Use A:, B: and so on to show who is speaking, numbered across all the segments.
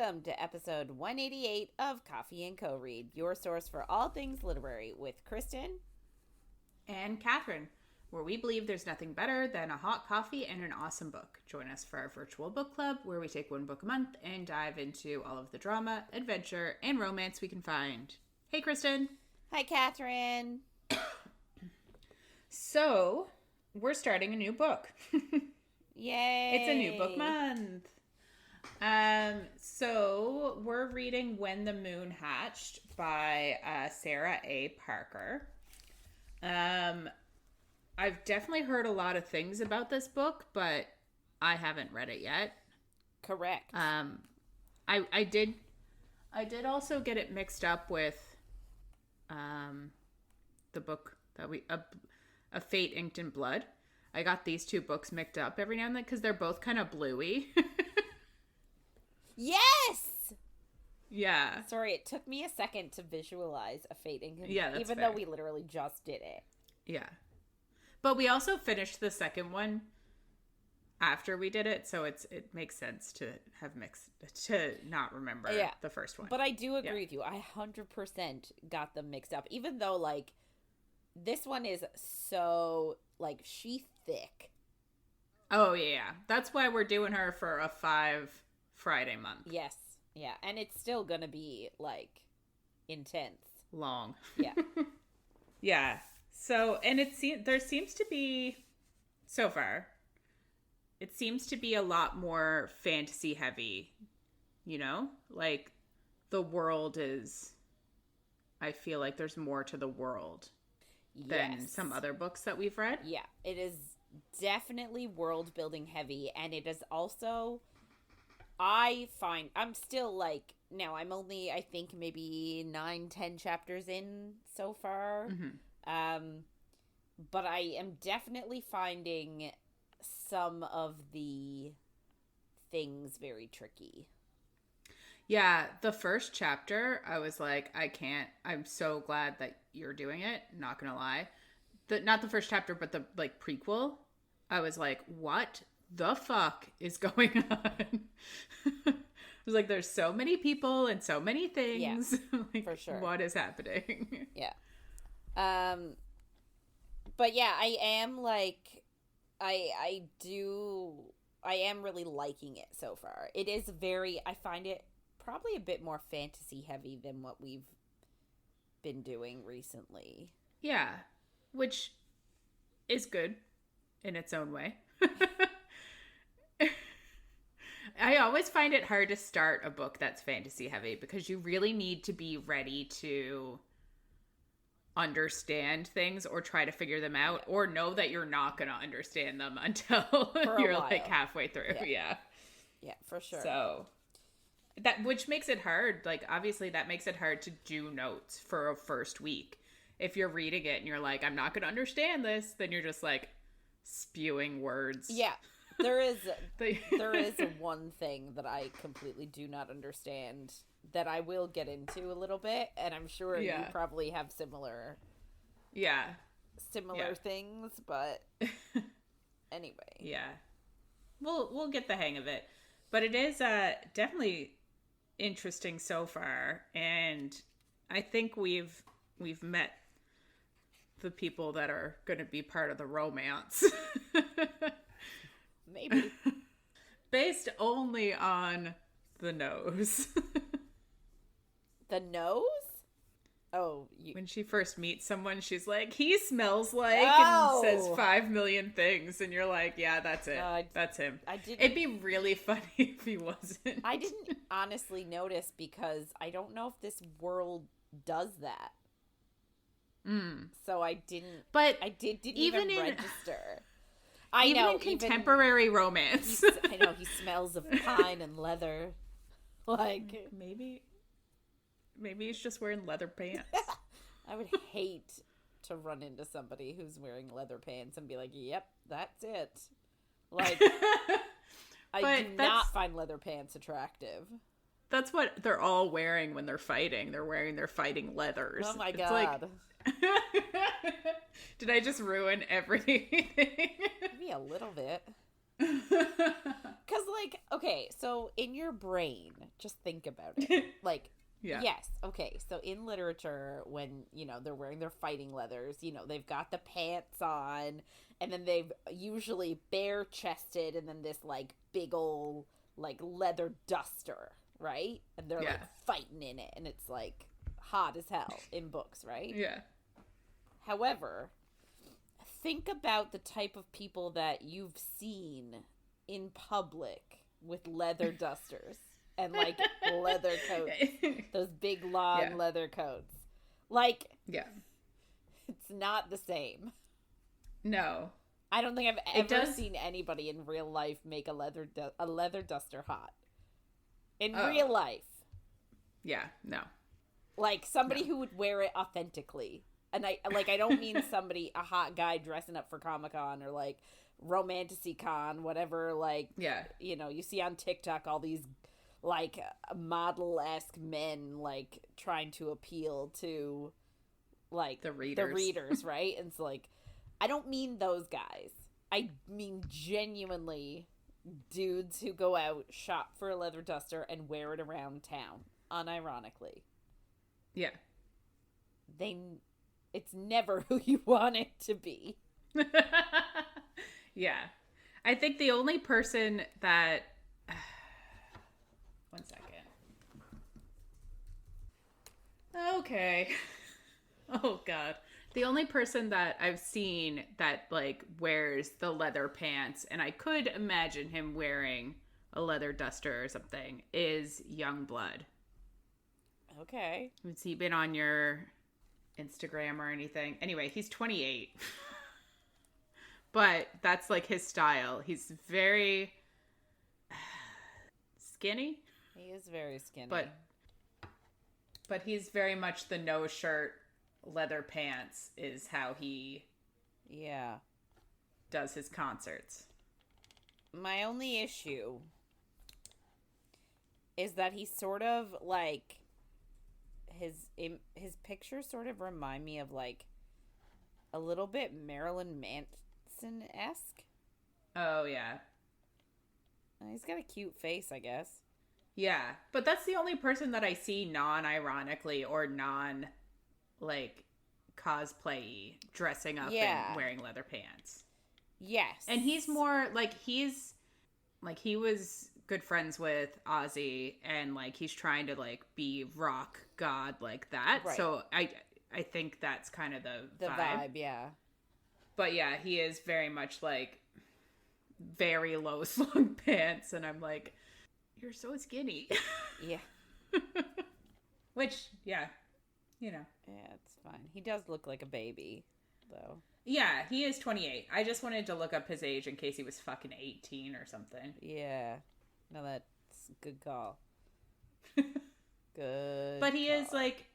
A: Welcome to episode 188 of Coffee and Co-Read, your source for all things literary with Kristen
B: and Catherine, where we believe there's nothing better than a hot coffee and an awesome book. Join us for our virtual book club, where we take one book a month and dive into all of the drama, adventure, and romance we can find. Hey, Kristen.
A: Hi, Catherine.
B: So, we're starting a new book.
A: Yay!
B: It's a new book month. So we're reading When the Moon Hatched by Sarah A. Parker. I've definitely heard a lot of things about this book, but I haven't read it yet.
A: Correct.
B: I did also get it mixed up with the book that A Fate Inked in Blood. I got these two books mixed up every now and then because they're both kind of bluey.
A: Yes!
B: Yeah.
A: Sorry, it took me a second to visualize A Fate Inked in Blood,
B: Yeah, that's
A: even
B: fair.
A: though we literally just did it.
B: Yeah. But we also finished the second one after we did it, so it makes sense to not remember the first one.
A: But I do agree with you. I 100% got them mixed up, even though, like, this one is so, like, she's thick.
B: Oh, yeah. That's why we're doing her for a 5 Friday month.
A: Yes. Yeah. And it's still gonna be, like, intense.
B: Long.
A: Yeah.
B: Yeah. So, and there seems to be, so far, it seems to be a lot more fantasy heavy, you know? Like, the world is, I feel like there's more to the world than some other books that we've read.
A: Yeah, it is definitely world building heavy, and it is also, I'm still like, now I'm only, I think, maybe 9-10 chapters in so far.
B: Mm-hmm.
A: But I am definitely finding some of the things very tricky.
B: Yeah, the first chapter, I was like, I'm so glad that you're doing it, not gonna lie. Not the first chapter, but the, like, prequel. I was like, what the fuck is going on? I was like, there's so many people and so many things.
A: Yeah,
B: like,
A: for sure.
B: What is happening?
A: Yeah. But yeah, I am, like, I am really liking it so far. It is I find it probably a bit more fantasy heavy than what we've been doing recently.
B: Yeah, which is good in its own way. I always find it hard to start a book that's fantasy heavy because you really need to be ready to understand things or try to figure them out or know that you're not going to understand them until you're like halfway through. Yeah,
A: for sure.
B: So which makes it hard. Like, obviously that makes it hard to do notes for a first week. If you're reading it and you're like, I'm not going to understand this, then you're just like spewing words.
A: Yeah. There is one thing that I completely do not understand that I will get into a little bit, and I'm sure you probably have similar things, but anyway.
B: Yeah. We'll get the hang of it. But it is definitely interesting so far, and I think we've met the people that are going to be part of the romance.
A: Maybe.
B: Based only on the nose.
A: The nose? Oh.
B: When she first meets someone, she's like, he smells like, and says 5 million things. And you're like, yeah, that's it. That's him. It'd be really funny if he wasn't.
A: I didn't honestly notice because I don't know if this world does that. So I didn't. But I didn't even register. I know.
B: In contemporary romance.
A: I know, he smells of pine and leather. Like,
B: maybe he's just wearing leather pants.
A: I would hate to run into somebody who's wearing leather pants and be like, yep, that's it. Like, I do not find leather pants attractive.
B: That's what they're all wearing when they're fighting. They're wearing their fighting leathers.
A: Oh my God.
B: Like... Did I just ruin everything?
A: Maybe a little bit. Because, like, okay, so in your brain, just think about it. Like,
B: Yeah.
A: yes, okay, so in literature, when, they're wearing their fighting leathers, they've got the pants on, and then they've usually bare-chested, and then this, like, big old, like, leather duster, right? And they're, like, fighting in it, and it's, like, hot as hell in books, right?
B: Yeah.
A: However, think about the type of people that you've seen in public with leather dusters and, like, leather coats. Those big, long leather coats. Like, it's not the same.
B: No.
A: I don't think I've ever seen anybody in real life make a leather duster hot. In real life.
B: Yeah, no.
A: Like, somebody who would wear it authentically. And I don't mean somebody, a hot guy dressing up for Comic-Con or, like, Romanticy-Con, whatever, like, you see on TikTok all these, like, model-esque men, like, trying to appeal to, like, the readers, right? And it's like, I don't mean those guys. I mean genuinely dudes who go out, shop for a leather duster, and wear it around town, unironically.
B: Yeah.
A: It's never who you want it to be.
B: Yeah. I think the only person that... One second. Okay. Oh, God. The only person that I've seen that, like, wears the leather pants, and I could imagine him wearing a leather duster or something, is Youngblood.
A: Okay.
B: Has he been on your Instagram or anything? Anyway, he's 28. But that's, like, his style. He's very skinny.
A: He is very skinny.
B: But he's very much the no shirt, leather pants is how he does his concerts.
A: My only issue is that he's sort of like his pictures sort of remind me of, like, a little bit Marilyn Manson-esque.
B: Oh, yeah.
A: He's got a cute face, I guess.
B: Yeah, but that's the only person that I see non-ironically or like, cosplay-y dressing up and wearing leather pants.
A: Yes.
B: And he's more, like, he was good friends with Ozzy, and, like, he's trying to, like, be rock god like that. Right. So I think that's kind of the vibe.
A: Yeah.
B: But yeah, he is very much, like, very low slung pants, and I'm like, you're so skinny.
A: Yeah.
B: Which, yeah,
A: Yeah, it's fine. He does look like a baby, though.
B: Yeah, he is 28. I just wanted to look up his age in case he was fucking 18 or something.
A: Yeah. No, that's a good call. Good
B: But he
A: call.
B: is, like,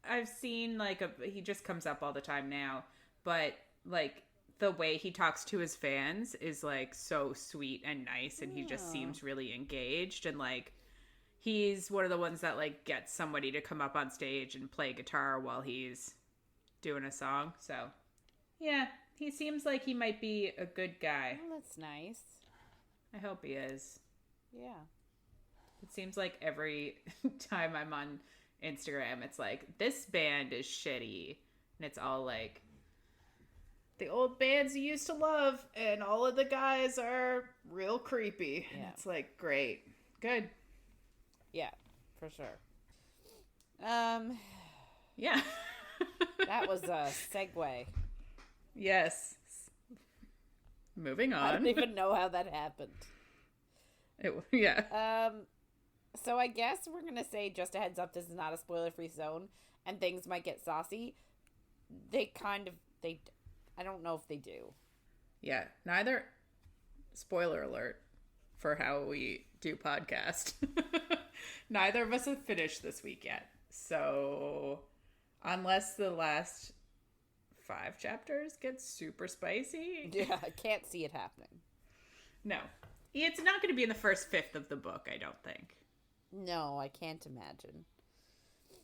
B: I've seen, like, he just comes up all the time now, but, like, the way he talks to his fans is, like, so sweet and nice, and he just seems really engaged, and, like, he's one of the ones that, like, gets somebody to come up on stage and play guitar while he's doing a song. So, yeah, he seems like he might be a good guy.
A: Oh, that's nice.
B: I hope he is.
A: Yeah.
B: It seems like every time I'm on Instagram, it's like, this band is shitty. And it's all like, the old bands you used to love, and all of the guys are real creepy. Yeah. And it's like, great. Good.
A: Yeah, for sure.
B: Yeah.
A: That was a segue.
B: Yes. Moving on.
A: I don't even know how that happened.
B: Yeah.
A: So I guess we're going to say, just a heads up, this is not a spoiler-free zone, and things might get saucy. I don't know if they do.
B: Yeah, neither, spoiler alert for how we do podcast. Neither of us have finished this week yet. So, unless the last 5 chapters get super spicy.
A: Yeah, I can't see it happening.
B: No. It's not going to be in the first 5th of the book, I don't think.
A: No, I can't imagine.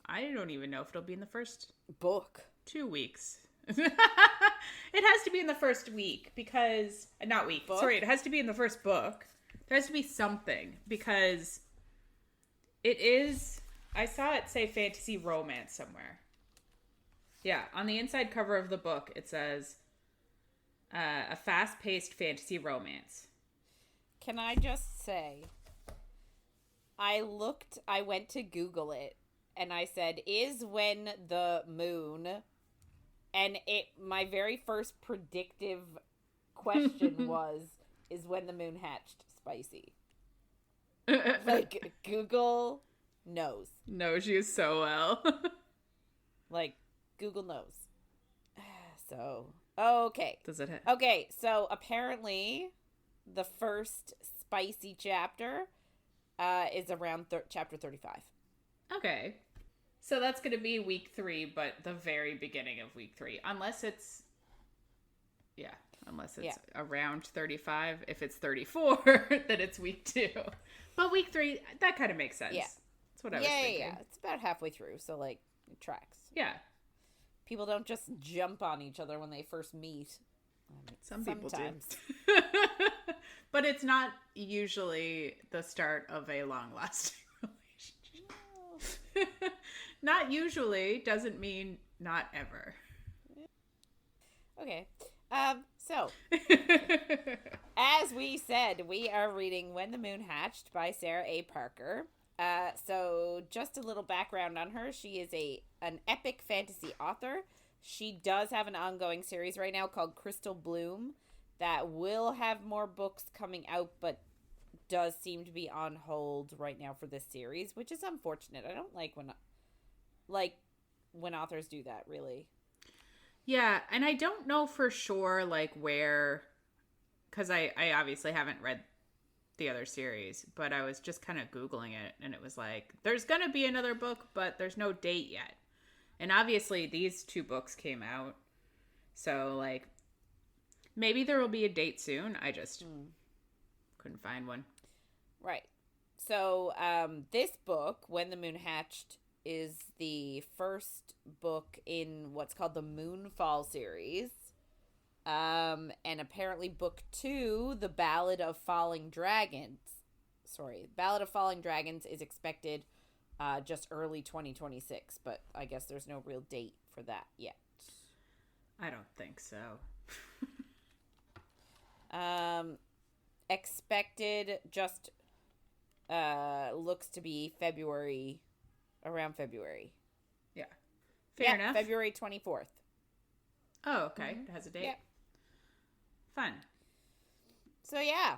B: I don't even know if it'll be in the first
A: book
B: 2 weeks It has to be in the first week because not week.
A: Book?
B: Sorry, it has to be in the first book. There has to be something because it is. I saw it say fantasy romance somewhere. Yeah, on the inside cover of the book it says a fast-paced fantasy romance.
A: Can I just say, I went to Google it, and I said, is when the moon, and my very first predictive question was, is when the moon hatched spicy? Like, Google knows.
B: Knows you so well.
A: Like, Google knows. So, okay.
B: Does it?
A: Okay, so apparently the first spicy chapter is around chapter 35.
B: Okay. So that's going to be week 3, but the very beginning of week 3. Unless it's around 35. If it's 34, then it's week 2. But week 3, that kind of makes sense.
A: Yeah.
B: That's what I was thinking.
A: Yeah. It's about halfway through, so, like, it tracks.
B: Yeah.
A: People don't just jump on each other when they first meet.
B: Some people do.
A: Sometimes.
B: But it's not usually the start of a long-lasting relationship. Not usually doesn't mean not ever.
A: Okay. So, as we said, we are reading When the Moon Hatched by Sarah A. Parker. So just a little background on her. She is an epic fantasy author. She does have an ongoing series right now called Crystal Bloom that will have more books coming out, but does seem to be on hold right now for this series, which is unfortunate. I don't like when authors do that, really.
B: Yeah, and I don't know for sure, like, where, because I obviously haven't read the other series, but I was just kind of Googling it, and it was like, there's going to be another book, but there's no date yet. And obviously, these 2 books came out, so, like, maybe there will be a date soon. I just couldn't find one. Right.
A: So, this book, When the Moon Hatched, is the first book in what's called the Moonfall series. And apparently book 2, The Ballad of Falling Dragons. Ballad of Falling Dragons is expected just early 2026, but I guess there's no real date for that yet.
B: I don't think so.
A: Expected just looks to be February, around February.
B: Yeah. Fair enough.
A: February 24th.
B: Oh, okay. Mm-hmm. It has a date. Yeah. Fun.
A: So, yeah.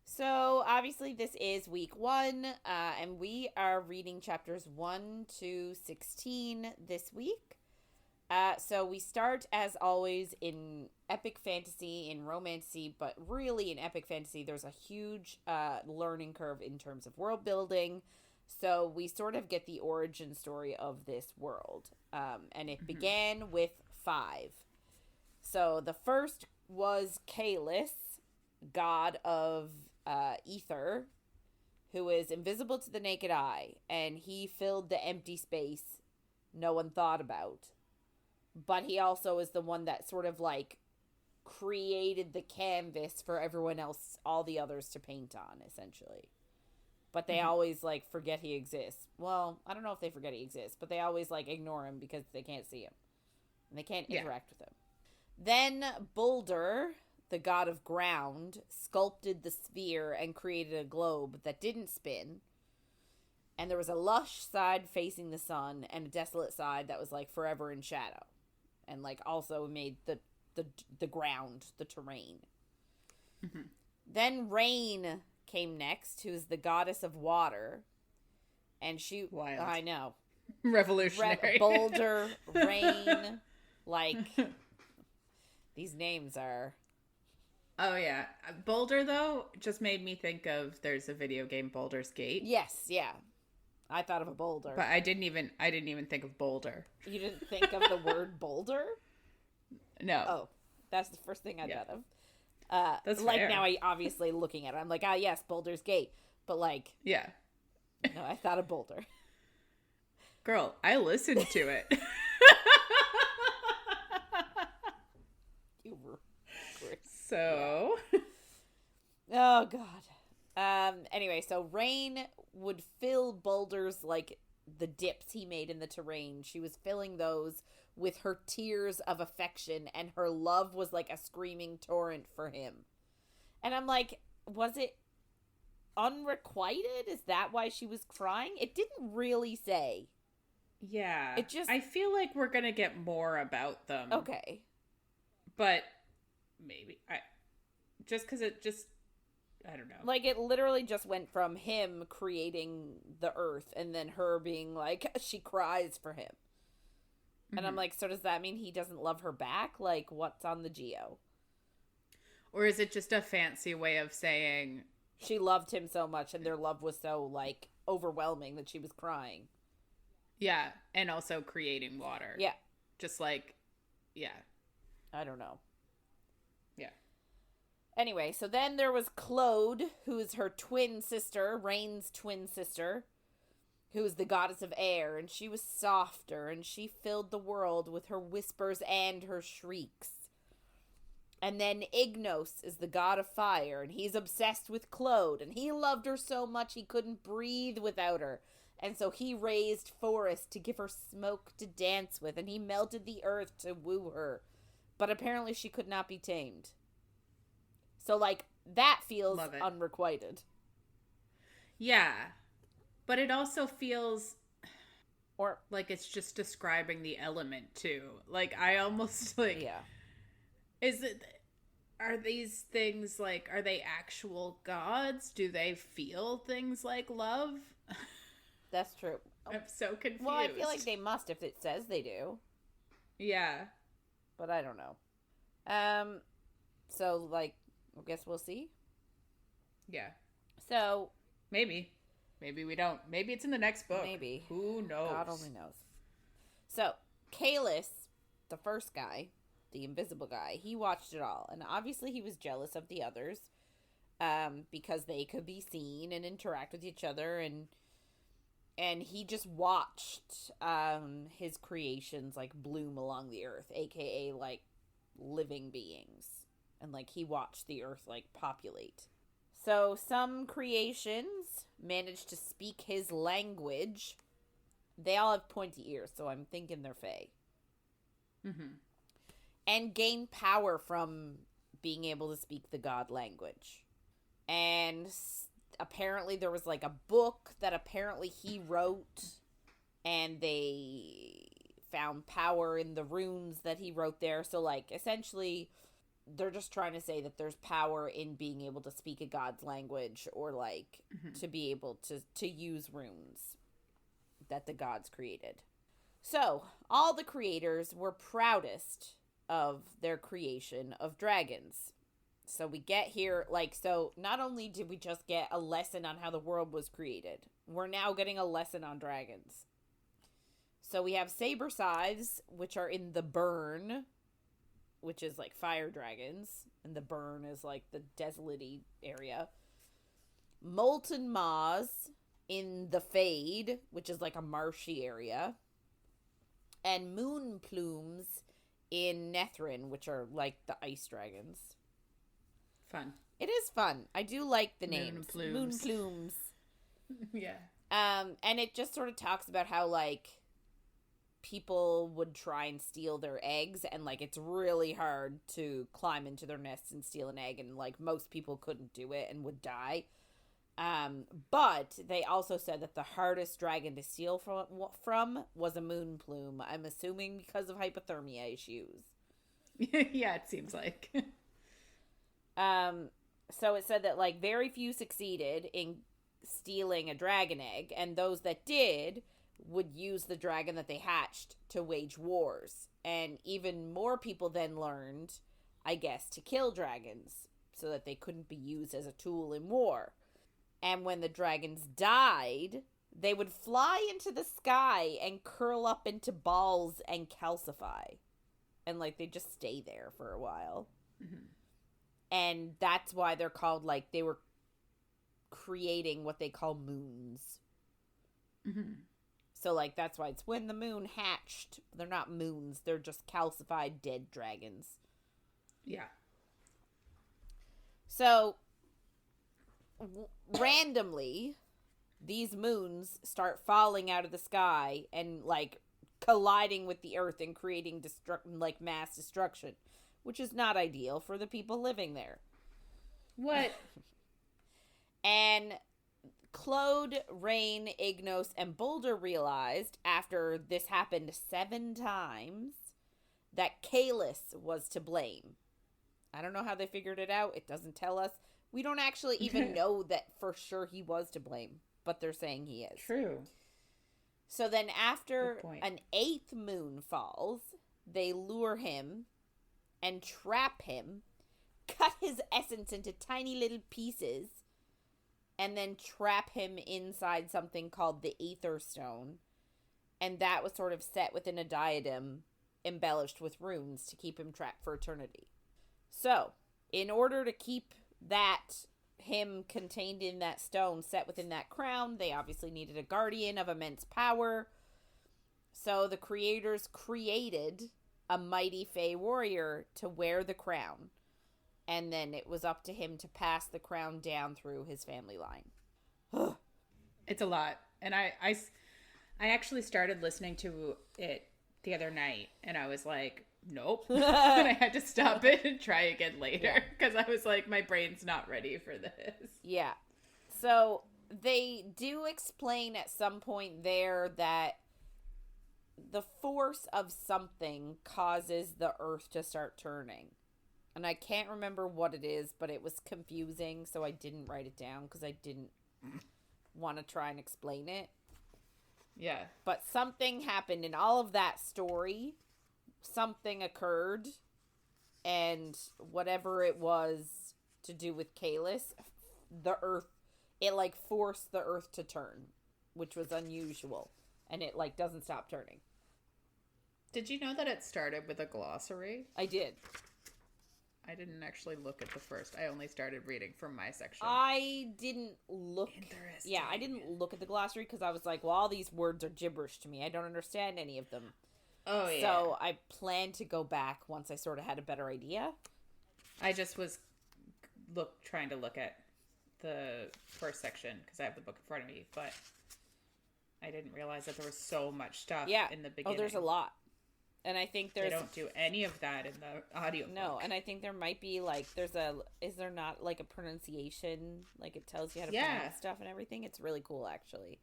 A: So, obviously, this is week 1, and we are reading chapters 1 to 16 this week. So, we start, as always, in epic fantasy, in romancy, but really in epic fantasy, there's a huge learning curve in terms of world building. So, we sort of get the origin story of this world, and it began with 5. So, the first was Kalis, god of ether, who is invisible to the naked eye, and he filled the empty space no one thought about. But he also is the one that sort of like created the canvas for everyone else, all the others to paint on, essentially. But they always like forget he exists. Well, I don't know if they forget he exists, but they always like ignore him because they can't see him. And they can't interact with him. Then Boulder, the god of ground, sculpted the sphere and created a globe that didn't spin. And there was a lush side facing the sun and a desolate side that was like forever in shadow. And like also made the ground, the terrain. Mm-hmm. Then Rain came next, who's the goddess of water. And she...
B: Wild.
A: I know.
B: Revolutionary.
A: Boulder, Rain, like... These names are...
B: Oh, yeah. Boulder, though, just made me think of there's a video game, Baldur's Gate.
A: Yes, yeah. I thought of a boulder.
B: But I didn't even think of boulder.
A: You didn't think of the word boulder?
B: No.
A: Oh, that's the first thing I thought of.
B: That's
A: like
B: fair.
A: now I obviously looking at it. I'm like, yes, Baldur's Gate. But like...
B: Yeah.
A: No, I thought of boulder.
B: Girl, I listened to it. So.
A: Oh, God. Anyway, so Rain would fill boulders like the dips he made in the terrain. She was filling those with her tears of affection, and her love was like a screaming torrent for him. And I'm like, was it unrequited? Is that why she was crying? It didn't really say.
B: Yeah.
A: It just...
B: I feel like we're going to get more about them.
A: Okay.
B: But maybe. Just because it just... I don't know.
A: Like, it literally just went from him creating the earth and then her being like, she cries for him. And I'm like, so does that mean he doesn't love her back? Like, what's on the geo?
B: Or is it just a fancy way of saying...
A: She loved him so much and their love was so, like, overwhelming that she was crying.
B: Yeah, and also creating water.
A: Yeah.
B: Just like, yeah.
A: I don't know.
B: Yeah.
A: Anyway, so then there was Claude, who's her twin sister, Rain's twin sister, who is the goddess of air, and she was softer, and she filled the world with her whispers and her shrieks. And then Ignos is the god of fire, and he's obsessed with Claude, and he loved her so much he couldn't breathe without her. And so he raised forests to give her smoke to dance with, and he melted the earth to woo her. But apparently she could not be tamed. So, like, that feels unrequited.
B: Yeah. But it also feels... Or like it's just describing the element, too. Like, I almost, like...
A: Yeah.
B: Are these things, like, are they actual gods? Do they feel things like love?
A: That's true.
B: I'm so confused.
A: Well, I feel like they must if it says they do.
B: Yeah.
A: But I don't know. So, like, I guess we'll see.
B: Yeah.
A: So.
B: Maybe we don't. Maybe it's in the next book.
A: Maybe.
B: Who knows?
A: God only knows. So, Kalis, the first guy, the invisible guy, he watched it all. And obviously he was jealous of the others. Because they could be seen and interact with each other. And he just watched his creations, like, bloom along the earth. A.k.a., like, living beings. And, like, he watched the earth, like, populate. So, some creations managed to speak his language. They all have pointy ears, so I'm thinking they're fae.
B: Mm-hmm.
A: And gain power from being able to speak the god language. And apparently there was, like, a book that apparently he wrote. And they found power in the runes that he wrote there. So, like, essentially... They're just trying to say that there's power in being able to speak a god's language or, like, to be able to use runes that the gods created. So, all the creators were proudest of their creation of dragons. So we get here, like, so not only did we just get a lesson on how the world was created, we're now getting a lesson on dragons. So we have saber scythes, which are in the burn, which is, like, fire dragons, and the burn is, like, the desolate area. Molten maws in the fade, which is, like, a marshy area. And moon plumes in Nethrin, which are, like, the ice dragons.
B: Fun.
A: It is fun. I do like the names.
B: Plumes.
A: Moon plumes.
B: Yeah.
A: And it just sort of talks about how, like, people would try and steal their eggs, and, like, it's really hard to climb into their nests and steal an egg, and, like, most people couldn't do it and would die. But they also said that the hardest dragon to steal from was a moon plume. I'm assuming because of hypothermia issues.
B: Yeah, it seems like.
A: So it said that, like, very few succeeded in stealing a dragon egg, and those that did would use the dragon that they hatched to wage wars. And even more people then learned, I guess, to kill dragons so that they couldn't be used as a tool in war. And when the dragons died, they would fly into the sky and curl up into balls and calcify. And, like, they just stay there for a while.
B: Mm-hmm.
A: And that's why they're called, like, they were creating what they call moons.
B: Mm-hmm.
A: So, like, that's why it's when the moon hatched. They're not moons. They're just calcified dead dragons.
B: Yeah.
A: So, randomly, these moons start falling out of the sky and, like, colliding with the earth and creating mass destruction, which is not ideal for the people living there.
B: What?
A: And Claude, Rain, Ignos, and Boulder realized, after this happened 7 times, that Kalis was to blame. I don't know how they figured it out. It doesn't tell us. We don't actually even know that for sure he was to blame, but they're saying he is.
B: True.
A: So then after an 8th moon falls, they lure him and trap him, cut his essence into tiny little pieces, and then trap him inside something called the Aether Stone. And that was sort of set within a diadem embellished with runes to keep him trapped for eternity. So, in order to keep him contained in that stone set within that crown, they obviously needed a guardian of immense power. So the creators created a mighty Fey warrior to wear the crown. And then it was up to him to pass the crown down through his family line.
B: It's a lot. And I actually started listening to it the other night, and I was like, nope. And I had to stop it and try again later, because I was like, my brain's not ready for this.
A: Yeah. So they do explain at some point there that the force of something causes the earth to start turning. And I can't remember what it is, but it was confusing, so I didn't write it down because I didn't want to try and explain it.
B: Yeah.
A: But something happened in all of that story. Something occurred, and whatever it was to do with Kalis, the earth, it, like, forced the earth to turn, which was unusual. And it, like, doesn't stop turning.
B: Did you know that it started with a glossary?
A: I did.
B: I didn't actually look at the first. I only started reading from my section.
A: I didn't look.
B: Interesting.
A: Yeah, I didn't look at the glossary because I was like, well, all these words are gibberish to me. I don't understand any of them.
B: Oh, yeah.
A: So I planned to go back once I sort of had a better idea.
B: I just was trying to look at the first section because I have the book in front of me, but I didn't realize that there was so much stuff in the beginning.
A: Oh, there's a lot. And I think
B: they don't do any of that in the audio book.
A: No, and I think there might be, like, is there not, like, a pronunciation? Like, it tells you how to pronounce stuff and everything? It's really cool, actually.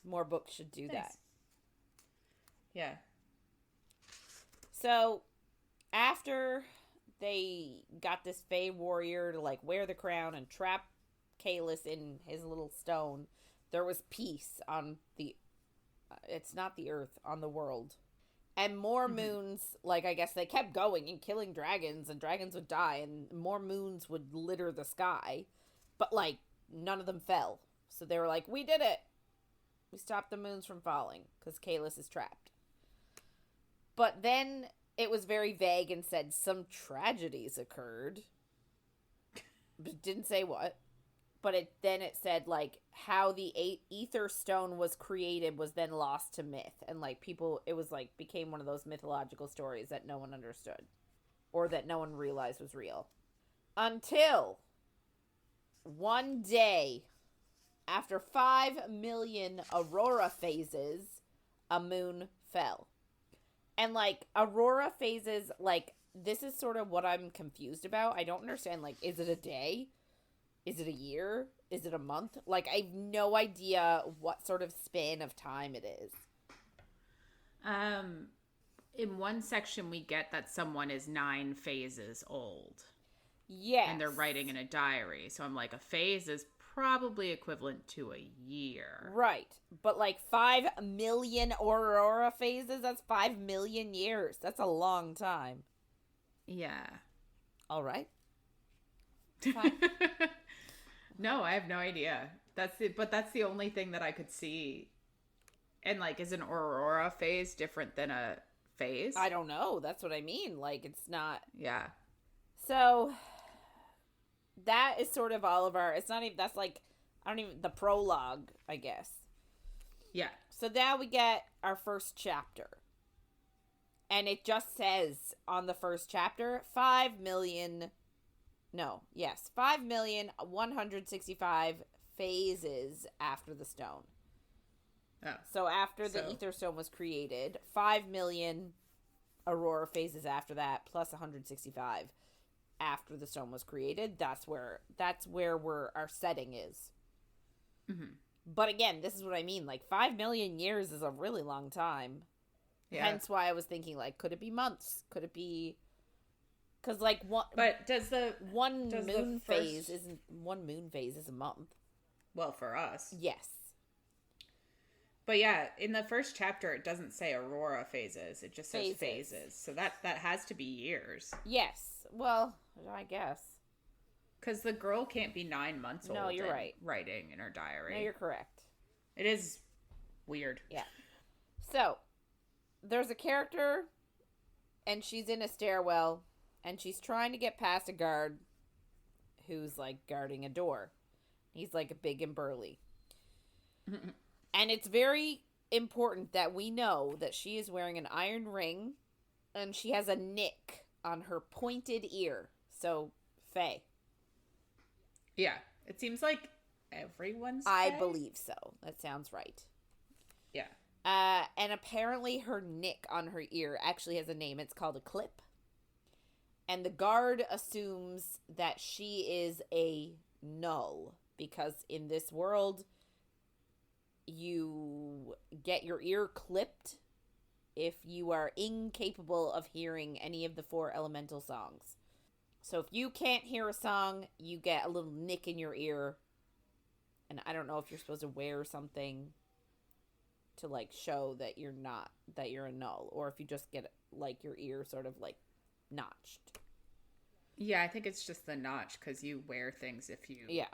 A: More books should do that.
B: Yeah.
A: So, after they got this Fey warrior to, like, wear the crown and trap Kalis in his little stone, there was peace on it's not the earth, on the world. And more moons, like, I guess they kept going and killing dragons, and dragons would die, and more moons would litter the sky. But, like, none of them fell. So they were like, we did it! We stopped the moons from falling, because Kalis is trapped. But then it was very vague and said some tragedies occurred. But it didn't say what. But it said, like, how the Aether Stone was created was then lost to myth. And, like, people, it was, like, became one of those mythological stories that no one understood. Or that no one realized was real. Until one day, after 5 million aurora phases, a moon fell. And, like, aurora phases, like, this is sort of what I'm confused about. I don't understand, like, is it a day? Is it a year? Is it a month? Like, I have no idea what sort of span of time it is.
B: In one section, we get that someone is 9 phases old.
A: Yes.
B: And they're writing in a diary. So I'm like, a phase is probably equivalent to a year.
A: Right. But, like, 5 million aurora phases, that's 5 million years. That's a long time.
B: Yeah.
A: All right. Fine.
B: No, I have no idea. But that's the only thing that I could see. And, like, is an aurora phase different than a phase?
A: I don't know. That's what I mean. Like, it's not.
B: Yeah.
A: So, that is sort of all of our. It's not even. That's like. I don't even. The prologue, I guess.
B: Yeah.
A: So now we get our first chapter. And it just says on the first chapter, 5 million No, yes. 5,165 phases after the stone.
B: Oh.
A: So after the ether stone was created, 5 million aurora phases after that, plus 165 after the stone was created. That's where our setting is.
B: Mm-hmm.
A: But again, this is what I mean. Like 5 million years is a really long time. Yeah. Hence why I was thinking, like, could it be months? Could it be? Because like one.
B: But does
A: one moon phase is a month?
B: Well, for us,
A: yes.
B: But yeah, in the first chapter, it doesn't say aurora phases. It just says phases. So that has to be years.
A: Yes. Well, I guess.
B: Because the girl can't be 9 months old.
A: No, you're right.
B: Writing in her diary.
A: No, you're correct.
B: It is weird.
A: Yeah. So, there's a character, and she's in a stairwell, and she's trying to get past a guard who's, like, guarding a door. He's, like, big and burly. And it's very important that we know that she is wearing an iron ring, and she has a nick on her pointed ear. So, Faye.
B: Yeah. It seems like everyone's
A: I
B: Faye?
A: believe so. That sounds right.
B: Yeah.
A: And apparently her nick on her ear actually has a name. It's called a clip. And the guard assumes that she is a null, because in this world, you get your ear clipped if you are incapable of hearing any of the 4 elemental songs. So if you can't hear a song, you get a little nick in your ear. And I don't know if you're supposed to wear something to, like, show that you're a null, or if you just get, like, your ear sort of, like, notched.
B: Yeah, I think it's just the notch, because you wear things if you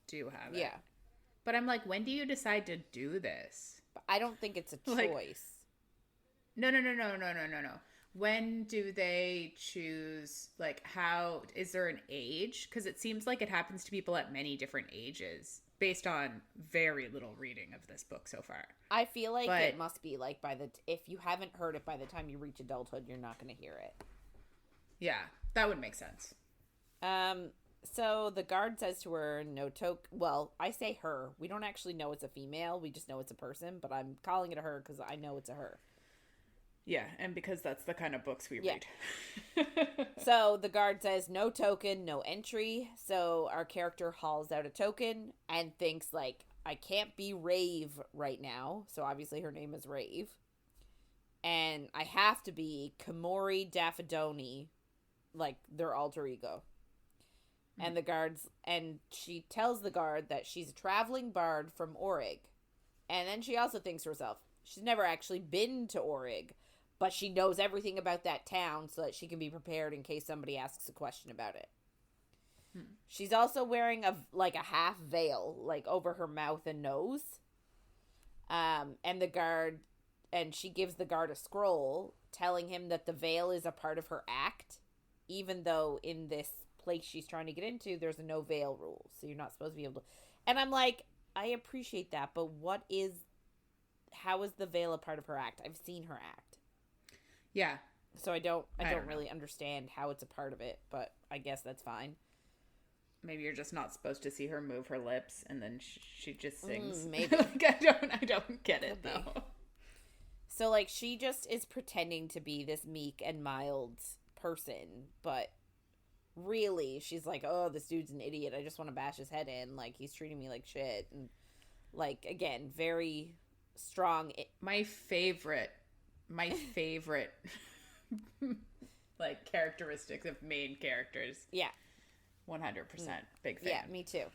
B: do have it.
A: Yeah.
B: But I'm like, when do you decide to do this?
A: But I don't think it's a choice.
B: No. When do they choose, like, how, is there an age? Because it seems like it happens to people at many different ages, based on very little reading of this book so far.
A: I feel like it must be, like, if you haven't heard it by the time you reach adulthood, you're not going to hear it.
B: Yeah, that would make sense.
A: So the guard says to her, no token. Well, I say her. We don't actually know it's a female. We just know it's a person, but I'm calling it a her because I know it's a her.
B: Yeah, and because that's the kind of books we read.
A: So the guard says, no token, no entry. So our character hauls out a token and thinks, like, I can't be Raeve right now. So obviously her name is Raeve. And I have to be Komori Daffodoni, like their alter ego. And she tells the guard that she's a traveling bard from Orig. And then she also thinks to herself, she's never actually been to Orig, but she knows everything about that town so that she can be prepared in case somebody asks a question about it. She's also wearing a half veil, like, over her mouth and nose. And she gives the guard a scroll telling him that the veil is a part of her act, even though in this place she's trying to get into, there's a no veil rule, so you're not supposed to be able to. And I'm like, I appreciate that, but how is the veil a part of her act? I've seen her act.
B: Yeah.
A: So I don't really understand how it's a part of it, but I guess that's fine.
B: Maybe you're just not supposed to see her move her lips, and then she just sings.
A: Maybe.
B: I don't get it, though.
A: So, like, she just is pretending to be this meek and mild person, but really, she's like, oh, this dude's an idiot. I just want to bash his head in. Like, he's treating me like shit. And, like, again, very strong.
B: My favorite, like, characteristics of main characters.
A: Yeah.
B: 100%. Big fan.
A: Yeah, me too.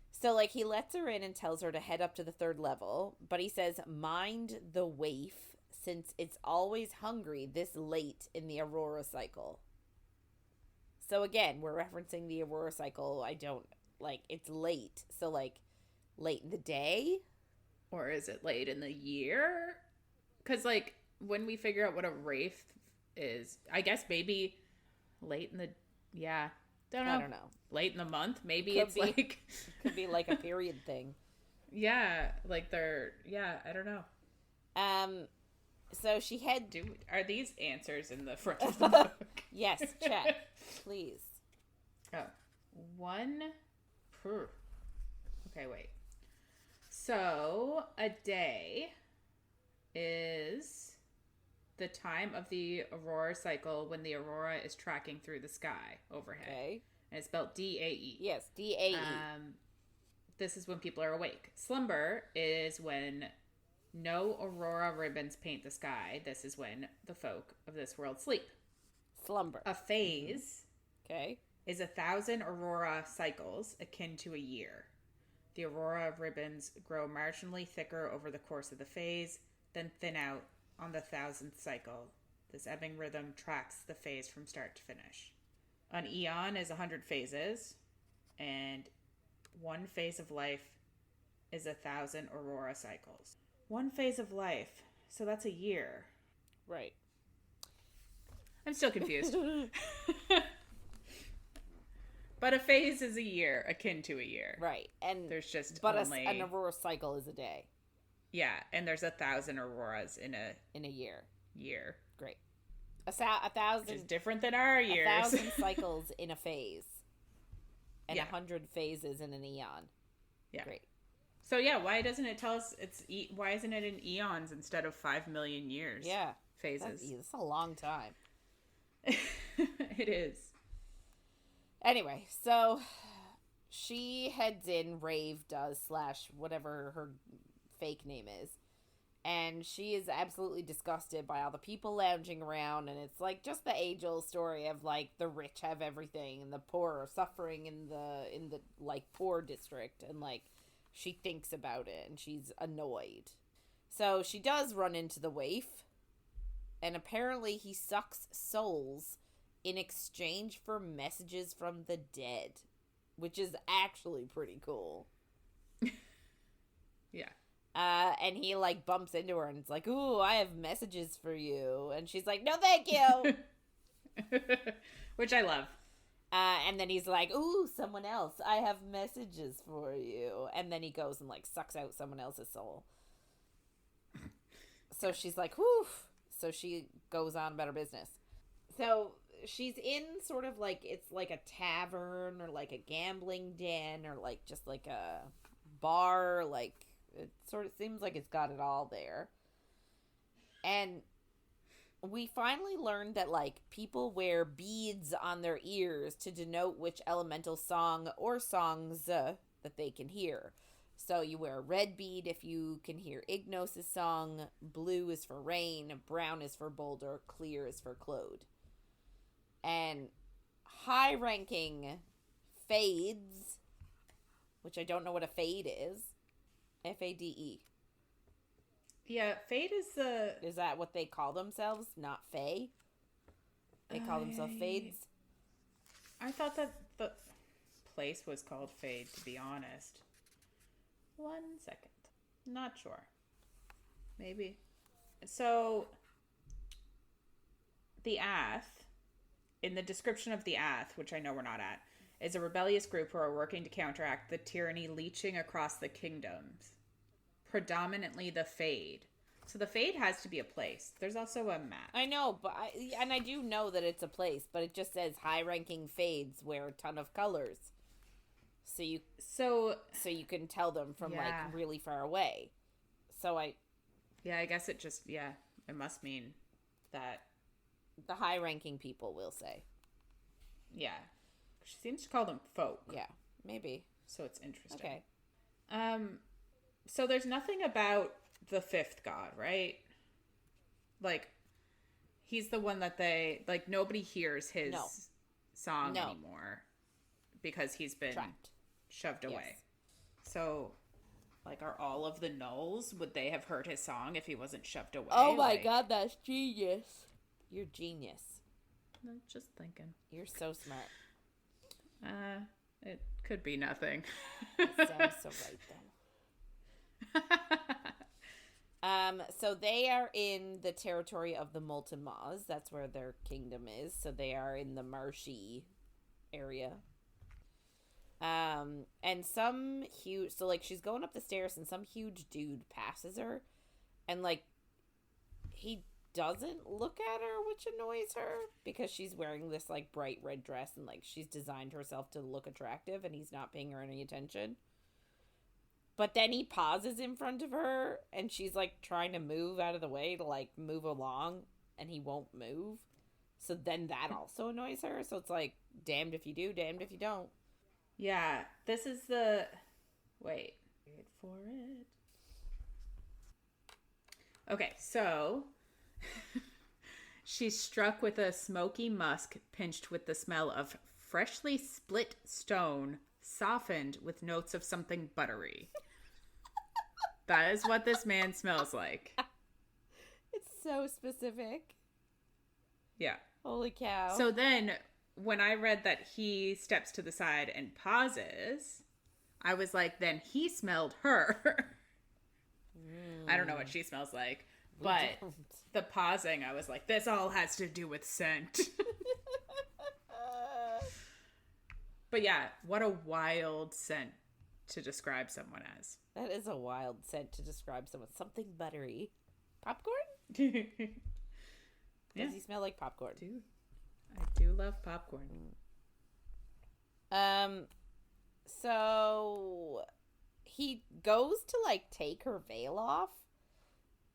A: So, like, he lets her in and tells her to head up to the 3rd level, but he says, mind the waif, since it's always hungry this late in the Aurora cycle. So, again, we're referencing the Aurora cycle. It's late. So, like, late in the day?
B: Or is it late in the year? Because, like, when we figure out what a wraith is, I guess maybe late in the... Yeah. I don't know. Late in the month? Maybe
A: could be like a period thing.
B: Yeah. Like they're... Yeah, I don't know.
A: So she
B: Are these answers in the front of the book?
A: Yes, check. Please.
B: Oh, one per. Okay, wait. So a day is the time of the aurora cycle when the aurora is tracking through the sky overhead.
A: Okay.
B: And it's spelled D-A-E.
A: Yes, D-A-E.
B: This is when people are awake. Slumber is when no aurora ribbons paint the sky. This is when the folk of this world sleep.
A: Slumber.
B: A phase
A: Okay.
B: is 1,000 aurora cycles akin to a year. The aurora ribbons grow marginally thicker over the course of the phase, then thin out on the 1,000th cycle. This ebbing rhythm tracks the phase from start to finish. An eon is 100 phases, and one phase of life is 1,000 aurora cycles. One phase of life, so that's a year.
A: Right.
B: I'm still confused. But a phase is a year, akin to a year.
A: Right. And
B: there's just
A: but
B: only...
A: an aurora cycle is a day.
B: Yeah, and there's 1,000 auroras in a
A: year. Great. A 1,000,
B: which is different than our years.
A: 1,000 cycles in a phase, and 100 phases in an eon.
B: Yeah.
A: Great.
B: So yeah, why doesn't it tell us why isn't it in eons instead of 5 million years?
A: Yeah.
B: Phases.
A: That's a long time.
B: It is.
A: Anyway, so she heads in, Raeve does, / whatever her fake name is. And she is absolutely disgusted by all the people lounging around. And it's like just the age-old story of like the rich have everything and the poor are suffering in the like poor district. And like she thinks about it and she's annoyed. So she does run into the waif. And apparently he sucks souls in exchange for messages from the dead, which is actually pretty cool.
B: Yeah.
A: And he like bumps into her and it's like, "Ooh, I have messages for you." And she's like, "No, thank you."
B: Which I love.
A: And then he's like, "Ooh, someone else. I have messages for you." And then he goes and like sucks out someone else's soul. So she's like, "Whew." So she goes on about her business. So she's in sort of like, it's like a tavern or like a gambling den or like just like a bar. Like it sort of seems like it's got it all there. And we finally learned that like people wear beads on their ears to denote which elemental song or songs that they can hear. So you wear a red bead if you can hear Ignos' song, blue is for rain, brown is for boulder, clear is for Claude. And high-ranking fades, which I don't know what a fade is, F-A-D-E.
B: Yeah, fade is the...
A: Is that what they call themselves? Not fae? They call themselves fades?
B: I thought that the place was called Fade, to be honest. 1 second. Not sure. Maybe. So, the Ath, in the description of the Ath, which I know we're not at, is a rebellious group who are working to counteract the tyranny leeching across the kingdoms. Predominantly the Fade. So the Fade has to be a place. There's also a map.
A: I know, but I do know that it's a place, but it just says high-ranking fades wear a ton of colors. So you can tell them from like really far away. I
B: guess it just it must mean that
A: the high-ranking people will say.
B: Yeah. She seems to call them folk.
A: Yeah, maybe.
B: So it's interesting.
A: Okay.
B: So there's nothing about the fifth god, right? Like, he's the one that they, like, nobody hears his song anymore because he's been shoved away. So, like, are all of the gnolls, would they have heard his song if he wasn't shoved away?
A: Oh my god, that's genius. You're genius.
B: I'm just thinking.
A: You're so smart.
B: It could be nothing.
A: Sounds so right, though. So they are in the territory of the Molten Maws. That's where their kingdom is. So they are in the marshy area. And some huge, so like she's going up the stairs and some huge dude passes her. And like, he doesn't look at her, which annoys her because she's wearing this like bright red dress and like she's designed herself to look attractive and he's not paying her any attention. But then he pauses in front of her and she's like trying to move out of the way to like move along and he won't move. So then that also annoys her. So it's like, damned if you do, damned if you don't.
B: Yeah, this is the... Wait for it. Okay, so she's struck with a smoky musk pinched with the smell of freshly split stone, softened with notes of something buttery. That is what this man smells like.
A: It's so specific.
B: Yeah.
A: Holy cow.
B: So then, when I read that he steps to the side and pauses, I was like, then he smelled her. I don't know what she smells like, but the pausing, I was like, this all has to do with scent. But yeah, what a wild scent to describe someone as.
A: That is a wild scent to describe someone. Something buttery. Popcorn?
B: Yeah.
A: Does he smell like popcorn?
B: I do love popcorn.
A: So he goes to like take her veil off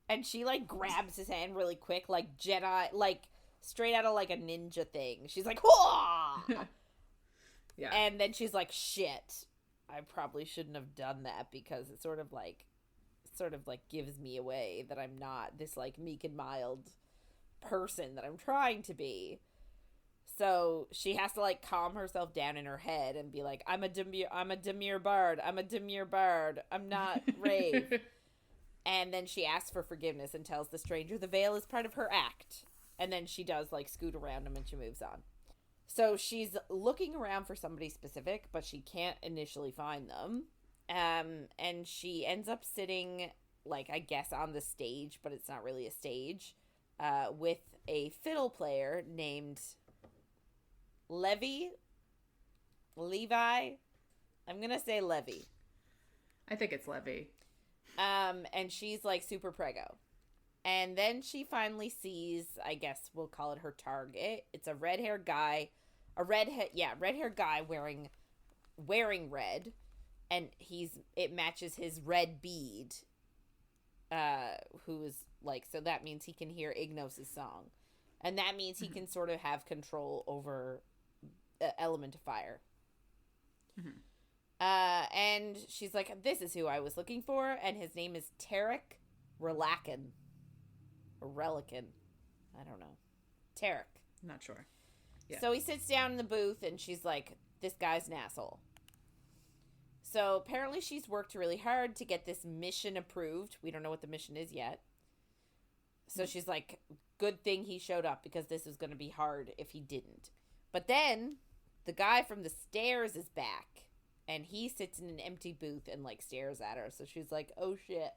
A: and she like grabs his hand really quick, like Jedi, like straight out of like a ninja thing. She's like, whoa!
B: Yeah.
A: And then she's like, shit, I probably shouldn't have done that because it sort of like gives me away that I'm not this like meek and mild person that I'm trying to be. So she has to like calm herself down in her head and be like, I'm a demure bard. I'm not Raeve. And then she asks for forgiveness and tells the stranger the veil is part of her act. And then she does like scoot around him and she moves on. So she's looking around for somebody specific, but she can't initially find them. And she ends up sitting like, I guess on the stage, but it's not really a stage, with a fiddle player named Levi. I'm gonna say Levi.
B: I think it's Levy.
A: And she's like super prego. And then she finally sees, I guess we'll call it her target. It's a red-haired guy, red-haired guy wearing red, and it matches his red bead. Who is like, so that means he can hear Ignos' song, and that means he can sort of have control over element of fire. And she's like, this is who I was looking for, and his name is Tarek Relakin. Or Relican. I don't know. Tarek.
B: Not sure. Yeah.
A: So he sits down in the booth, and she's like, this guy's an asshole. So apparently she's worked really hard to get this mission approved. We don't know what the mission is yet. So she's like, good thing he showed up, because this is going to be hard if he didn't. But then the guy from the stairs is back, and he sits in an empty booth and like stares at her. So she's like, oh shit.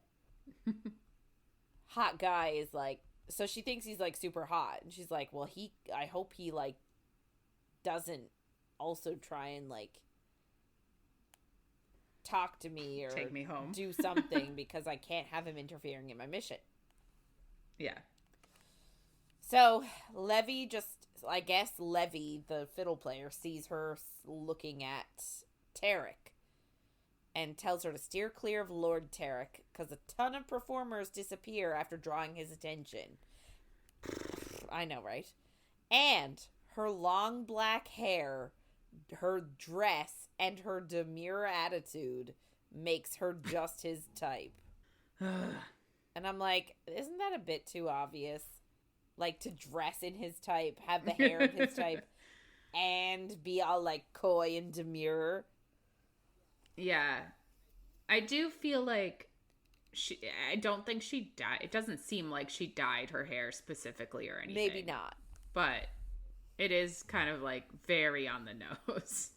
A: Hot guy is like, so she thinks he's like super hot, and she's like, well, I hope he like doesn't also try and like talk to me or
B: take me home,
A: do something, because I can't have him interfering in my mission.
B: Yeah.
A: So Levi, the fiddle player, sees her looking at Tarek and tells her to steer clear of Lord Tarek, because a ton of performers disappear after drawing his attention. I know, right? And her long black hair, her dress, and her demure attitude makes her just his type. And I'm like, isn't that a bit too obvious? Like, to dress in his type, have the hair of his type, and be all like coy and demure.
B: Yeah. I do feel like I don't think she died. It doesn't seem like she dyed her hair specifically or anything.
A: Maybe not.
B: But it is kind of like very on the nose.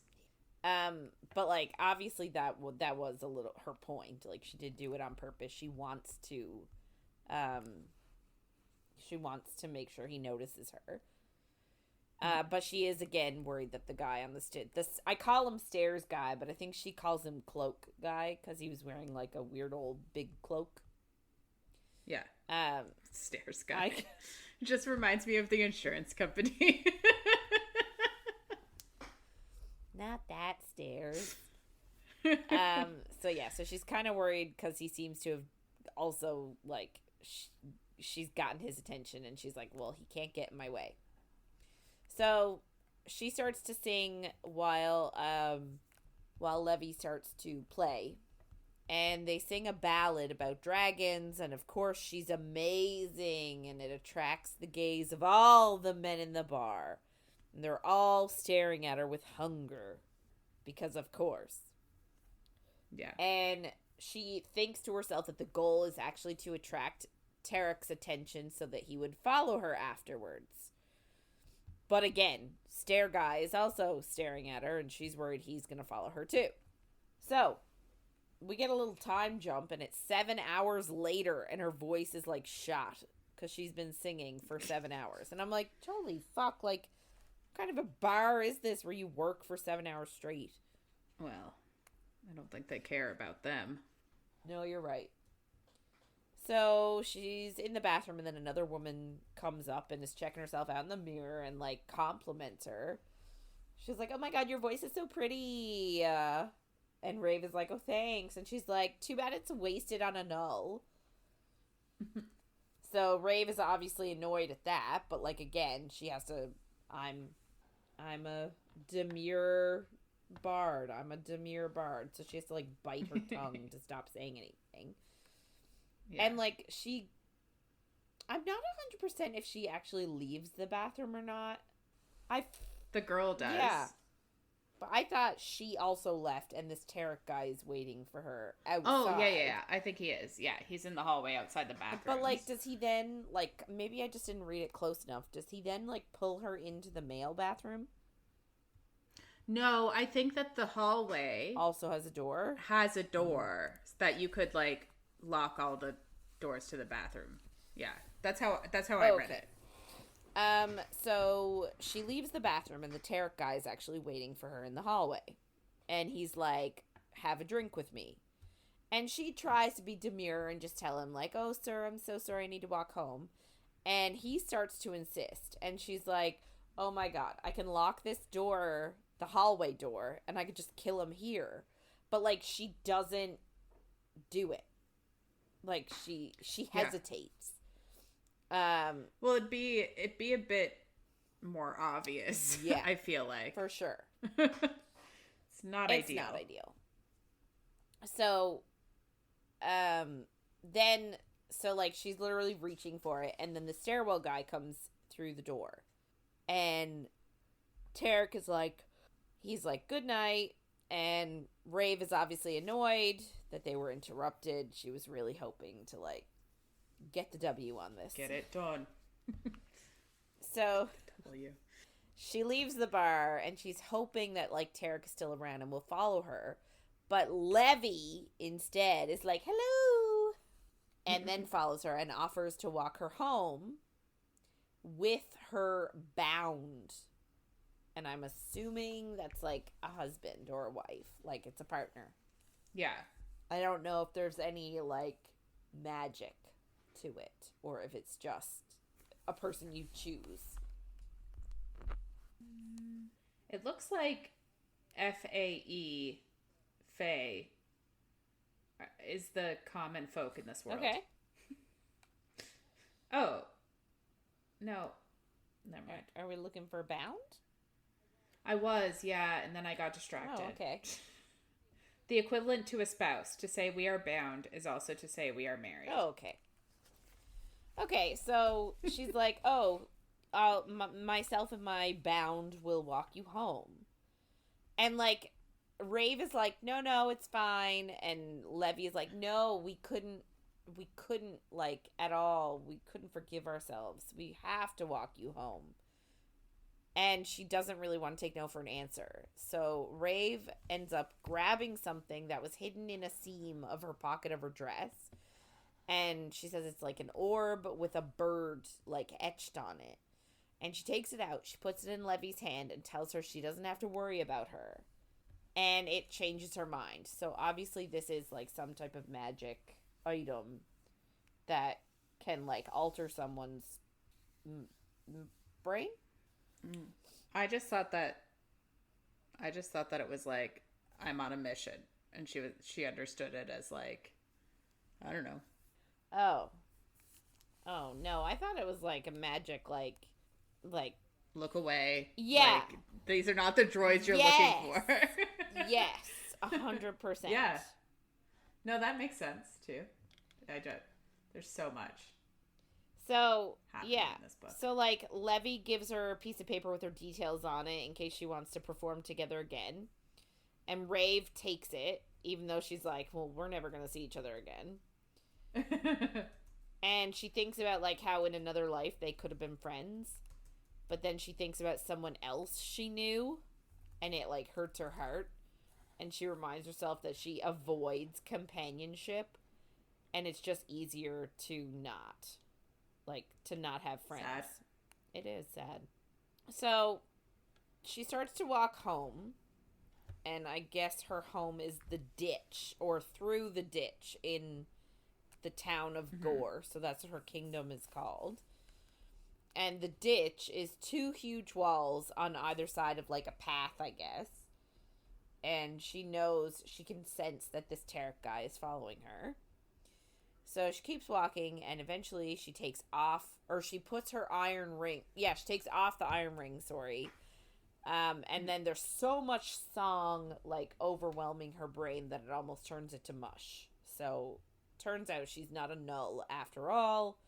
A: But like, obviously that was a little her point. Like, she did do it on purpose. She wants to make sure he notices her. But she is, again, worried that the guy on the I call him stairs guy, but I think she calls him cloak guy, because he was wearing, like, a weird old big cloak.
B: Yeah.
A: Um,
B: Stairs guy. Just reminds me of the insurance company.
A: Not that stairs. So she's kind of worried because he seems to have also, like, she's gotten his attention, and she's like, well, he can't get in my way. So she starts to sing while Levy starts to play. And they sing a ballad about dragons, and of course she's amazing, and it attracts the gaze of all the men in the bar. And they're all staring at her with hunger, because of course.
B: Yeah.
A: And she thinks to herself that the goal is actually to attract Tarek's attention so that he would follow her afterwards. But again, Stare Guy is also staring at her, and she's worried he's going to follow her too. So we get a little time jump, and it's 7 hours later, and her voice is like shot because she's been singing for 7 hours. And I'm like, holy fuck, like, what kind of a bar is this where you work for 7 hours straight?
B: Well, I don't think they care about them.
A: No, you're right. So she's in the bathroom, and then another woman comes up and is checking herself out in the mirror and, like, compliments her. She's like, oh my god, your voice is so pretty. And Raeve is like, oh, thanks. And she's like, too bad it's wasted on a null. So Raeve is obviously annoyed at that, but, like, again, she has to, I'm a demure bard. So she has to, like, bite her tongue to stop saying anything. Yeah. And, like, I'm not 100% if she actually leaves the bathroom or not.
B: The girl does.
A: Yeah. But I thought she also left, and this Tarek guy is waiting for her outside.
B: Oh, yeah. I think he is. Yeah, he's in the hallway outside the bathroom.
A: But, like, does he then, like, maybe I just didn't read it close enough. Does he then, like, pull her into the male bathroom?
B: No, I think that the hallway
A: also has a door.
B: That you could, like, lock all the doors to the bathroom. Yeah, that's how I read it.
A: So she leaves the bathroom, and the Tarek guy is actually waiting for her in the hallway. And he's like, have a drink with me. And she tries to be demure and just tell him, like, oh, sir, I'm so sorry, I need to walk home. And he starts to insist. And she's like, oh my god, I can lock this door, the hallway door, and I could just kill him here. But, like, she doesn't do it. Like, she hesitates.
B: Well, it'd be a bit more obvious.
A: Yeah,
B: I feel like,
A: for sure.
B: It's not ideal.
A: So, like, she's literally reaching for it, and then the stairwell guy comes through the door, and Tarek is like, he's like, good night, and Raeve is obviously annoyed that they were interrupted. She was really hoping to, like, get the W on this.
B: Get it done.
A: So
B: W.
A: She leaves the bar, and she's hoping that, like, Tarek is still around and will follow her. But Levy, instead, is like, hello! And then follows her and offers to walk her home with her bound. And I'm assuming that's, like, a husband or a wife. Like, it's a partner.
B: Yeah.
A: I don't know if there's any, like, magic to it, or if it's just a person you choose.
B: It looks like Fae, Fae, is the common folk in this world.
A: Okay.
B: Oh. No. Never mind.
A: Are we looking for bound?
B: I was, yeah, and then I got distracted.
A: Oh, okay.
B: The equivalent to a spouse. To say we are bound is also to say we are married.
A: Oh, okay. Okay, so she's like, myself and my bound will walk you home. And, like, Raeve is like, no, it's fine. And Levy is like, no, we couldn't, like, at all. We couldn't forgive ourselves. We have to walk you home. And she doesn't really want to take no for an answer. So Raeve ends up grabbing something that was hidden in a seam of her pocket of her dress. And she says it's like an orb with a bird, like, etched on it. And she takes it out. She puts it in Levy's hand and tells her she doesn't have to worry about her. And it changes her mind. So obviously this is, like, some type of magic item that can like alter someone's brain.
B: I just thought that it was like, I'm on a mission, and she understood it as like, I don't know.
A: Oh no, I thought it was like a magic like
B: Look away.
A: Yeah.
B: Like, these are not the droids you're looking for.
A: Yes, 100%.
B: Yeah. No, that makes sense too. There's so much.
A: So
B: happening in this book.
A: So like Levy gives her a piece of paper with her details on it in case she wants to perform together again, and Raeve takes it, even though she's like, well, we're never gonna see each other again. And she thinks about like how in another life they could have been friends, but then she thinks about someone else she knew, and it like hurts her heart, and she reminds herself that she avoids companionship, and it's just easier to not have friends.
B: Sad.
A: It is sad. So she starts to walk home, and I guess her home is the ditch, or through the ditch in the town of Gore. So that's what her kingdom is called. And the ditch is 2 huge walls on either side of like a path, I guess. And she can sense that this Tarek guy is following her. So she keeps walking, and eventually she takes off, or she puts her iron ring. Yeah, she takes off the iron ring, sorry. And then there's so much song, like, overwhelming her brain that it almost turns it to mush. So, turns out she's not a null after all.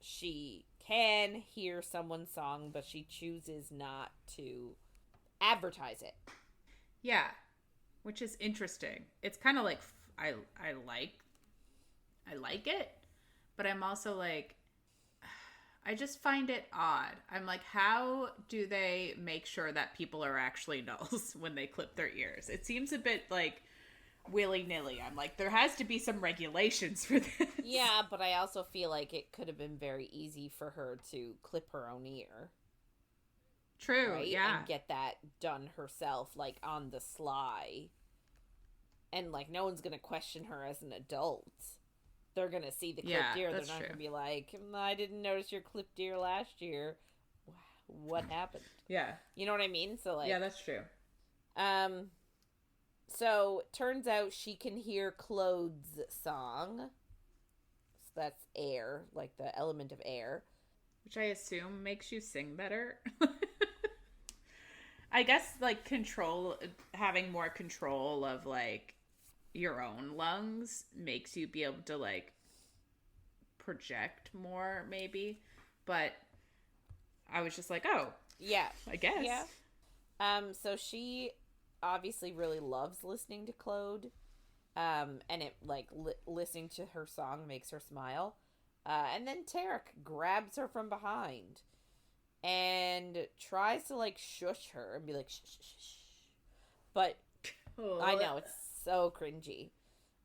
A: She can hear someone's song, but she chooses not to advertise it.
B: Yeah, which is interesting. It's kind of like, I like it, but I'm also like, I just find it odd. I'm like, how do they make sure that people are actually nulls when they clip their ears? It seems a bit like willy-nilly. I'm like, there has to be some regulations for this.
A: Yeah, but I also feel like it could have been very easy for her to clip her own ear.
B: True,
A: right?
B: yeah.
A: And get that done herself, like, on the sly. And, like, no one's gonna question her as an adult. They're gonna see the clipped ear. They're not gonna be like, I didn't notice your clipped ear last year. What happened?
B: Yeah.
A: You know what I mean? So, like...
B: Yeah, that's true.
A: So, turns out she can hear Claude's song. So that's air, like the element of air.
B: Which I assume makes you sing better. I guess, like, having more control of, like, your own lungs makes you be able to, like, project more, maybe. But I was just like, oh.
A: Yeah.
B: I guess.
A: Yeah. So she obviously really loves listening to Claude. And it, like, listening to her song makes her smile. And then Tarek grabs her from behind and tries to, like, shush her and be like, shh, shh, shh. But I know, it's so cringy.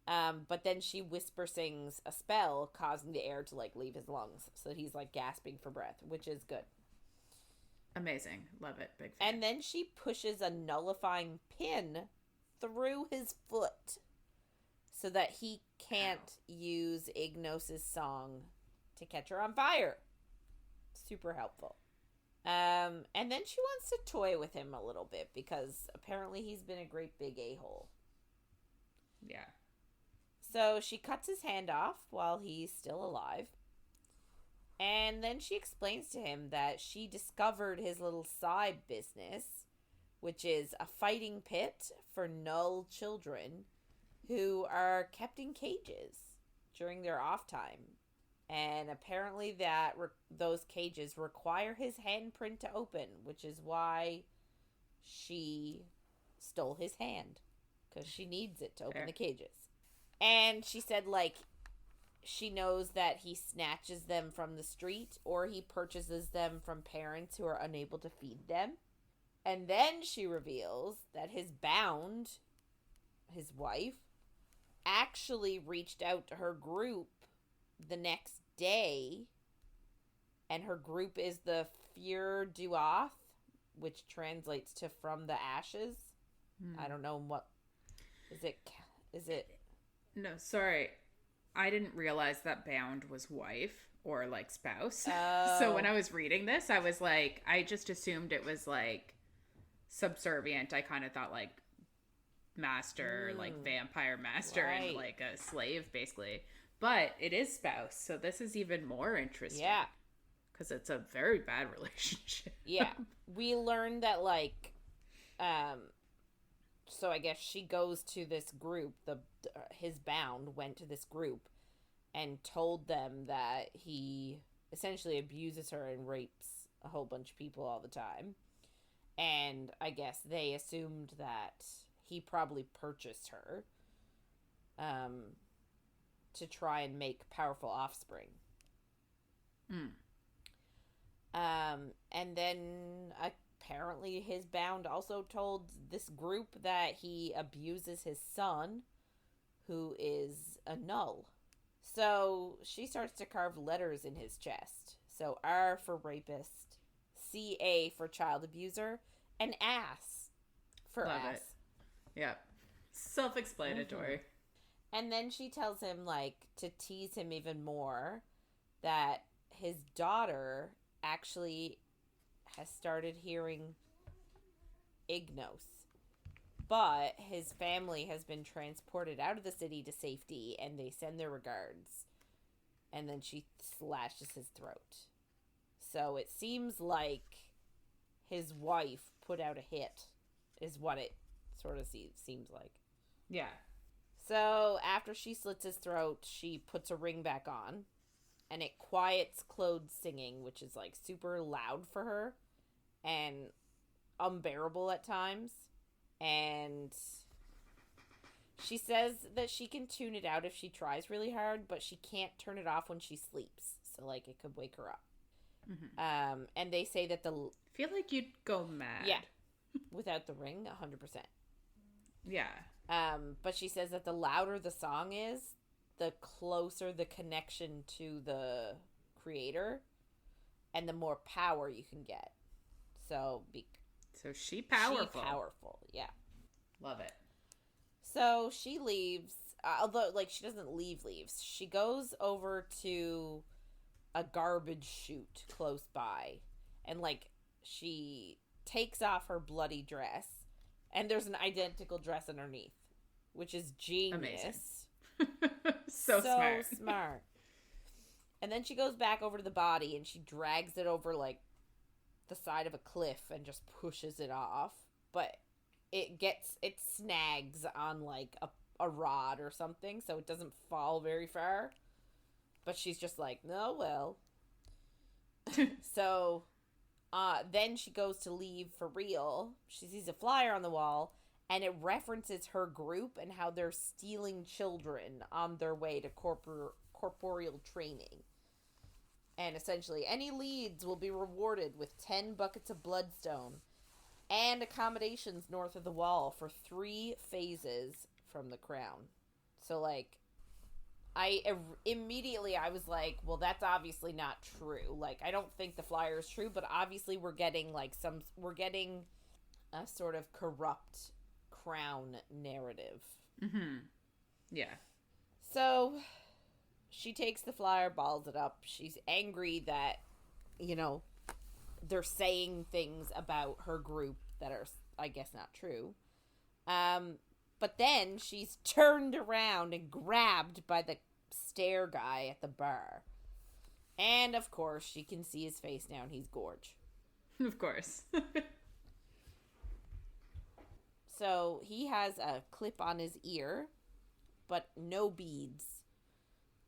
A: But then she whisper sings a spell, causing the air to, like, leave his lungs. So he's, like, gasping for breath, which is good.
B: Amazing. Love it. Big fan.
A: And then she pushes a nullifying pin through his foot so that he can't use Ignos's song to catch her on fire. Super helpful. And then she wants to toy with him a little bit because apparently he's been a great big a-hole.
B: Yeah.
A: So she cuts his hand off while he's still alive. And then she explains to him that she discovered his little side business, which is a fighting pit for null children who are kept in cages during their off time. And apparently those cages require his handprint to open, which is why she stole his hand. Because she needs it to open the cages. And she said, like, she knows that he snatches them from the street or he purchases them from parents who are unable to feed them. And then she reveals that his wife, actually reached out to her group the next day. And her group is the Fur Duoth, which translates to From the Ashes. I don't know what... Is it...
B: No, sorry. I didn't realize that bound was wife or like spouse.
A: Oh.
B: So when I was reading this, I was like, I just assumed it was like subservient. I kind of thought like master, like vampire master,
A: Right.
B: and like a slave basically. But it is spouse, so this is even more interesting.
A: Yeah.
B: Because it's a very bad relationship.
A: Yeah. We learned that, like, so I guess she goes to this group, his bound went to this group and told them that he essentially abuses her and rapes a whole bunch of people all the time. And I guess they assumed that he probably purchased her to try and make powerful offspring. And then apparently his bound also told this group that he abuses his son, who is a null. So she starts to carve letters in his chest. So R for rapist, CA for child abuser, and ass for
B: Love
A: ass.
B: it. Yeah. Self-explanatory.
A: And then she tells him, like, to tease him even more, that his daughter actually has started hearing Ignos. But his family has been transported out of the city to safety, and they send their regards. And then she slashes his throat. So it seems like his wife put out a hit, is what it sort of seems like.
B: Yeah.
A: So after she slits his throat, she puts a ring back on, and it quiets Claude's singing, which is like super loud for her and unbearable at times. And she says that she can tune it out if she tries really hard, but she can't turn it off when she sleeps. So like it could wake her up.
B: Mm-hmm.
A: And they say that
B: I feel like you'd go mad.
A: Yeah, without the ring, 100%.
B: Yeah.
A: But she says that the louder the song is, the closer the connection to the creator, and the more power you can get. So
B: she powerful.
A: She powerful, yeah.
B: Love it.
A: So she leaves, although like she doesn't leaves. She goes over to a garbage chute close by, and like she takes off her bloody dress, and there's an identical dress underneath, which is genius.
B: Amazing. so
A: smart. And then she goes back over to the body, and she drags it over like the side of a cliff and just pushes it off. But it snags on like a rod or something, so it doesn't fall very far. But she's just like, no, well. So then she goes to leave for real. She sees a flyer on the wall, and it references her group and how they're stealing children on their way to corporeal training. And essentially, any leads will be rewarded with 10 buckets of bloodstone and accommodations north of the wall for 3 phases from the crown. So, like, immediately I was like, well, that's obviously not true. Like, I don't think the flyer is true, but obviously we're getting a sort of corrupt crown narrative.
B: Mm-hmm. Yeah.
A: So she takes the flyer, balls it up. She's angry that, they're saying things about her group that are, I guess, not true. But then she's turned around and grabbed by the stare guy at the bar. And, of course, she can see his face now, and he's Gorge.
B: Of course.
A: So he has a clip on his ear, but no beads.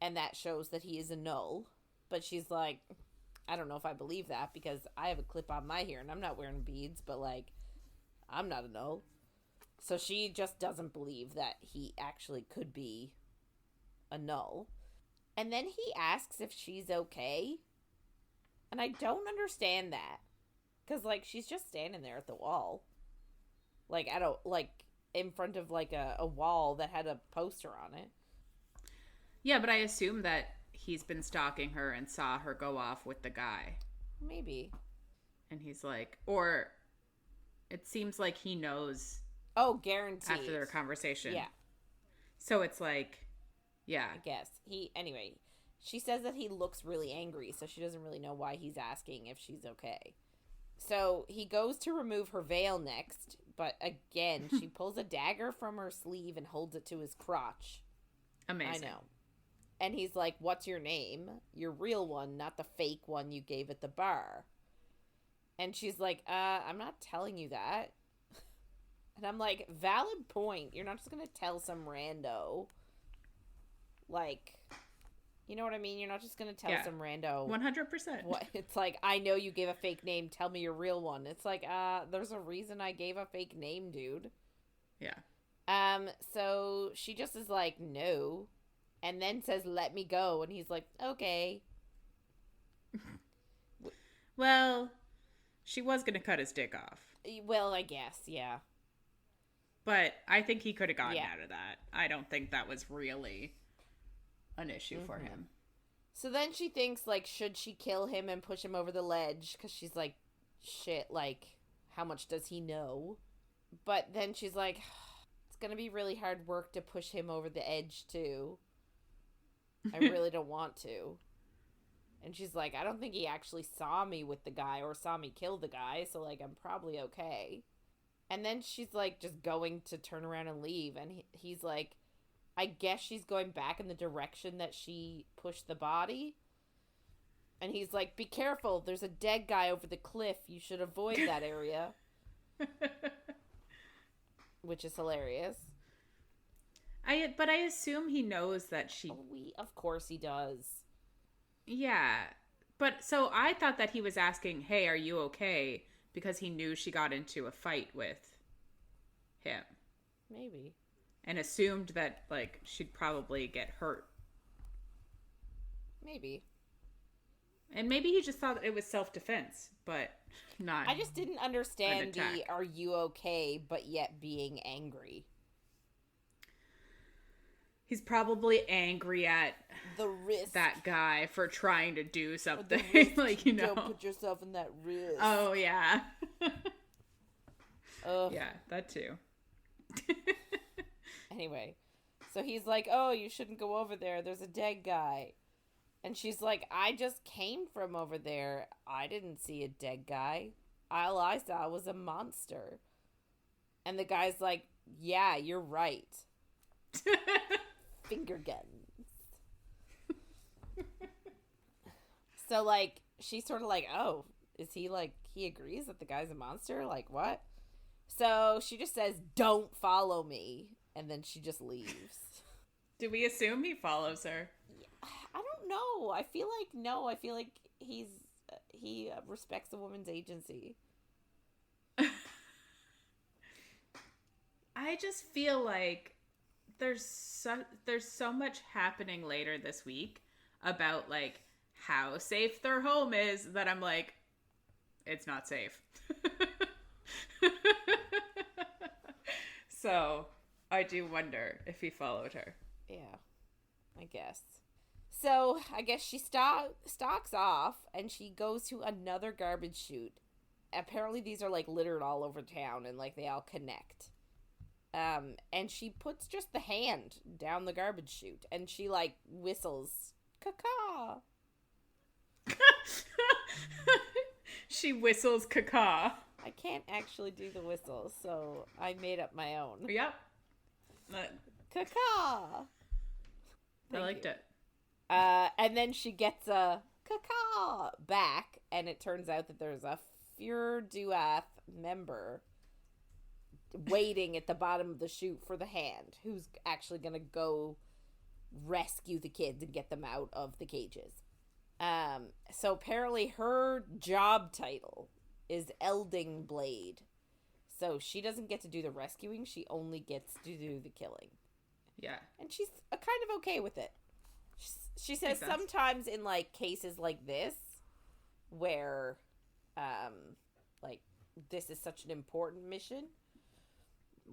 A: And that shows that he is a null. But she's like, I don't know if I believe that, because I have a clip on my ear and I'm not wearing beads, but like, I'm not a null. So she just doesn't believe that he actually could be a null. And then he asks if she's okay. And I don't understand that. Because, like, she's just standing there at the wall. Like, in front of, like, a wall that had a poster on it.
B: Yeah, but I assume that he's been stalking her and saw her go off with the guy.
A: Maybe.
B: And he's like, or it seems like he knows.
A: Oh, guaranteed.
B: After their conversation.
A: Yeah.
B: So it's like, Yeah.
A: I guess. Anyway, she says that he looks really angry, so she doesn't really know why he's asking if she's okay. So he goes to remove her veil next, but again, she pulls a dagger from her sleeve and holds it to his crotch.
B: Amazing.
A: I know. And he's like, "What's your name? Your real one, not the fake one you gave at the bar." And she's like, I'm not telling you that. And I'm like, valid point. You're not just going to tell some rando. Like, you know what I mean? You're not just going to tell some rando.
B: 100%.
A: What? It's like, I know you gave a fake name. Tell me your real one. It's like, there's a reason I gave a fake name, dude.
B: Yeah.
A: So she just is like, no. And then says, let me go. And he's like, okay.
B: Well, she was going to cut his dick off.
A: Well, I guess, yeah.
B: But I think he could have gotten out of that. I don't think that was really an issue for him.
A: So then she thinks, like, should she kill him and push him over the ledge? Because she's like, shit, like, how much does he know? But then she's like, it's going to be really hard work to push him over the edge, too. I really don't want to. And she's like, I don't think he actually saw me with the guy or saw me kill the guy, so, like, I'm probably okay. And then she's, like, just going to turn around and leave, and he's like, I guess she's going back in the direction that she pushed the body. And he's like, be careful, there's a dead guy over the cliff, you should avoid that area. Which is hilarious.
B: But I assume he knows that she...
A: Of course he does.
B: Yeah. But, so I thought that he was asking, hey, are you okay? Because he knew she got into a fight with him.
A: Maybe.
B: And assumed that, like, she'd probably get hurt.
A: Maybe.
B: And maybe he just thought it was self-defense, but not.
A: I just didn't understand the are you okay, but yet being angry.
B: He's probably angry at
A: the risk
B: that guy for trying to do something.
A: Like, you know. Don't put yourself in that risk.
B: Oh, yeah. Yeah, that too.
A: Anyway, so he's like, oh, you shouldn't go over there. There's a dead guy. And she's like, I just came from over there. I didn't see a dead guy. All I saw was a monster. And the guy's like, yeah, you're right. Finger guns. So, like, she's sort of like, oh, is he, like, he agrees that the guy's a monster? Like, what? So she just says, don't follow me. And then she just leaves.
B: Do we assume he follows her?
A: I don't know. I feel like, no. I feel like he respects a woman's agency.
B: I just feel like there's so much happening later this week about, like, how safe their home is that I'm like, it's not safe. So I do wonder if he followed her.
A: Yeah, I guess. So I guess she stalks off and she goes to another garbage chute. Apparently these are, like, littered all over town and, like, they all connect. And she puts just the hand down the garbage chute and she, like, whistles, caw-caw.
B: She whistles caw-caw.
A: I can't actually do the whistle, so I made up my own.
B: Yep.
A: Caw-caw.
B: I liked it.
A: And then she gets a caw-caw back, and it turns out that there's a Fur Duath member waiting at the bottom of the chute for the hand, who's actually going to go rescue the kids and get them out of the cages. So apparently her job title is Elding Blade. So she doesn't get to do the rescuing, she only gets to do the killing.
B: Yeah.
A: And she's kind of okay with it. She says sometimes in, like, cases like this, where, like, this is such an important mission,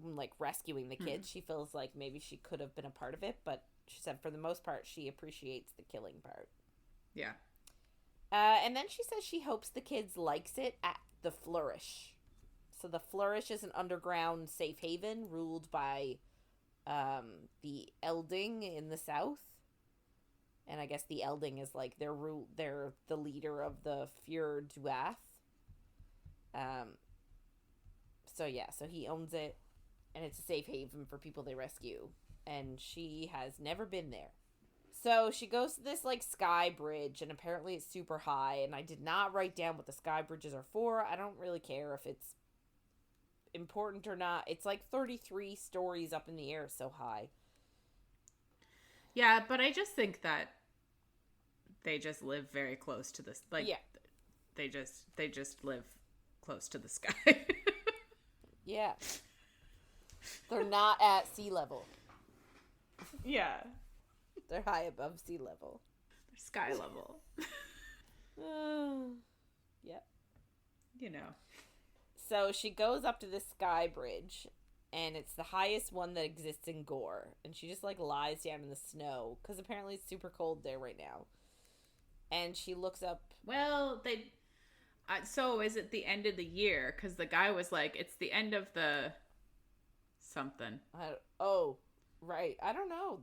A: like, rescuing the kids, she feels like maybe she could have been a part of it, but she said for the most part, she appreciates the killing part.
B: Yeah.
A: And then she says she hopes the kids likes it at the Flourish. So the Flourish is an underground safe haven ruled by the Elding in the south. And I guess the Elding is like they're the leader of the Fjord Duath. So yeah, so he owns it, and it's a safe haven for people they rescue. And she has never been there. So she goes to this like sky bridge, and apparently it's super high, and I did not write down what the sky bridges are for. I don't really care if it's important or not. It's like 33 stories up in the air, so high.
B: Yeah, but I just think that they just live very close to this. Like, yeah. They just live close to the sky.
A: Yeah. They're not at sea level.
B: Yeah.
A: They're high above sea level.
B: They're sky level.
A: Yep.
B: You know.
A: So she goes up to this sky bridge, and it's the highest one that exists in Gore. And she just, like, lies down in the snow, because apparently it's super cold there right now. And she looks up.
B: Well, so is it the end of the year? Because the guy was like, it's the end of the something.
A: Right. I don't know.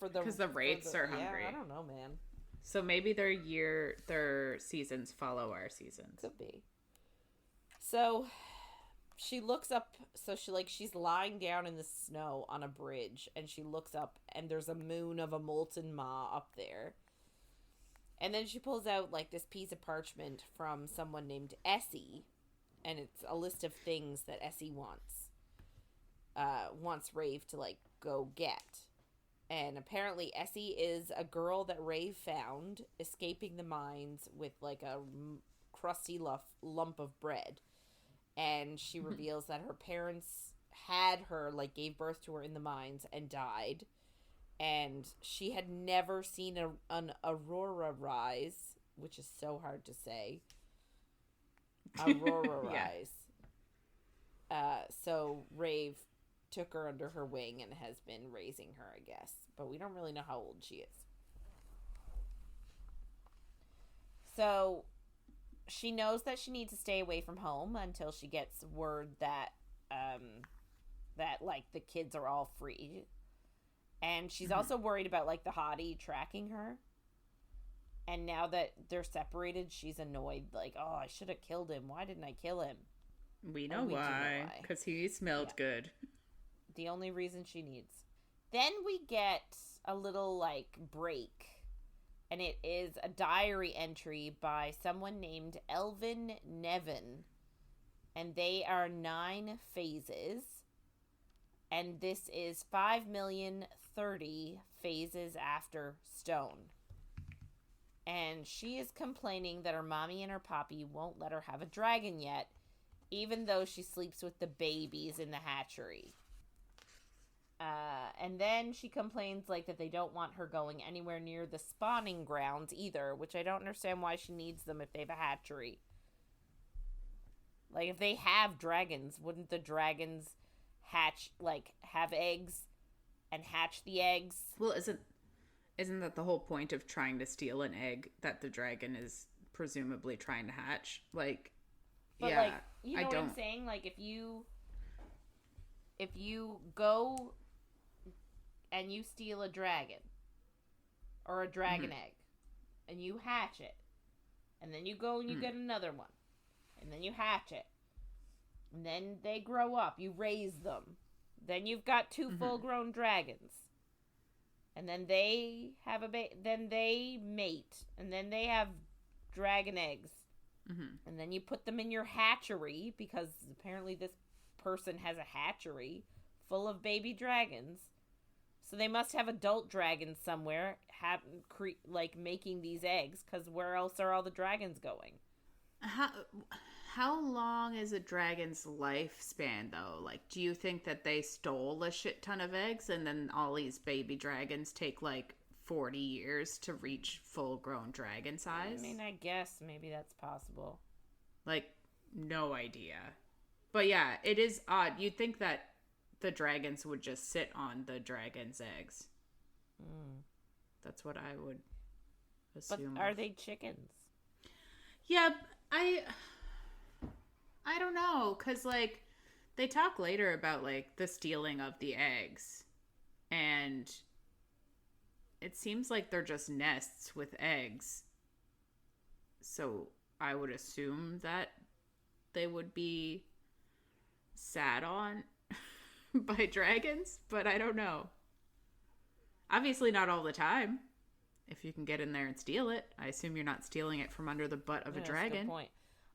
A: Because
B: the wraiths are hungry.
A: Yeah, I don't know, man.
B: So maybe their seasons follow our seasons.
A: Could be. So she looks up. So she's lying down in the snow on a bridge, and she looks up, and there's a moon of a molten maw up there. And then she pulls out like this piece of parchment from someone named Essie, and it's a list of things that Essie wants Raeve to like go get. And apparently Essie is a girl that Raeve found escaping the mines with like a crusty lump of bread. And she reveals that her parents had her, like gave birth to her in the mines and died. And she had never seen an aurora rise, which is so hard to say. Aurora rise. So Raeve took her under her wing and has been raising her, I guess. But we don't really know how old she is. So she knows that she needs to stay away from home until she gets word that like the kids are all free. And she's also worried about like the hottie tracking her. And now that they're separated, she's annoyed. Like, oh, I should have killed him. Why didn't I kill him?
B: We know why. Because he smelled good.
A: The only reason she needs. Then we get a little like break. And it is a diary entry by someone named Elvin Nevin. And they are 9 phases. And this is 5,030,000 phases after Stone. And she is complaining that her mommy and her poppy won't let her have a dragon yet, even though she sleeps with the babies in the hatchery. And then she complains like that they don't want her going anywhere near the spawning grounds either, which I don't understand why she needs them if they have a hatchery. Like, if they have dragons, wouldn't the dragons have eggs and hatch the eggs?
B: Well, isn't that the whole point of trying to steal an egg that the dragon is presumably trying to hatch? Like,
A: but
B: yeah,
A: like, you know what I'm saying? Like, if you go and you steal a dragon or a dragon egg and you hatch it, and then you go and you get another one, and then you hatch it, and then they grow up, you raise them, then you've got 2 full-grown dragons, and then they have then they mate, and then they have dragon eggs, and then you put them in your hatchery, because apparently this person has a hatchery full of baby dragons, so they must have adult dragons somewhere making these eggs, because where else are all the dragons going?
B: How long is a dragon's lifespan, though? Like, do you think that they stole a shit ton of eggs and then all these baby dragons take, like, 40 years to reach full-grown dragon size?
A: I mean, I guess maybe that's possible.
B: Like, no idea. But yeah, it is odd. You'd think that the dragons would just sit on the dragon's eggs. That's what I would assume.
A: But are they chickens?
B: Yeah, I don't know, because, like, they talk later about, like, the stealing of the eggs. And it seems like they're just nests with eggs. So I would assume that they would be sat on by dragons, but I don't know. Obviously not all the time. If you can get in there and steal it. I assume you're not stealing it from under the butt of a dragon.
A: That's a good point.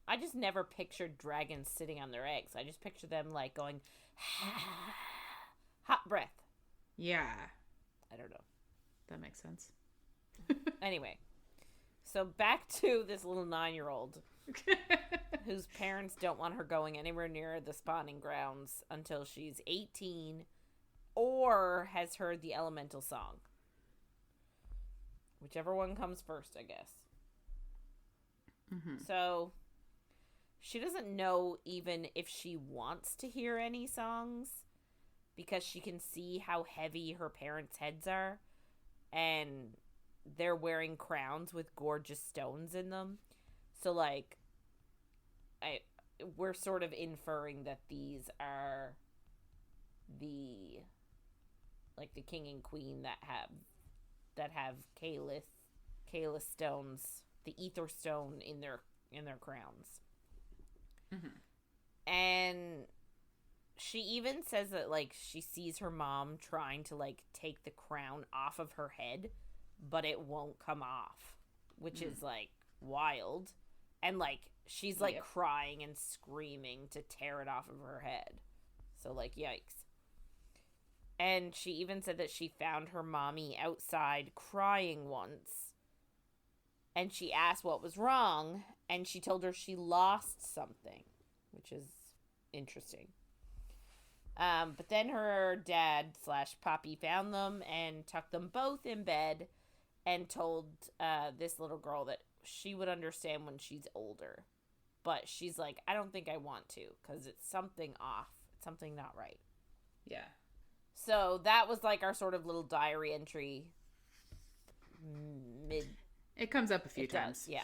A: I just never pictured dragons sitting on their eggs. I just picture them like going, hot breath.
B: Yeah.
A: I don't know.
B: That makes sense.
A: Anyway, so back to this little 9-year-old whose parents don't want her going anywhere near the spawning grounds until she's 18 or has heard the elemental song. Whichever one comes first, I guess.
B: Mm-hmm.
A: So she doesn't know even if she wants to hear any songs because she can see how heavy her parents' heads are, and they're wearing crowns with gorgeous stones in them. So, like, we're sort of inferring that these are the king and queen that have Kalis stones, the ether stone in their crowns.
B: Mm-hmm.
A: And she even says that, like, she sees her mom trying to, like, take the crown off of her head, but it won't come off, which is, like, wild. And, like, she's, like, crying and screaming to tear it off of her head. So, like, yikes. And she even said that she found her mommy outside crying once. And she asked what was wrong, and she told her she lost something, which is interesting. But then her dad / Poppy found them and tucked them both in bed and told this little girl that she would understand when she's older. But she's like, I don't think I want to, because it's something off. It's something not right.
B: Yeah.
A: So that was like our sort of little diary entry.
B: It comes up a few times.
A: Does, yeah.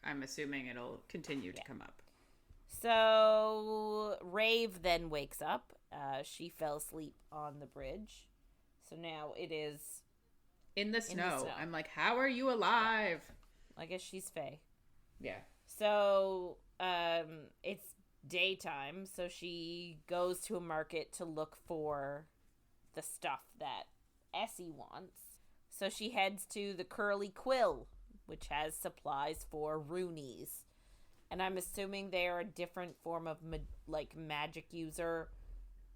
B: I'm assuming it'll continue to come up.
A: So Raeve then wakes up. She fell asleep on the bridge. So now it is
B: in the snow. I'm like, how are you alive?
A: I guess she's Fae.
B: Yeah.
A: So it's daytime. So she goes to a market to look for the stuff that Essie wants. So she heads to the Curly Quill, which has supplies for Roonies. And I'm assuming they are a different form of, magic user.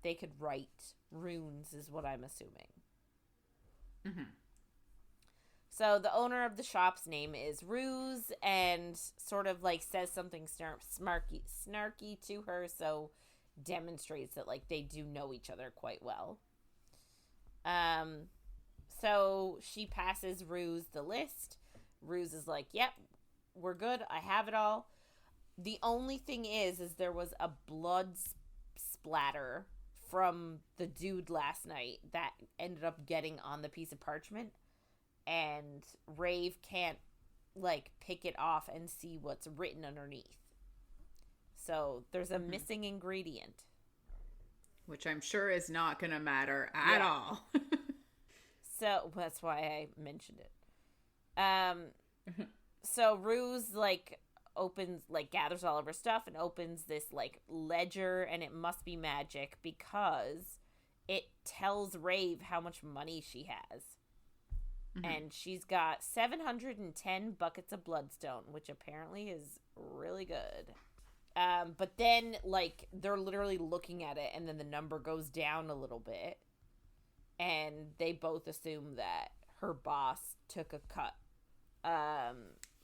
A: They could write runes, is what I'm assuming.
B: Mm-hmm.
A: So the owner of the shop's name is Ruse, and sort of, says something snarky to her, so demonstrates that, they do know each other quite well. So she passes Ruse the list. Ruse is like, yep, we're good. I have it all. The only thing is there was a blood splatter from the dude last night that ended up getting on the piece of parchment, and Raeve can't pick it off and see what's written underneath. So there's a missing ingredient,
B: which I'm sure is not gonna matter at all.
A: So that's why I mentioned it. So Ruse gathers all of her stuff and opens this ledger, and it must be magic because it tells Raeve how much money she has. Mm-hmm. And she's got 710 buckets of bloodstone, which apparently is really good. But then they're literally looking at it, and then the number goes down a little bit, and they both assume that her boss took a cut.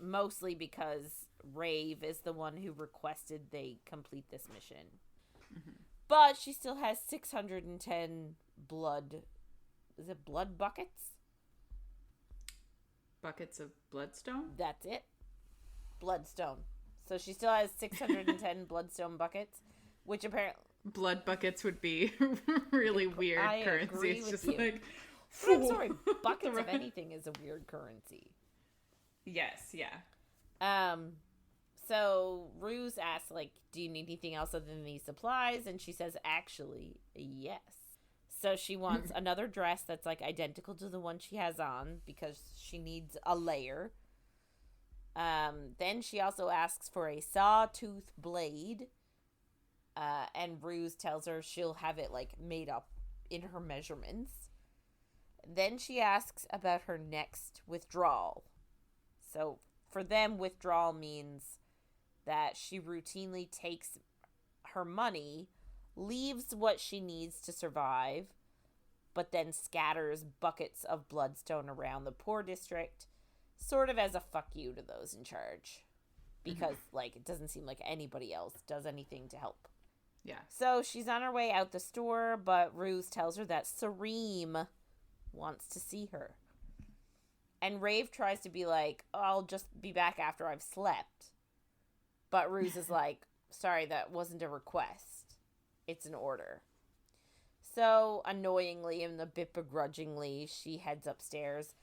A: Mostly because Raeve is the one who requested they complete this mission. Mm-hmm. But she still has 610 blood... Is it blood buckets?
B: Buckets of bloodstone?
A: That's it. Bloodstone. So she still has 610 bloodstone buckets, which apparently...
B: Blood buckets would be really weird currency.
A: Agree
B: it's
A: with
B: just
A: you. I'm sorry, buckets of anything is a weird currency.
B: Yes, yeah.
A: So Ruse asks, do you need anything else other than these supplies? And she says, actually, yes. So she wants another dress that's like identical to the one she has on because she needs a layer. Then she also asks for a sawtooth blade. And Ruse tells her she'll have it like made up in her measurements. Then she asks about her next withdrawal. So for them, withdrawal means that she routinely takes her money, leaves what she needs to survive, but then scatters buckets of bloodstone around the poor district, sort of as a fuck you to those in charge. Because, like, it doesn't seem like anybody else does anything to help.
B: Yeah.
A: So she's on her way out the store, but Ruse tells her that Sareem wants to see her. And Raeve tries to be like, oh, I'll just be back after I've slept. But Ruse is like, sorry, that wasn't a request. It's an order. So, annoyingly and a bit begrudgingly, she heads upstairs,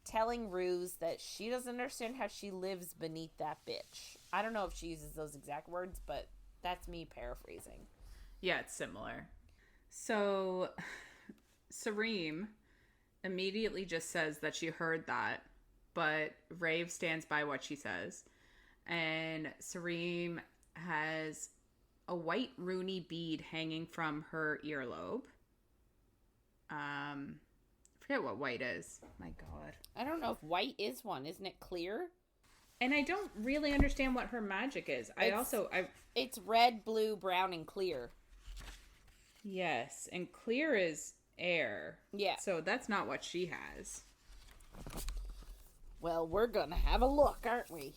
A: telling Ruse that she doesn't understand how she lives beneath that bitch. I don't know if she uses those exact words, but that's me paraphrasing.
B: Yeah, it's similar. So, Sareem immediately just says that she heard that, but Raeve stands by what she says. And Sareem has a white Rooney bead hanging from her earlobe. I forget what white is. My God.
A: I don't know if white is one. Isn't it clear?
B: And I don't really understand what her magic is.
A: It's red, blue, brown, and clear.
B: Yes, and clear is air.
A: Yeah.
B: So that's not what she has.
A: Well, we're gonna have a look, aren't we?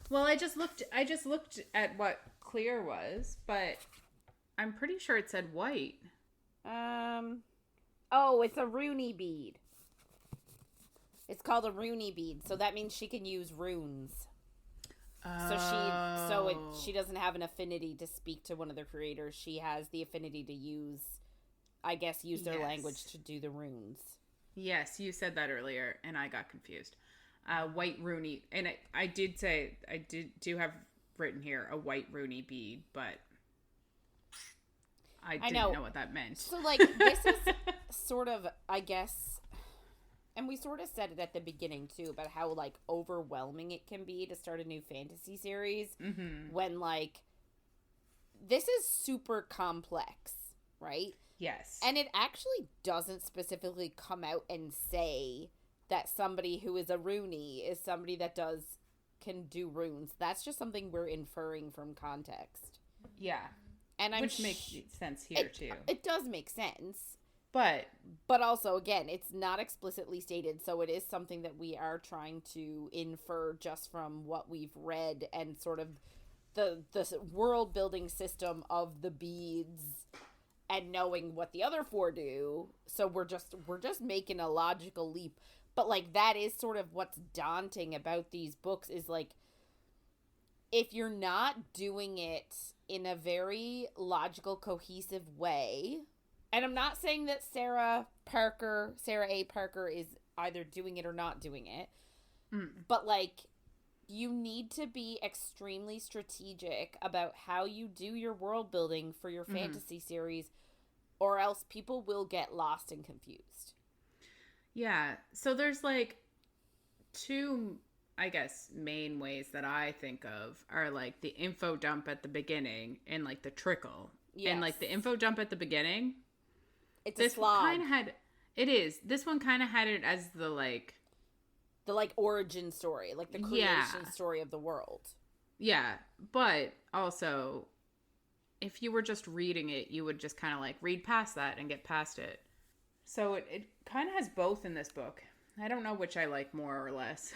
B: Well, I just looked at what clear was, but I'm pretty sure it said white.
A: Oh, it's a Rooney bead. It's called a Rooney bead, so that means she can use runes. She doesn't have an affinity to speak to one of their creators. She has the affinity to use their language to do the runes.
B: Yes, you said that earlier, and I got confused. White Rooney, and I do have written here a white Rooney bead, but I didn't know what that meant.
A: So, like, this is sort of, I guess, and we sort of said it at the beginning, too, about how, like, overwhelming it can be to start a new fantasy series when, like, this is super complex, right?
B: Yes.
A: And it actually doesn't specifically come out and say that somebody who is a Rooney is somebody that can do runes. That's just something we're inferring from context.
B: Yeah.
A: And
B: which makes sense here, too.
A: It does make sense.
B: But
A: also, again, it's not explicitly stated, so it is something that we are trying to infer just from what we've read and sort of the world-building system of the beads and knowing what the other four do. So we're just making a logical leap. But, like, that is sort of what's daunting about these books is, like, if you're not doing it in a very logical, cohesive way, and I'm not saying that Sarah A. Parker is either doing it or not doing it, but, like, you need to be extremely strategic about how you do your world building for your fantasy series, or else people will get lost and confused.
B: Yeah, so there's, like, two, I guess, main ways that I think of are, like, the info dump at the beginning and, like, the trickle. Yes. And, like, the info dump at the beginning,
A: it's a slog.
B: This one kind of had it as the, like...
A: The, like, origin story, like, the creation story of the world.
B: Yeah, but also, if you were just reading it, you would just kind of, like, read past that and get past it. So it kind of has both in this book. I don't know which I like more or less.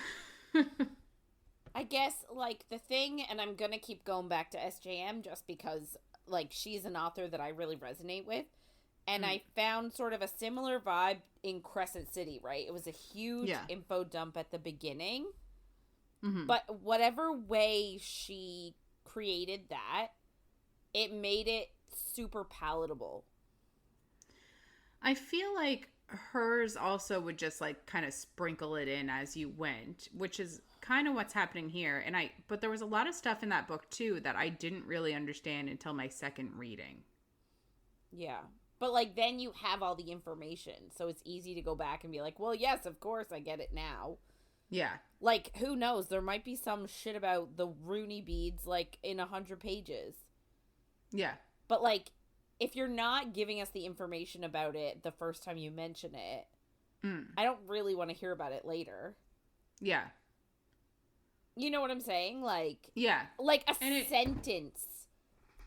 A: I guess, like, the thing, and I'm going to keep going back to SJM just because, like, she's an author that I really resonate with. And I found sort of a similar vibe in Crescent City, right? It was a huge info dump at the beginning. But whatever way she created that, it made it super palatable.
B: I feel like hers also would just, like, kind of sprinkle it in as you went, which is kind of what's happening here. But there was a lot of stuff in that book, too, that I didn't really understand until my second reading.
A: Yeah. But, like, then you have all the information, so it's easy to go back and be like, well, yes, of course, I get it now.
B: Yeah.
A: Like, who knows? There might be some shit about the Rooney beads, like, in 100 pages.
B: Yeah.
A: But, like, if you're not giving us the information about it the first time you mention it, I don't really want to hear about it later.
B: Yeah.
A: You know what I'm saying? Like,
B: yeah.
A: Like, a sentence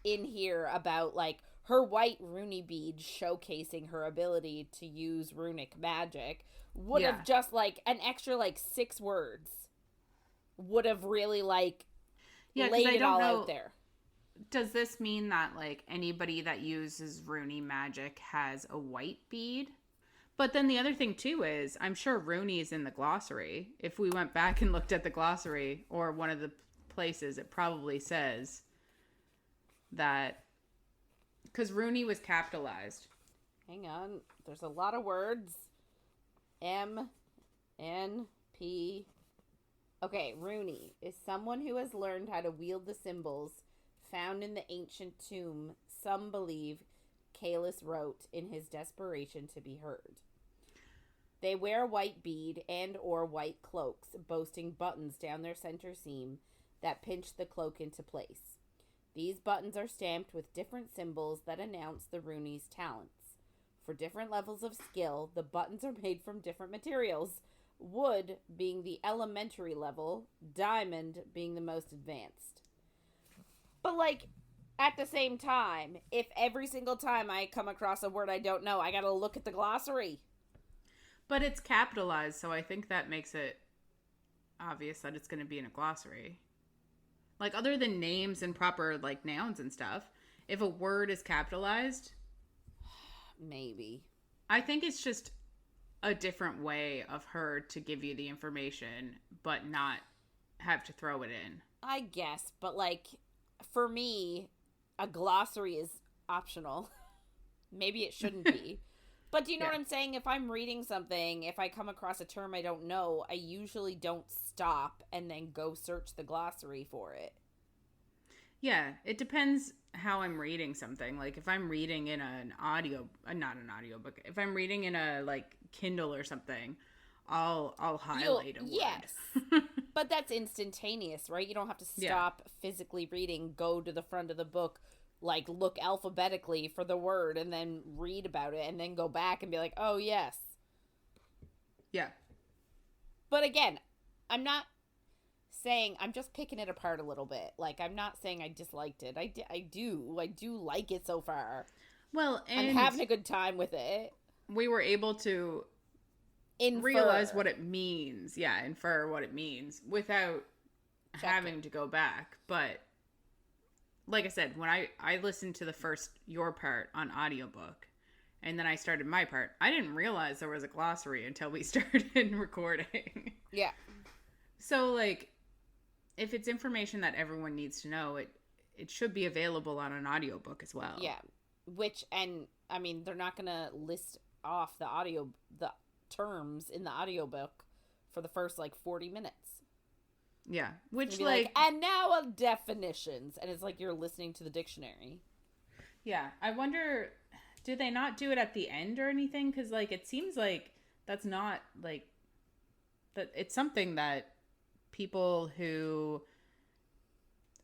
A: in here about, like, her white Rooney bead showcasing her ability to use runic magic would have just, like, an extra, like, 6 words would have really, like, laid it all out there.
B: Does this mean that, like, anybody that uses Rooney magic has a white bead? But then the other thing, too, is I'm sure Rooney is in the glossary. If we went back and looked at the glossary or one of the places, it probably says that... Because Rooney was capitalized.
A: Hang on. There's a lot of words. M, N, P. Okay, Rooney is someone who has learned how to wield the symbols found in the ancient tomb some believe Kalis wrote in his desperation to be heard. They wear a white bead and or white cloaks, boasting buttons down their center seam that pinch the cloak into place. These buttons are stamped with different symbols that announce the Rooney's talents. For different levels of skill, the buttons are made from different materials, wood being the elementary level, diamond being the most advanced. But, like, at the same time, if every single time I come across a word I don't know, I gotta look at the glossary.
B: But it's capitalized, so I think that makes it obvious that it's going to be in a glossary. Like, other than names and proper, like, nouns and stuff, if a word is capitalized...
A: Maybe.
B: I think it's just a different way of her to give you the information, but not have to throw it in.
A: I guess, but, like, for me, a glossary is optional. Maybe it shouldn't be. But do you know what I'm saying? If I'm reading something, if I come across a term I don't know, I usually don't stop and then go search the glossary for it.
B: Yeah, it depends how I'm reading something. Like, if I'm reading in an audio, not an audiobook, if I'm reading in a, like, Kindle or something, I'll highlight a word.
A: Yes. But that's instantaneous, right? You don't have to stop physically reading, go to the front of the book, like, look alphabetically for the word and then read about it and then go back and be like, oh, yes.
B: Yeah.
A: But again, I'm not saying, I'm just picking it apart a little bit. Like, I'm not saying I disliked it. I do like it so far.
B: Well, and
A: I'm having a good time with it.
B: We were able to realize what it means. Yeah, infer what it means without having to go back. But like I said, when I listened to the first your part on audiobook and then I started my part, I didn't realize there was a glossary until we started recording.
A: Yeah.
B: So, like, if it's information that everyone needs to know, it should be available on an audiobook as well.
A: Yeah. Which, and I mean, they're not going to list off the terms in the audiobook for the first, like, 40 minutes.
B: Yeah, which, like,
A: and now definitions, and it's like you're listening to the dictionary.
B: Yeah, I wonder, do they not do it at the end or anything? Because, like, it seems like that's not, like, that it's something that people who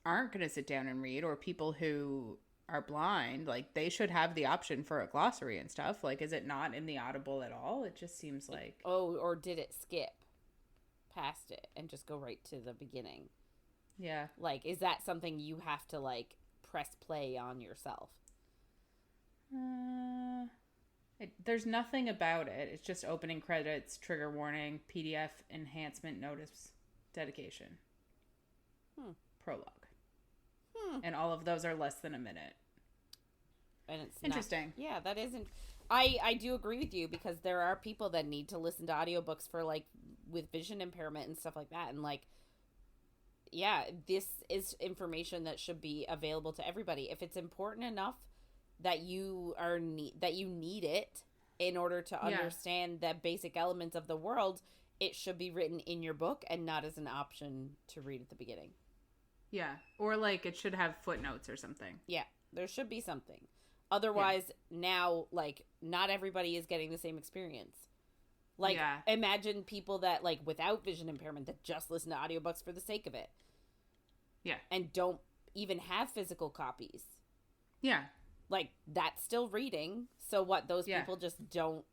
B: aren't going to sit down and read, or people who are blind, like, they should have the option for a glossary and stuff. Like, is it not in the Audible at all? It just seems like...
A: Oh, or did it skip past it and just go right to the beginning?
B: Yeah.
A: Like, is that something you have to, like, press play on yourself?
B: There's nothing about it. It's just opening credits, trigger warning, PDF enhancement notice, dedication, prologue. And all of those are less than a minute.
A: And it's
B: interesting.
A: Yeah, that isn't... I do agree with you, because there are people that need to listen to audiobooks for, like, with vision impairment and stuff like that. And, like, yeah, this is information that should be available to everybody. If it's important enough that you need it in order to understand the basic elements of the world, it should be written in your book and not as an option to read at the beginning.
B: Yeah. Or, like, it should have footnotes or something.
A: Yeah, there should be something. Otherwise, now, like, not everybody is getting the same experience. Like, imagine people that, like, without vision impairment that just listen to audiobooks for the sake of it.
B: Yeah.
A: And don't even have physical copies.
B: Yeah.
A: Like, that's still reading. So what, those people just don't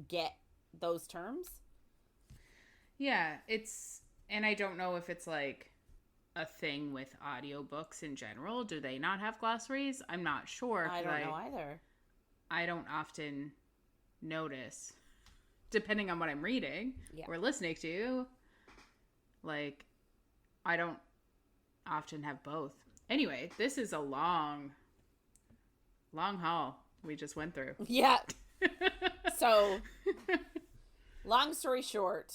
A: get those terms?
B: Yeah, and I don't know if it's, like, a thing with audiobooks in general. Do they not have glossaries? I'm not sure.
A: I don't know either.
B: I don't often notice, depending on what I'm reading or listening to. Like, I don't often have both. Anyway, this is a long haul we just went through.
A: Yeah. So, long story short,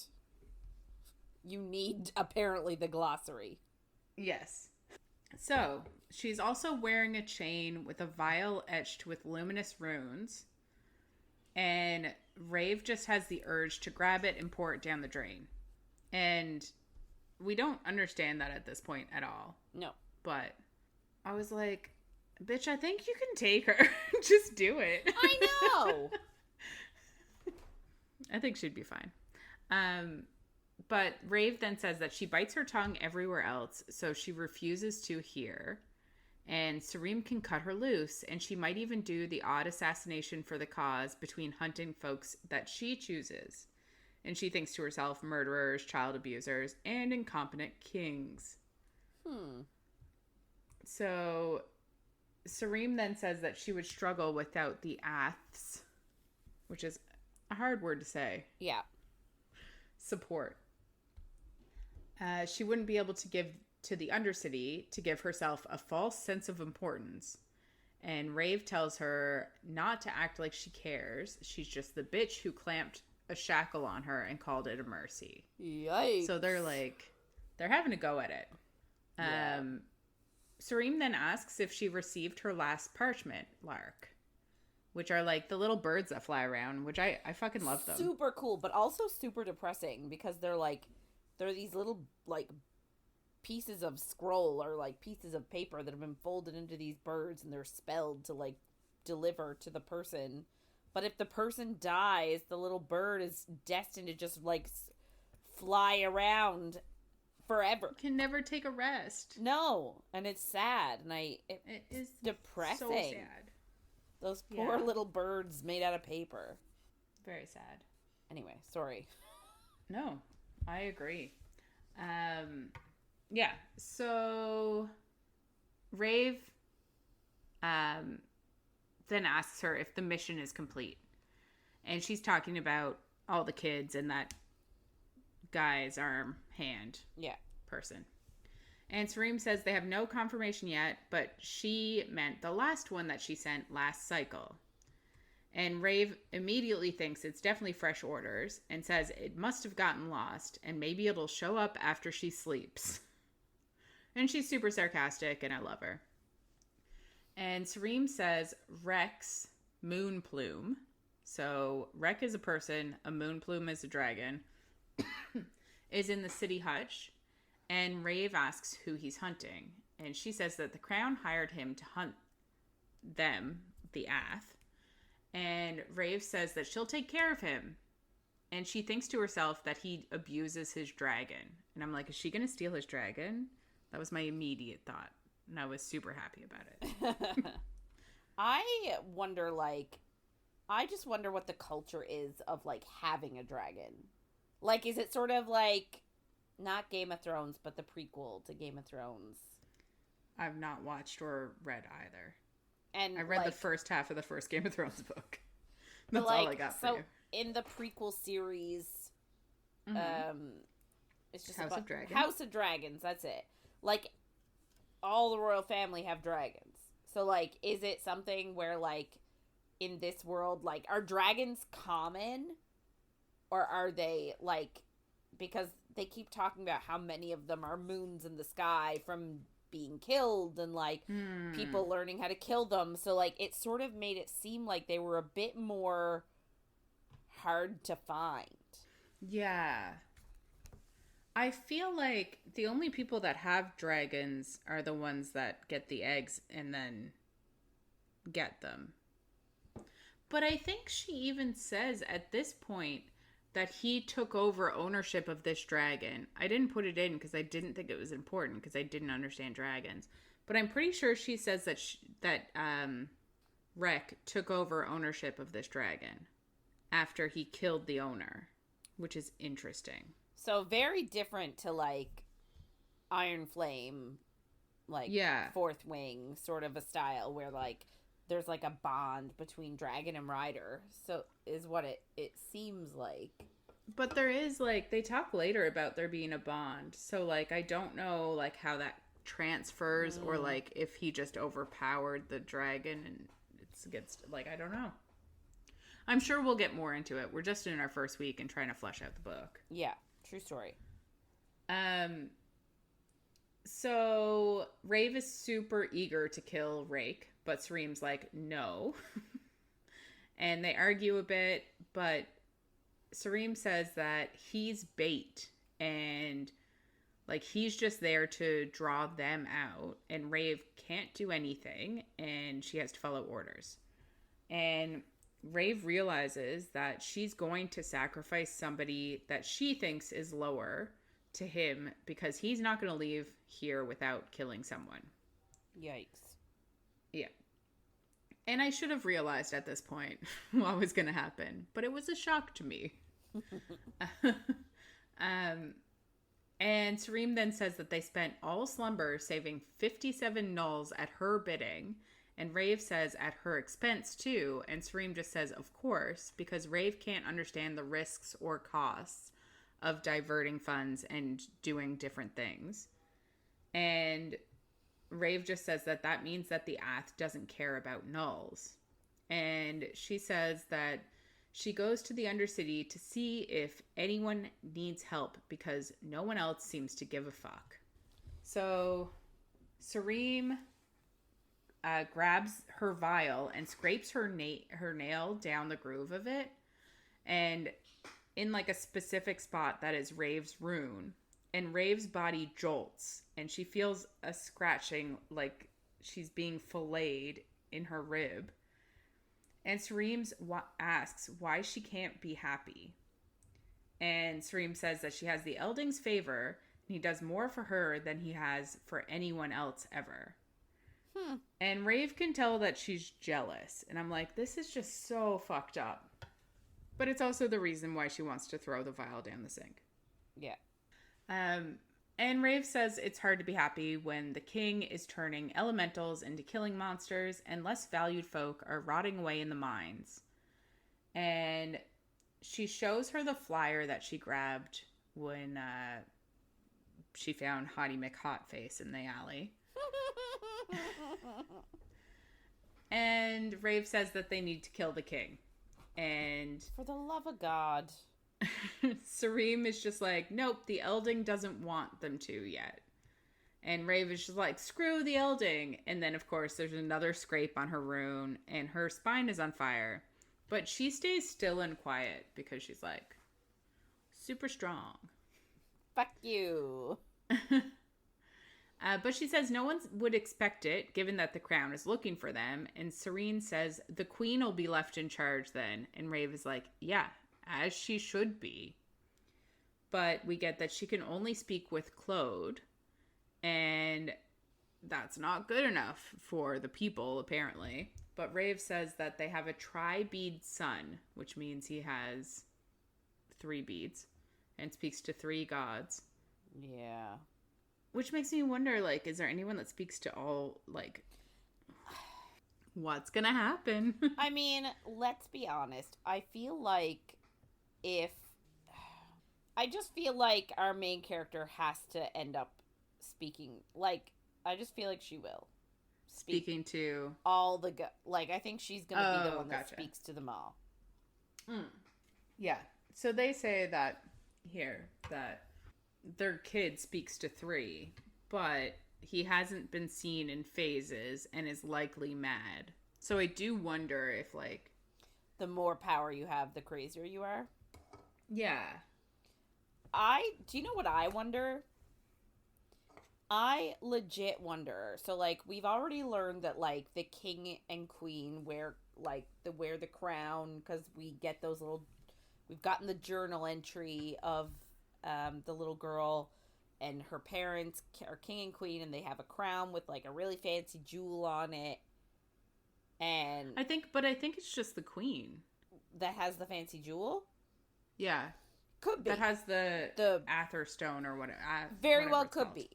A: you need, apparently, the glossary.
B: Yes. So, she's also wearing a chain with a vial etched with luminous runes. And Raeve just has the urge to grab it and pour it down the drain. And we don't understand that at this point at all.
A: No.
B: But I was like, bitch, I think you can take her. Just do it.
A: I know.
B: I think she'd be fine. But Raeve then says that she bites her tongue everywhere else, so she refuses to hear. And Sareem can cut her loose, and she might even do the odd assassination for the cause between hunting folks that she chooses. And she thinks to herself, murderers, child abusers, and incompetent kings. So Sareem then says that she would struggle without the aths, which is a hard word to say.
A: Yeah.
B: Support. She wouldn't be able to give to the Undercity to give herself a false sense of importance. And Raeve tells her not to act like she cares. She's just the bitch who clamped a shackle on her and called it a mercy.
A: Yikes.
B: So they're having a go at it.
A: Yeah.
B: Sareem then asks if she received her last parchment lark, which are like the little birds that fly around, which I fucking love them.
A: Super cool, but also super depressing because they're these little, like, pieces of scroll or, like, pieces of paper that have been folded into these birds, and they're spelled to, like, deliver to the person. But if the person dies, the little bird is destined to just, like, fly around forever.
B: Can never take a rest.
A: No, and it's sad, and it is depressing.
B: So sad.
A: Those poor little birds made out of paper.
B: Very sad.
A: Anyway, sorry.
B: No, I agree. Yeah, so Raeve then asks her if the mission is complete. And she's talking about all the kids and that guy's arm, hand person. And Sareem says they have no confirmation yet, but she meant the last one that she sent last cycle. And Raeve immediately thinks it's definitely fresh orders and says it must have gotten lost and maybe it'll show up after she sleeps. And she's super sarcastic and I love her. And Sareem says Rex Moonplume. So Rek is a person, a Moonplume is a dragon, is in the city hutch. And Raeve asks who he's hunting. And she says that the crown hired him to hunt them, the Ath. And Raeve says that she'll take care of him. And she thinks to herself that he abuses his dragon. And I'm like, is she going to steal his dragon? That was my immediate thought. And I was super happy about it.
A: I wonder, like, I just wonder what the culture is of, like, having a dragon. Like, is it sort of like, not Game of Thrones, but the prequel to Game of Thrones?
B: I've not watched or read either.
A: And
B: I read the first half of the first Game of Thrones book. That's all I got for you.
A: In the prequel series, it's just
B: House of Dragons.
A: House of Dragons, that's it. Like, all the royal family have dragons. So, like, is it something where, like, in this world, like, are dragons common? Or are they, like, because they keep talking about how many of them are moons in the sky from being killed and, like, people learning how to kill them. So, like, it sort of made it seem like they were a bit more hard to find.
B: Yeah. I feel like the only people that have dragons are the ones that get the eggs and then get them. But I think she even says at this point that he took over ownership of this dragon. I didn't put it in because I didn't think it was important because I didn't understand dragons. But I'm pretty sure she says that Rek took over ownership of this dragon after he killed the owner, which is interesting.
A: So very different to like Iron Flame, like Fourth Wing sort of a style where like there's like a bond between dragon and rider. So is what it seems like.
B: But there is like they talk later about there being a bond. So like I don't know like how that transfers or like if he just overpowered the dragon and it's against like I don't know. I'm sure we'll get more into it. We're just in our first week and trying to flesh out the book.
A: Yeah, true story.
B: So Raeve is super eager to kill Rake, but Sareem's like, no. And they argue a bit, but Sareem says that he's bait and like he's just there to draw them out and Raeve can't do anything and she has to follow orders. And Raeve realizes that she's going to sacrifice somebody that she thinks is lower to him because he's not going to leave here without killing someone.
A: Yikes.
B: Yeah. And I should have realized at this point what was going to happen, but it was a shock to me. And Sareem then says that they spent all slumber saving 57 nulls at her bidding, and Raeve says at her expense too, and Sareem just says of course, because Raeve can't understand the risks or costs of diverting funds and doing different things. And Raeve just says that that means that the Ath doesn't care about nulls. And she says that she goes to the Undercity to see if anyone needs help because no one else seems to give a fuck. So Sareem grabs her vial and scrapes her nail down the groove of it. And in like a specific spot that is Rave's rune. And Rave's body jolts and she feels a scratching like she's being filleted in her rib. And Sareem asks why she can't be happy. And Sareem says that she has the Elding's favor and he does more for her than he has for anyone else ever. And Raeve can tell that she's jealous. And I'm like, this is just so fucked up. But it's also the reason why she wants to throw the vial down the sink.
A: Yeah.
B: And Raeve says it's hard to be happy when the king is turning elementals into killing monsters and less valued folk are rotting away in the mines. And she shows her the flyer that she grabbed when she found Hottie McHotface in the alley. And Raeve says that they need to kill the king. And
A: for the love of God.
B: Sareem is just like, nope, the Elding doesn't want them to yet. And Raeve is just like, screw the Elding. And then, of course, there's another scrape on her rune, and her spine is on fire. But she stays still and quiet because she's like, super strong.
A: Fuck you.
B: But she says no one would expect it, given that the crown is looking for them. And Serene says the queen will be left in charge then. And Raeve is like, yeah, as she should be. But we get that she can only speak with Claude. And that's not good enough for the people, apparently. But Raeve says that they have a tri-bead son, which means he has 3 beads and speaks to 3 gods.
A: Yeah.
B: Which makes me wonder, like, is there anyone that speaks to all, like, what's gonna happen?
A: I mean, let's be honest. I feel like I just feel like our main character has to end up speaking, like, I just feel like she will.
B: Speaking to
A: all the, like, I think she's gonna be the one that
B: gotcha.
A: speaks to them all.
B: Yeah. So they say that their kid speaks to 3, but he hasn't been seen in phases and is likely mad. So I do wonder if, like,
A: the more power you have, the crazier you are.
B: Yeah.
A: Do you know what I wonder? I legit wonder. So, like, we've already learned that, like, the king and queen wear, like, wear the crown because we get those little. We've gotten the journal entry of the little girl and her parents are king and queen, and they have a crown with, like, a really fancy jewel on it. And
B: I think it's just the queen
A: that has the fancy jewel.
B: Yeah,
A: could be
B: that has the Ather stone or whatever.
A: Very well could be,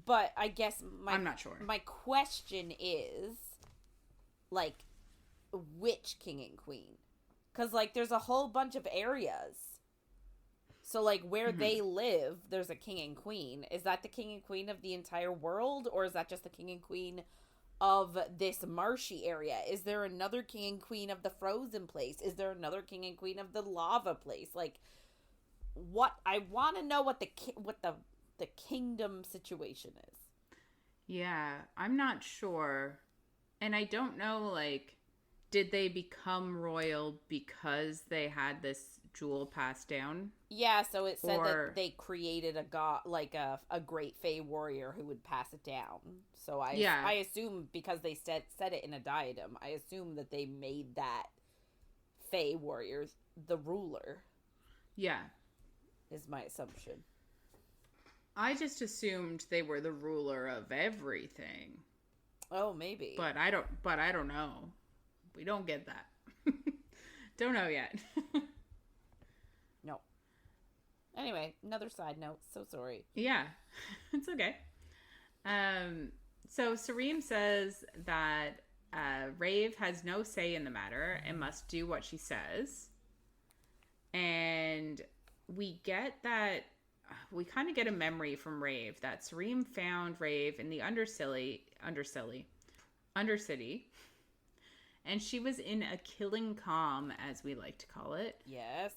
A: but I guess
B: I'm not sure.
A: My question is, like, which king and queen? Because, like, there's a whole bunch of areas. So, like, where they live, there's a king and queen. Is that the king and queen of the entire world, or is that just the king and queen of this marshy area? Is there another king and queen of the frozen place? Is there another king and queen of the lava place? Like, what I want to know what the kingdom situation is.
B: Yeah, I'm not sure. And I don't know, like, did they become royal because they had this jewel passed down?
A: Yeah, so it said that they created a god, like a great Fey warrior who would pass it down. So I assume because they said it in a diadem, I assume that they made that Fey warrior the ruler.
B: Yeah.
A: Is my assumption.
B: I just assumed they were the ruler of everything.
A: Oh, maybe.
B: But I don't know. We don't get that. Don't know yet.
A: No. Anyway, another side note. So sorry.
B: Yeah. It's okay. So Sareem says that Raeve has no say in the matter and must do what she says. And we get that, we kind of get a memory from Raeve that Sareem found Raeve in the Undercity, and she was in a killing calm, as we like to call it.
A: Yes.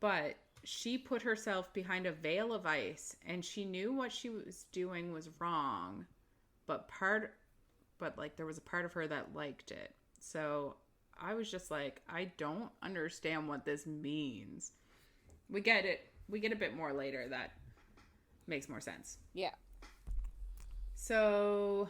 B: But she put herself behind a veil of ice, and she knew what she was doing was wrong, but there was a part of her that liked it. So I was just like, I don't understand what this means. We get it. We get a bit more later that makes more sense.
A: Yeah.
B: So,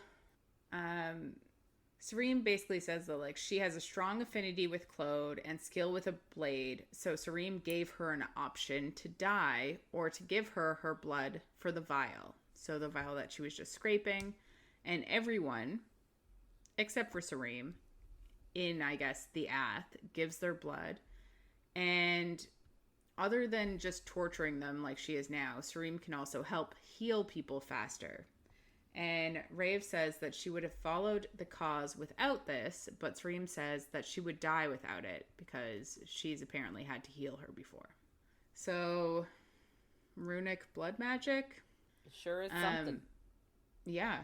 B: Sareem basically says that, like, she has a strong affinity with Claude and skill with a blade. So Sareem gave her an option to die or to give her her blood for the vial. So the vial that she was just scraping, and everyone, except for Sareem, in, I guess, the Ath, gives their blood. And other than just torturing them like she is now, Sareem can also help heal people faster. And Raeve says that she would have followed the cause without this, but Sareem says that she would die without it because she's apparently had to heal her before. So, runic blood magic?
A: It sure is something.
B: Yeah.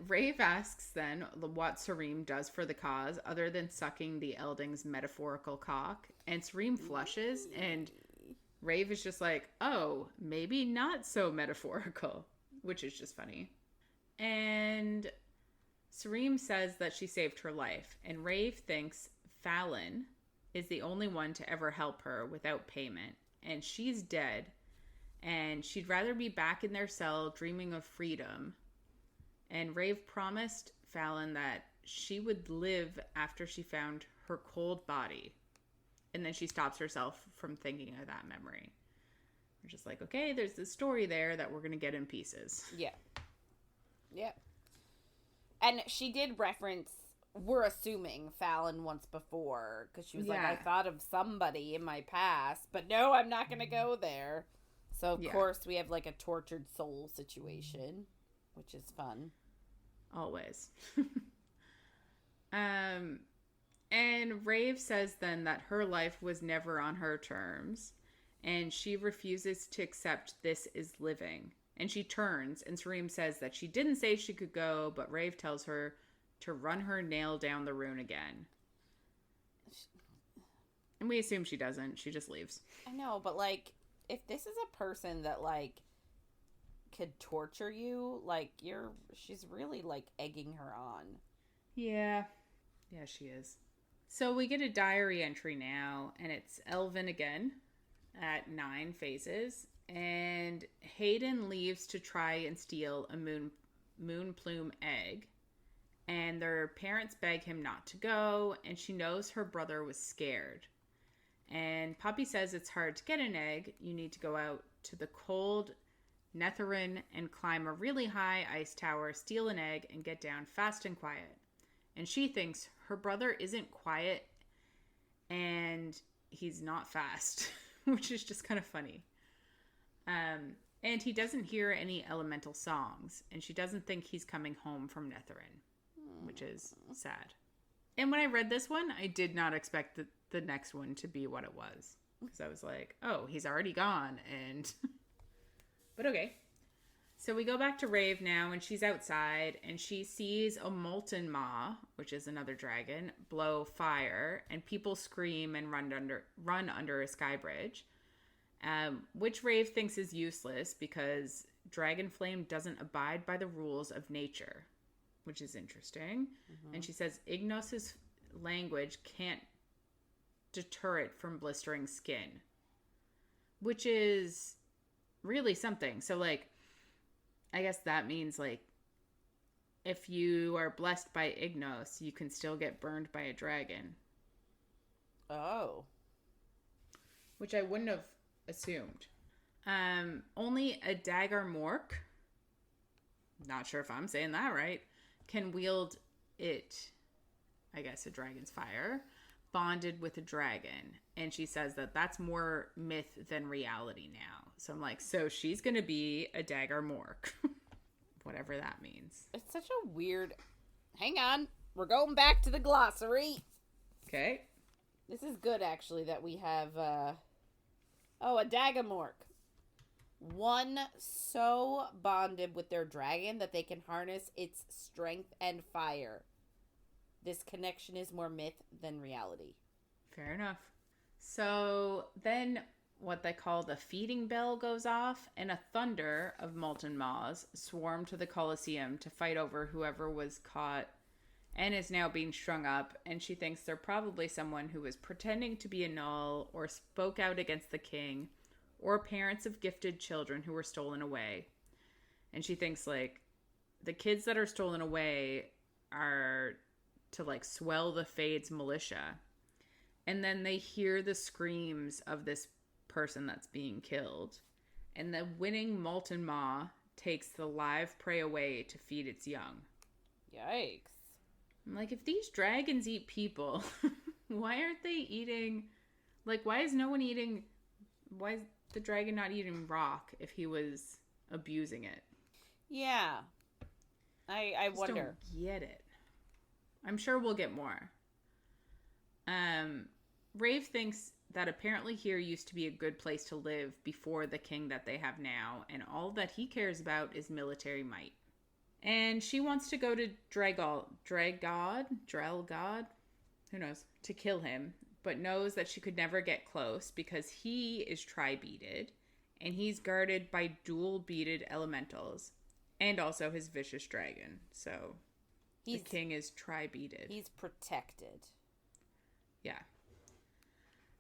B: Raeve asks then what Sareem does for the cause other than sucking the Elding's metaphorical cock. And Sareem flushes, and Raeve is just like, oh, maybe not so metaphorical, which is just funny. And Sareem says that she saved her life, and Raeve thinks Fallon is the only one to ever help her without payment, and she's dead, and she'd rather be back in their cell dreaming of freedom. And Raeve promised Fallon that she would live after she found her cold body. And then she stops herself from thinking of that memory. We're just like, okay, there's this story there that we're going to get in pieces.
A: Yeah. Yeah. And she did reference, we're assuming, Fallon once before. Because she was like, I thought of somebody in my past. But no, I'm not going to go there. So, of course, we have like a tortured soul situation. Which is fun.
B: Always. And Raeve says then that her life was never on her terms, and she refuses to accept this is living. And she turns, and Sareem says that she didn't say she could go, but Raeve tells her to run her nail down the rune again. And we assume she doesn't. She just leaves.
A: I know, but, like, if this is a person that, like, could torture you, like, she's really, like, egging her on.
B: Yeah. Yeah, she is. So we get a diary entry now, and it's Elvin again at 9 phases, And Hayden leaves to try and steal a moon plume egg. And their parents beg him not to go, and she knows her brother was scared. And Poppy says it's hard to get an egg. You need to go out to the cold Netherin and climb a really high ice tower, steal an egg, and get down fast and quiet. And she thinks her brother isn't quiet and he's not fast, which is just kind of funny. And he doesn't hear any elemental songs, and she doesn't think he's coming home from Netherin, which is sad. And when I read this one, I did not expect the next one to be what it was. Because I was like, oh, he's already gone. And but okay. So we go back to Raeve now, and she's outside, and she sees a molten maw, which is another dragon, blow fire, and people scream and run under a sky bridge, which Raeve thinks is useless because dragon flame doesn't abide by the rules of nature, which is interesting. Mm-hmm. And she says Ignos's language can't deter it from blistering skin, which is really something. So, like, I guess that means, like, if you are blessed by Ignos, you can still get burned by a dragon.
A: Oh.
B: Which I wouldn't have assumed. Only a dagger mork, not sure if I'm saying that right, can wield it, I guess, a dragon's fire, bonded with a dragon. And she says that that's more myth than reality now. So I'm like, so she's going to be a dagger mork. Whatever that means.
A: It's such a weird... Hang on. We're going back to the glossary.
B: Okay.
A: This is good, actually, that we have... a dagamork. One so bonded with their dragon that they can harness its strength and fire. This connection is more myth than reality.
B: Fair enough. So then what they call the feeding bell goes off, and a thunder of molten maws swarm to the Colosseum to fight over whoever was caught and is now being strung up. And she thinks they're probably someone who was pretending to be a null or spoke out against the king, or parents of gifted children who were stolen away. And she thinks, like, the kids that are stolen away are to, like, swell the Fade's militia. And then they hear the screams of this person that's being killed. And the winning molten maw takes the live prey away to feed its young.
A: Yikes.
B: I'm like, if these dragons eat people, why aren't they eating... Like, why is no one eating... Why is the dragon not eating rock if he was abusing it?
A: Yeah. I wonder.
B: Don't get it. I'm sure we'll get more. Raeve thinks that apparently here used to be a good place to live before the king that they have now, and all that he cares about is military might. And she wants to go to Drelgod, who knows, to kill him, but knows that she could never get close because he is tri-beaded, and he's guarded by dual-beaded elementals, and also his vicious dragon. So the king is tri-beaded.
A: He's protected.
B: Yeah.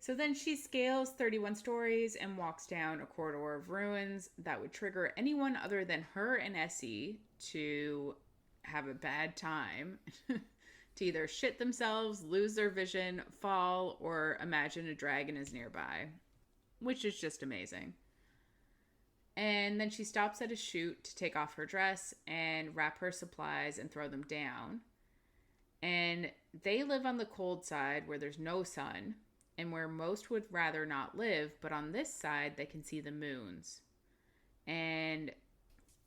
B: So then she scales 31 stories and walks down a corridor of ruins that would trigger anyone other than her and Essie to have a bad time. To either shit themselves, lose their vision, fall, or imagine a dragon is nearby. Which is just amazing. And then she stops at a chute to take off her dress and wrap her supplies and throw them down. And they live on the cold side where there's no sun and where most would rather not live, but on this side they can see the moons. And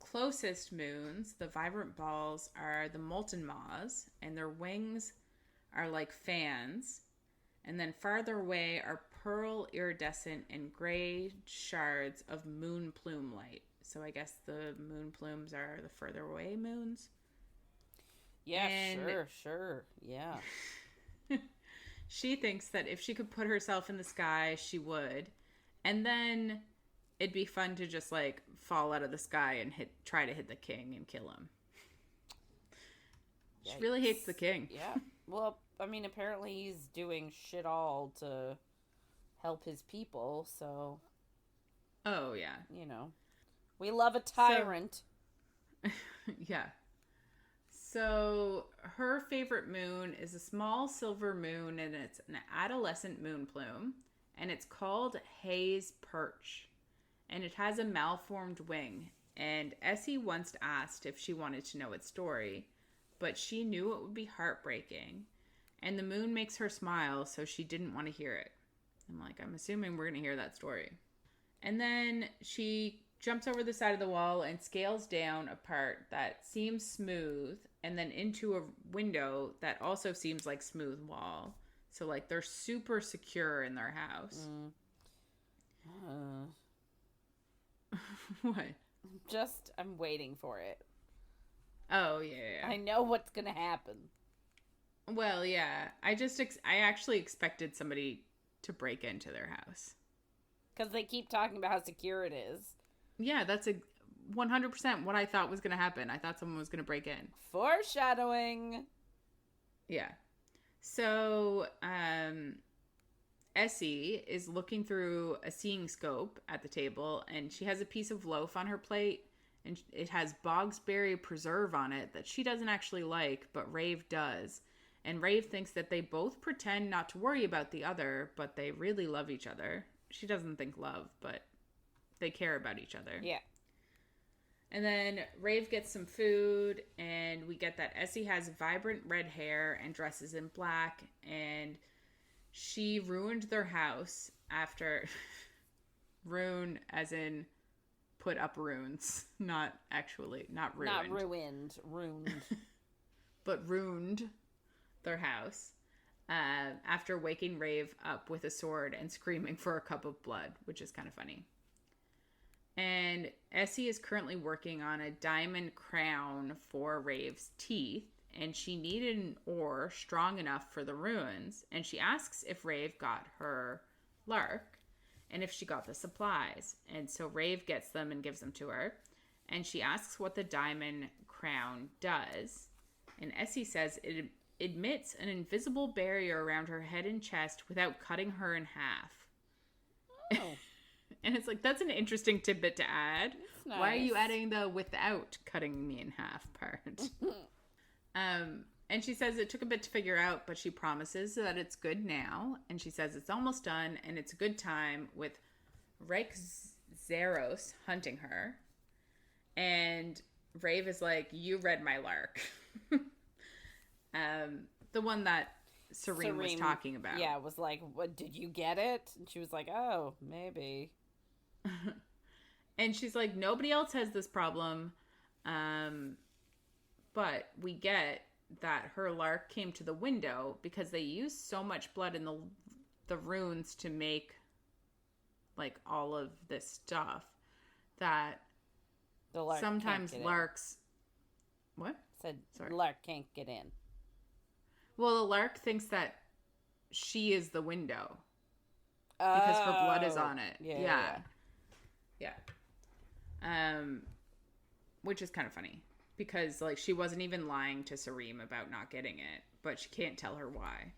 B: closest moons, the vibrant balls, are the molten maws, and their wings are like fans. And then farther away are pearl iridescent and gray shards of moon plume light. So I guess the moon plumes are the further away moons.
A: Yeah, sure. Yeah.
B: She thinks that if she could put herself in the sky, she would. And then it'd be fun to just, like, fall out of the sky and try to hit the king and kill him. Yikes. She really hates the king.
A: Yeah. Well, I mean, apparently he's doing shit all to help his people, so...
B: Oh, yeah.
A: You know, we love a tyrant.
B: So, yeah. So her favorite moon is a small silver moon, and it's an adolescent moon plume, and it's called Hayes Perch, and it has a malformed wing. And Essie once asked if she wanted to know its story, but she knew it would be heartbreaking, and the moon makes her smile, so she didn't want to hear it. I'm like, I'm assuming we're going to hear that story. And then she jumps over the side of the wall and scales down a part that seems smooth and then into a window that also seems like smooth wall. So, like, they're super secure in their house. What?
A: I'm waiting for it.
B: Oh, yeah.
A: I know what's going to happen.
B: Well, yeah. I actually expected somebody to break into their house.
A: Because they keep talking about how secure it is.
B: Yeah, that's 100% what I thought was going to happen. I thought someone was going to break in.
A: Foreshadowing.
B: Yeah. So, Essie is looking through a seeing scope at the table, and she has a piece of loaf on her plate, and it has bogsberry preserve on it that she doesn't actually like, but Raeve does. And Raeve thinks that they both pretend not to worry about the other, but they really love each other. She doesn't think love, but they care about each other.
A: Yeah.
B: And then Raeve gets some food, and we get that Essie has vibrant red hair and dresses in black, and she ruined their house after... Ruin as in put up runes. Not ruined.
A: Not ruined. Ruined.
B: But ruined their house. After waking Raeve up with a sword and screaming for a cup of blood, which is kind of funny. And Essie is currently working on a diamond crown for Rave's teeth, and she needed an ore strong enough for the runes, and she asks if Raeve got her lark, and if she got the supplies. And so Raeve gets them and gives them to her, and she asks what the diamond crown does, and Essie says it admits an invisible barrier around her head and chest without cutting her in half.
A: Oh.
B: And it's like, that's an interesting tidbit to add.
A: Nice.
B: Why are you adding the without cutting me in half part? And she says it took a bit to figure out, but she promises that it's good now. And she says it's almost done, and it's a good time with Zeros hunting her. And Raeve is like, you read my lark. The one that Serene was talking about.
A: Yeah, was like, what, did you get it? And she was like, oh, maybe.
B: And she's like, nobody else has this problem. But we get that her lark came to the window because they used so much blood in the runes to make like all of this stuff that
A: the lark
B: sometimes larks... What?
A: Said
B: Sorry.
A: Lark can't get in.
B: Well, the lark thinks that she is the window because her blood is on it. Yeah. Which is kind of funny because like she wasn't even lying to Serene about not getting it, but she can't tell her why.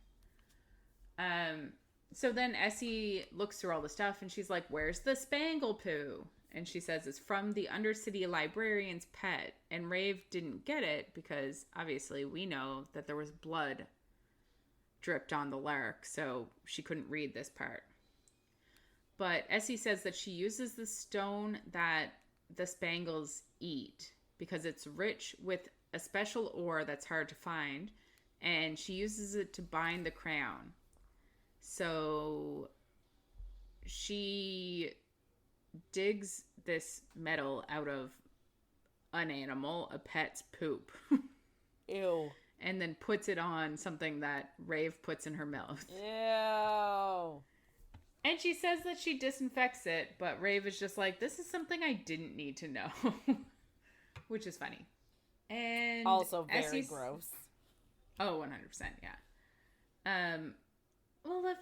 B: So then Essie looks through all the stuff and she's like, "Where's the Spangle Poo?" And she says it's from the Undercity librarian's pet. And Raeve didn't get it because obviously we know that there was blood dripped on the lark, so she couldn't read this part. But Essie says that she uses the stone that the Spangles eat because it's rich with a special ore that's hard to find, and she uses it to bind the crown. So she digs this metal out of an animal, a pet's poop.
A: Ew.
B: And then puts it on something that Raeve puts in her mouth.
A: Ew.
B: And she says that she disinfects it, but Raeve is just like, this is something I didn't need to know. Which is funny. And
A: also very gross.
B: Oh, 100%, yeah. Well,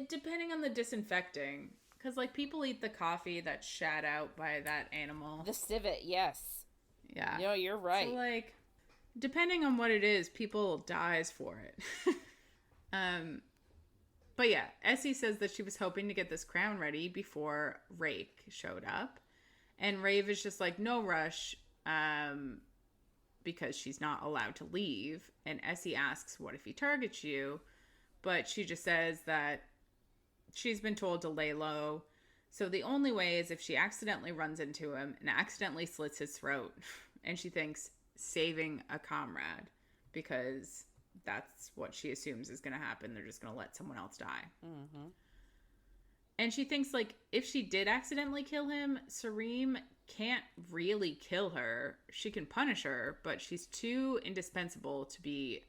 B: depending on the disinfecting, because like people eat the coffee that's shat out by that animal.
A: The civet, yes.
B: Yeah.
A: No, you're right.
B: So like, depending on what it is, people dies for it. But yeah, Essie says that she was hoping to get this crown ready before Rake showed up. And Raeve is just like, no rush, because she's not allowed to leave. And Essie asks, what if he targets you? But she just says that she's been told to lay low. So the only way is if she accidentally runs into him and accidentally slits his throat. And she thinks saving a comrade, because that's what she assumes is going to happen. They're just going to let someone else die.
A: Mm-hmm.
B: And she thinks, like, if she did accidentally kill him, Sareem can't really kill her. She can punish her, but she's too indispensable to be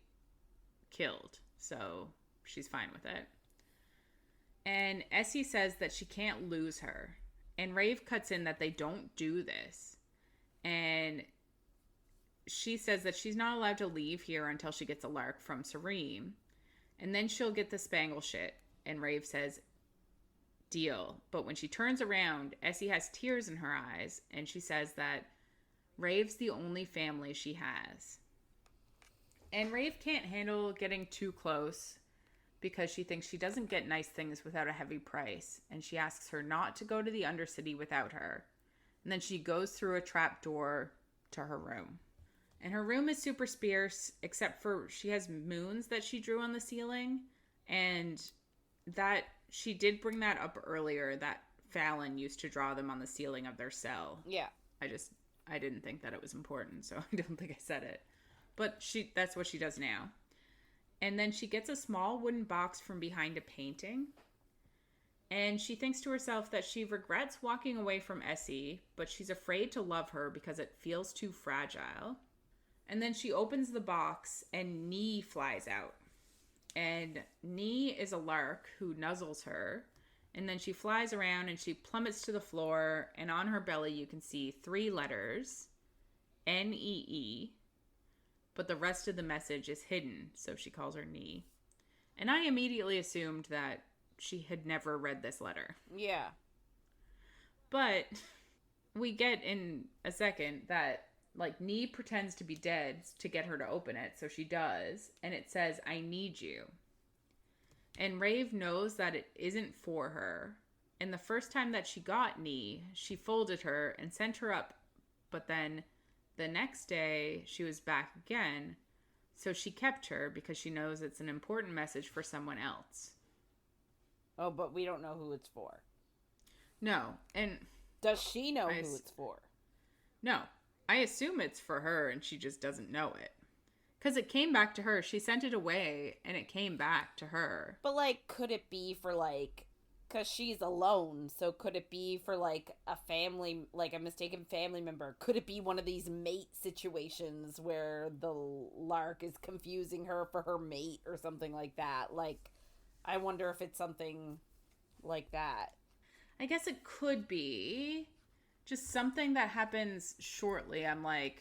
B: killed. So she's fine with it. And Essie says that she can't lose her. And Raeve cuts in that they don't do this. And she says that she's not allowed to leave here until she gets a lark from Sareem. And then she'll get the spangle shit. And Raeve says, deal. But when she turns around, Essie has tears in her eyes. And she says that Rave's the only family she has. And Raeve can't handle getting too close, because she thinks she doesn't get nice things without a heavy price. And she asks her not to go to the Undercity without her. And then she goes through a trap door to her room. And her room is super sparse, except for she has moons that she drew on the ceiling. And that, she did bring that up earlier, that Fallon used to draw them on the ceiling of their cell.
A: Yeah.
B: I didn't think that it was important, so I don't think I said it. But that's what she does now. And then she gets a small wooden box from behind a painting. And she thinks to herself that she regrets walking away from Essie, but she's afraid to love her because it feels too fragile. And then she opens the box and Nee flies out. And Nee is a lark who nuzzles her. And then she flies around and she plummets to the floor. And on her belly you can see 3 letters, N-E-E. But the rest of the message is hidden, so she calls her Nee. And I immediately assumed that she had never read this letter.
A: Yeah.
B: But we get in a second that, like, Nee pretends to be dead to get her to open it, so she does. And it says, I need you. And Raeve knows that it isn't for her. And the first time that she got Nee, she folded her and sent her up. But then the next day, she was back again. So she kept her because she knows it's an important message for someone else.
A: Oh, but we don't know who it's for.
B: No. And
A: does she know who it's for?
B: No. I assume it's for her and she just doesn't know it. Because it came back to her. She sent it away and it came back to her.
A: But, like, could it be for, like, because she's alone, so could it be for, like, a family, like a mistaken family member? Could it be one of these mate situations where the lark is confusing her for her mate or something like that? Like, I wonder if it's something like that.
B: I guess it could be just something that happens shortly. I'm like,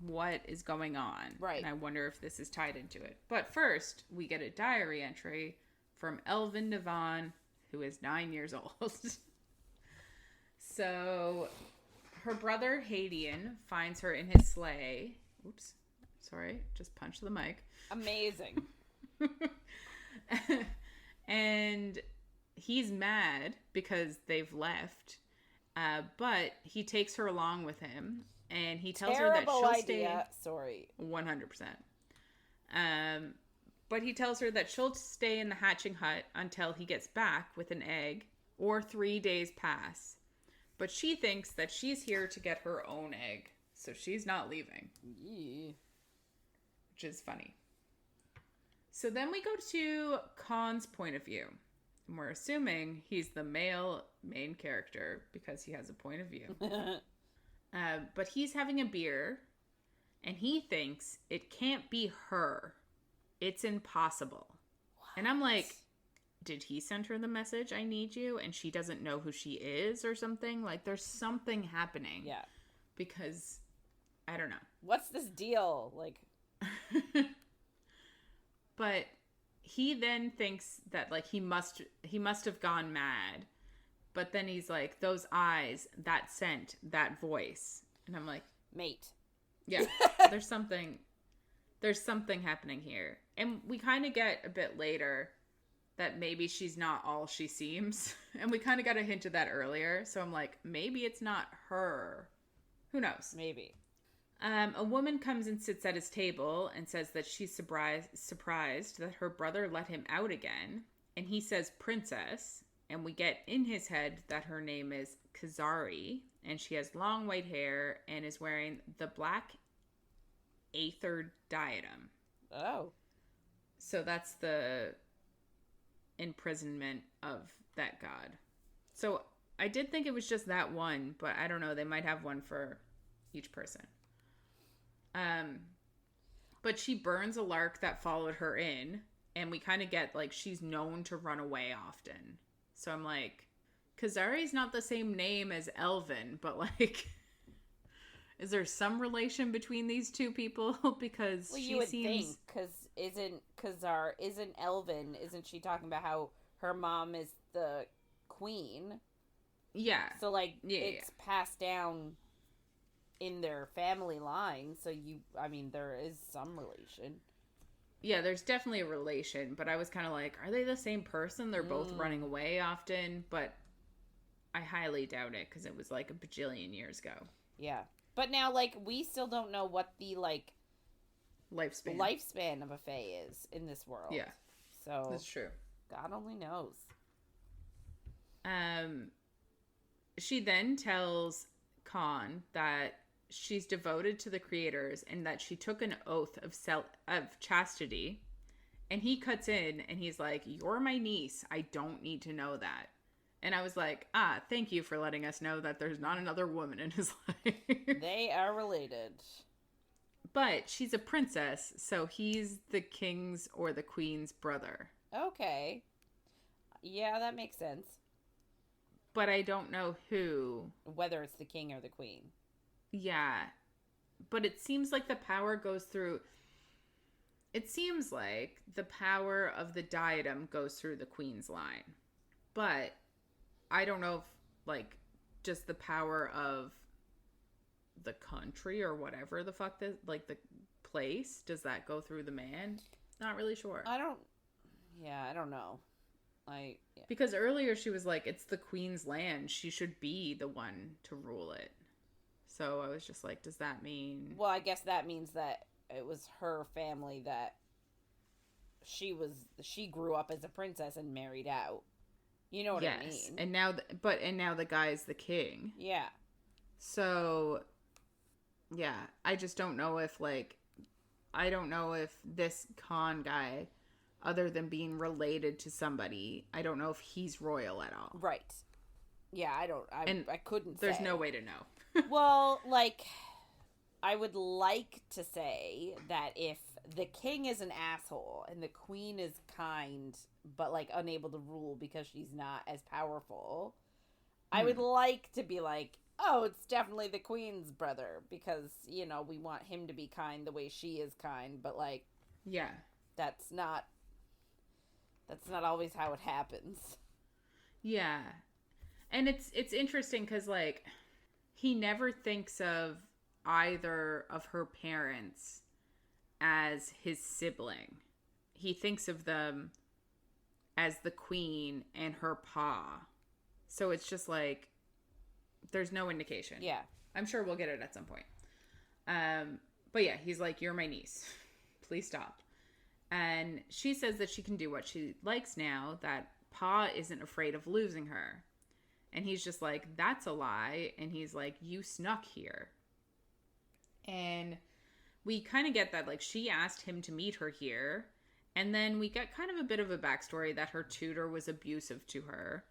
B: what is going on?
A: Right.
B: And I wonder if this is tied into it. But first, we get a diary entry from Elvin Devon, who is 9 years old. So her brother Hadian finds her in his sleigh. Oops. Sorry. Just punched the mic.
A: Amazing.
B: And he's mad because they've left. But he takes her along with him. And he tells her that she'll stay.
A: Sorry.
B: 100%. But he tells her that she'll stay in the hatching hut until he gets back with an egg, or 3 days pass. But she thinks that she's here to get her own egg, so she's not leaving.
A: Yeah.
B: Which is funny. So then we go to Khan's point of view. And we're assuming he's the male main character because he has a point of view. But he's having a beer, and he thinks it can't be her. It's impossible. What? And I'm like, did he send her the message, I need you, and she doesn't know who she is or something? Like, there's something happening.
A: Yeah.
B: Because, I don't know.
A: What's this deal? Like...
B: But he then thinks that, like, he must have gone mad. But then he's like, those eyes, that scent, that voice. And I'm like...
A: Mate.
B: Yeah. There's something happening here. And we kind of get a bit later that maybe she's not all she seems. And we kind of got a hint of that earlier. So I'm like, maybe it's not her. Who knows?
A: Maybe.
B: A woman comes and sits at his table and says that she's surprised that her brother let him out again. And he says princess. And we get in his head that her name is Kazari. And she has long white hair and is wearing the black aether diadem.
A: Oh.
B: So that's the imprisonment of that god. So I did think it was just that one, but I don't know. They might have one for each person. But she burns a lark that followed her in, and we kind of get like she's known to run away often. So I'm like, Kazari's not the same name as Elvin, but like, is there some relation between these two people? Because
A: well,
B: she
A: you would
B: seems...
A: think, because isn't Elvin, isn't she talking about how her mom is the queen?
B: Yeah.
A: So, like, it's passed down in their family line, so there is some relation.
B: Yeah, there's definitely a relation, but I was kind of like, are they the same person? They're both running away often, but I highly doubt it, because it was like a bajillion years ago.
A: Yeah. But now, like, we still don't know what the, like, lifespan of a fae is in this world.
B: Yeah.
A: So
B: that's true.
A: God only knows.
B: She then tells Khan that she's devoted to the creators and that she took an oath of chastity. And he cuts in and he's like, "You're my niece. I don't need to know that." And I was like, thank you for letting us know that there's not another woman in his life.
A: They are related.
B: But she's a princess, so he's the king's or the queen's brother.
A: Okay. Yeah, that makes sense.
B: But I don't know who.
A: Whether it's the king or the queen.
B: Yeah. But it seems like the power goes through... It seems like the power of the diadem goes through the queen's line. But I don't know if, like, just the power of the country or whatever the fuck, the place, does that go through the man? Not really sure.
A: I don't know.
B: Because earlier she was like, it's the queen's land. She should be the one to rule it. So I was just like, does that mean...
A: Well, I guess that means that it was her family that she grew up as a princess and married out. You know what I mean?
B: And now the guy's the king.
A: Yeah.
B: So, yeah, I just don't know if, like, I don't know if this Khan guy, other than being related to somebody, I don't know if he's royal at all.
A: Right. Yeah, I couldn't say.
B: There's no way to know.
A: Well, like, I would like to say that if the king is an asshole and the queen is kind but, like, unable to rule because she's not as powerful, I would like to be like, oh, it's definitely the queen's brother because, you know, we want him to be kind the way she is kind, but, like,
B: yeah,
A: that's not always how it happens.
B: Yeah. And it's interesting because, like, he never thinks of either of her parents as his sibling. He thinks of them as the queen and her pa. So it's just like, there's no indication.
A: Yeah.
B: I'm sure we'll get it at some point. But yeah, he's like, you're my niece. Please stop. And she says that she can do what she likes now, that pa isn't afraid of losing her. And he's just like, that's a lie. And he's like, you snuck here. And we kind of get that, like, she asked him to meet her here. And then we get kind of a bit of a backstory that her tutor was abusive to her.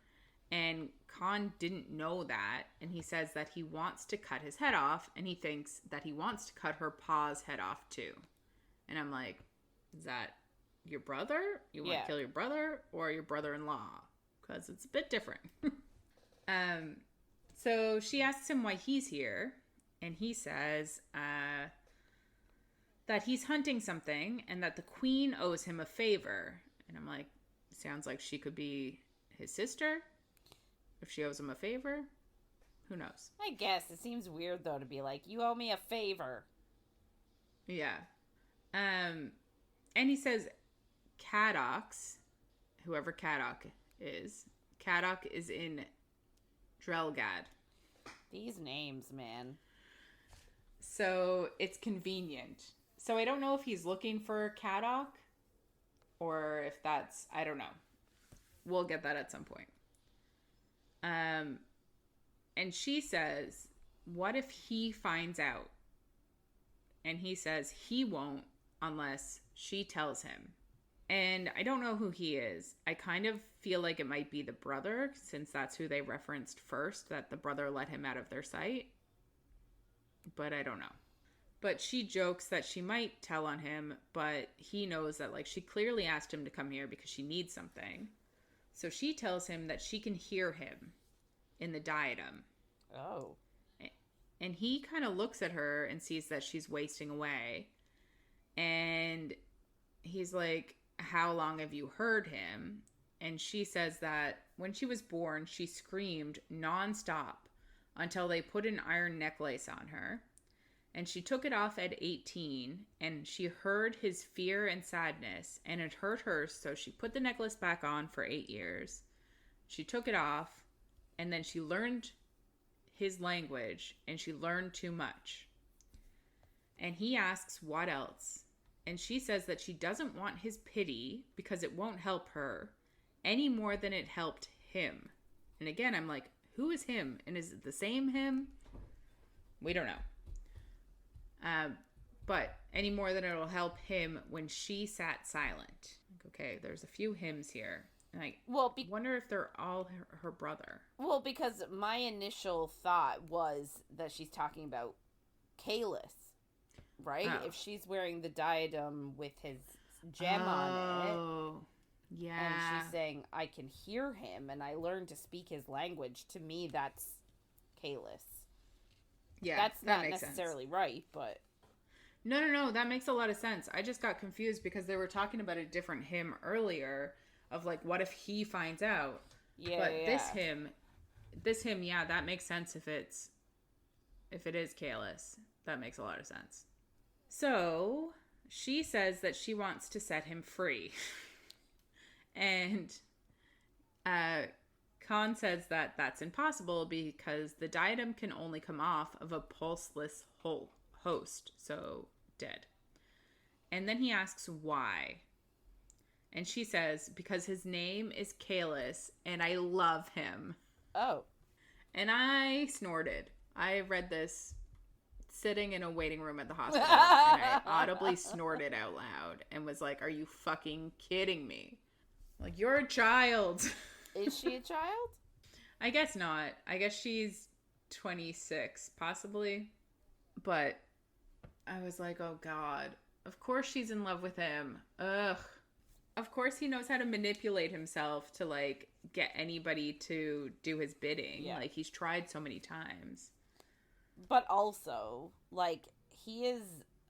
B: And Khan didn't know that. And he says that he wants to cut his head off. And he thinks that he wants to cut her pa's head off too. And I'm like, is that your brother? You want to kill your brother or your brother-in-law? Because it's a bit different. So she asks him why he's here. And he says that he's hunting something and that the queen owes him a favor. And I'm like, sounds like she could be his sister. If she owes him a favor, who knows?
A: I guess. It seems weird, though, to be like, you owe me a favor.
B: Yeah. And he says Caddox, whoever caw-caw is. Caw-caw is in Drelgad.
A: These names, man.
B: So it's convenient. So I don't know if he's looking for caw-caw or if that's, I don't know. We'll get that at some point. And she says, what if he finds out? And he says he won't unless she tells him. And I don't know who he is. I kind of feel like it might be the brother, since that's who they referenced first, that the brother let him out of their sight. But I don't know. But she jokes that she might tell on him, but he knows that, like, she clearly asked him to come here because she needs something. So she tells him that she can hear him in the diadem.
A: Oh.
B: And he kind of looks at her and sees that she's wasting away. And he's like, how long have you heard him? And she says that when she was born, she screamed nonstop until they put an iron necklace on her. And she took it off at 18, and she heard his fear and sadness, and it hurt her, so she put the necklace back on for 8 years. She took it off, and then she learned his language, and she learned too much. And he asks what else, and she says that she doesn't want his pity because it won't help her any more than it helped him. And again, I'm like, who is him? And is it the same him? We don't know. But any more than it'll help him when she sat silent. Okay, there's a few hymns here. And I wonder if they're all her brother.
A: Well, because my initial thought was that she's talking about Kalis, right?
B: Oh.
A: If she's wearing the diadem with his gem on it.
B: Oh, yeah.
A: And she's saying, I can hear him and I learned to speak his language. To me, that's Kalis.
B: Yeah,
A: that's
B: that
A: not
B: makes
A: necessarily
B: sense.
A: right, but...
B: No, that makes a lot of sense. I just got confused because they were talking about a different hymn earlier of, like, what if he finds out?
A: Yeah,
B: but
A: yeah.
B: this hymn, yeah, that makes sense if it is Kalis. That makes a lot of sense. So, she says that she wants to set him free. And Khan says that that's impossible because the diadem can only come off of a pulseless host, so dead. And then he asks why. And she says, because his name is Kalis and I love him.
A: Oh.
B: And I snorted. I read this sitting in a waiting room at the hospital. And I audibly snorted out loud and was like, are you fucking kidding me? Like, you're a child.
A: Is she a child?
B: I guess not. I guess she's 26, possibly. But I was like, oh God. Of course she's in love with him. Ugh. Of course he knows how to manipulate himself to, like, get anybody to do his bidding. Yeah. Like, he's tried so many times.
A: But also, like, he is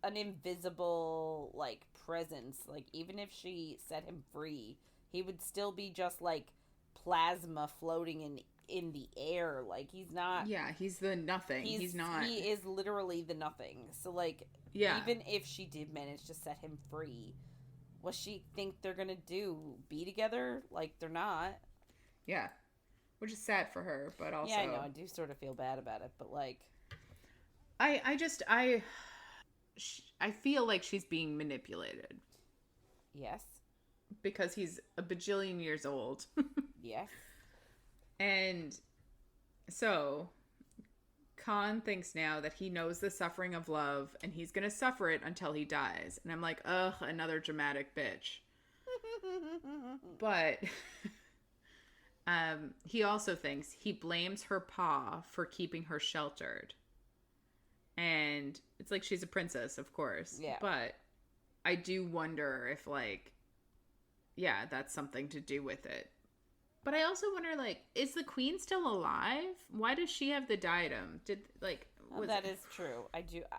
A: an invisible, like, presence. Like, even if she set him free, he would still be just, like, plasma floating in the air. Like, he's not...
B: Yeah, he's the nothing. He's not...
A: He is literally the nothing. So, like,
B: yeah.
A: Even if she did manage to set him free, what she think they're gonna do? Be together? Like, they're not.
B: Yeah. Which is sad for her, but also...
A: Yeah, I know. I do sort of feel bad about it, but, like...
B: I feel like she's being manipulated.
A: Yes.
B: Because he's a bajillion years old.
A: Yes.
B: And so Khan thinks now that he knows the suffering of love and he's going to suffer it until he dies. And I'm like, ugh, another dramatic bitch. But he also thinks he blames her pa for keeping her sheltered. And it's like she's a princess, of course.
A: Yeah.
B: But I do wonder if, like, yeah, that's something to do with it. But I also wonder, like, is the queen still alive? Why does she have the diadem?
A: That is true.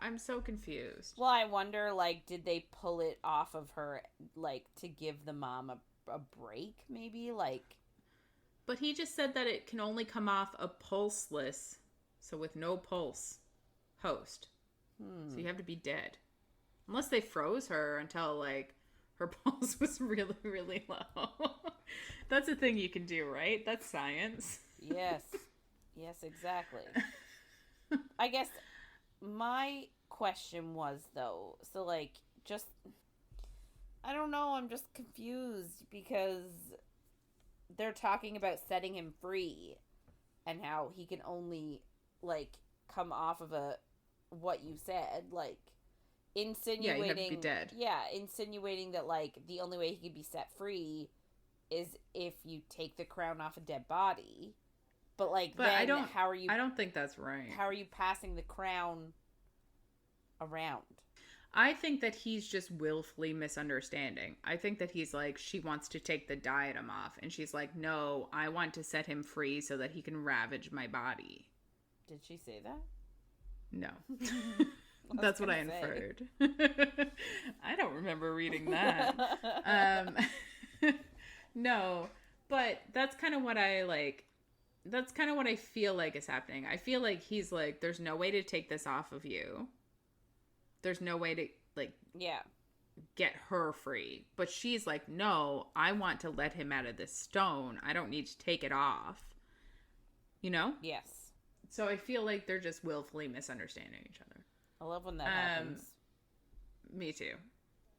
B: I'm so confused.
A: Well, I wonder, like, did they pull it off of her, like, to give the mom a break, maybe? Like...
B: But he just said that it can only come off a pulseless, so with no pulse, host. So you have to be dead. Unless they froze her until, like, her pulse was really, really low. That's a thing you can do, right? That's science.
A: Yes. Yes, exactly. I guess my question was, though, so, like, just, I don't know, I'm just confused because they're talking about setting him free and how he can only, like, come off of what you said, like, insinuating.
B: Yeah, you have to be dead.
A: Yeah, insinuating that, like, the only way he could be set free is if you take the crown off a dead body. But, like,
B: but
A: then how are you...
B: I don't think that's right.
A: How are you passing the crown around?
B: I think that he's just willfully misunderstanding. I think that he's like, she wants to take the diadem off. And she's like, no, I want to set him free so that he can ravage my body.
A: Did she say that?
B: No. That's what I inferred. I don't remember reading that. No, but that's kind of what I like. That's kind of what I feel like is happening. I feel like he's like, there's no way to take this off of you. There's no way to, like, get her free. But she's like, no, I want to let him out of this stone. I don't need to take it off. You know?
A: Yes.
B: So I feel like they're just willfully misunderstanding each other.
A: I love when that happens.
B: Me too.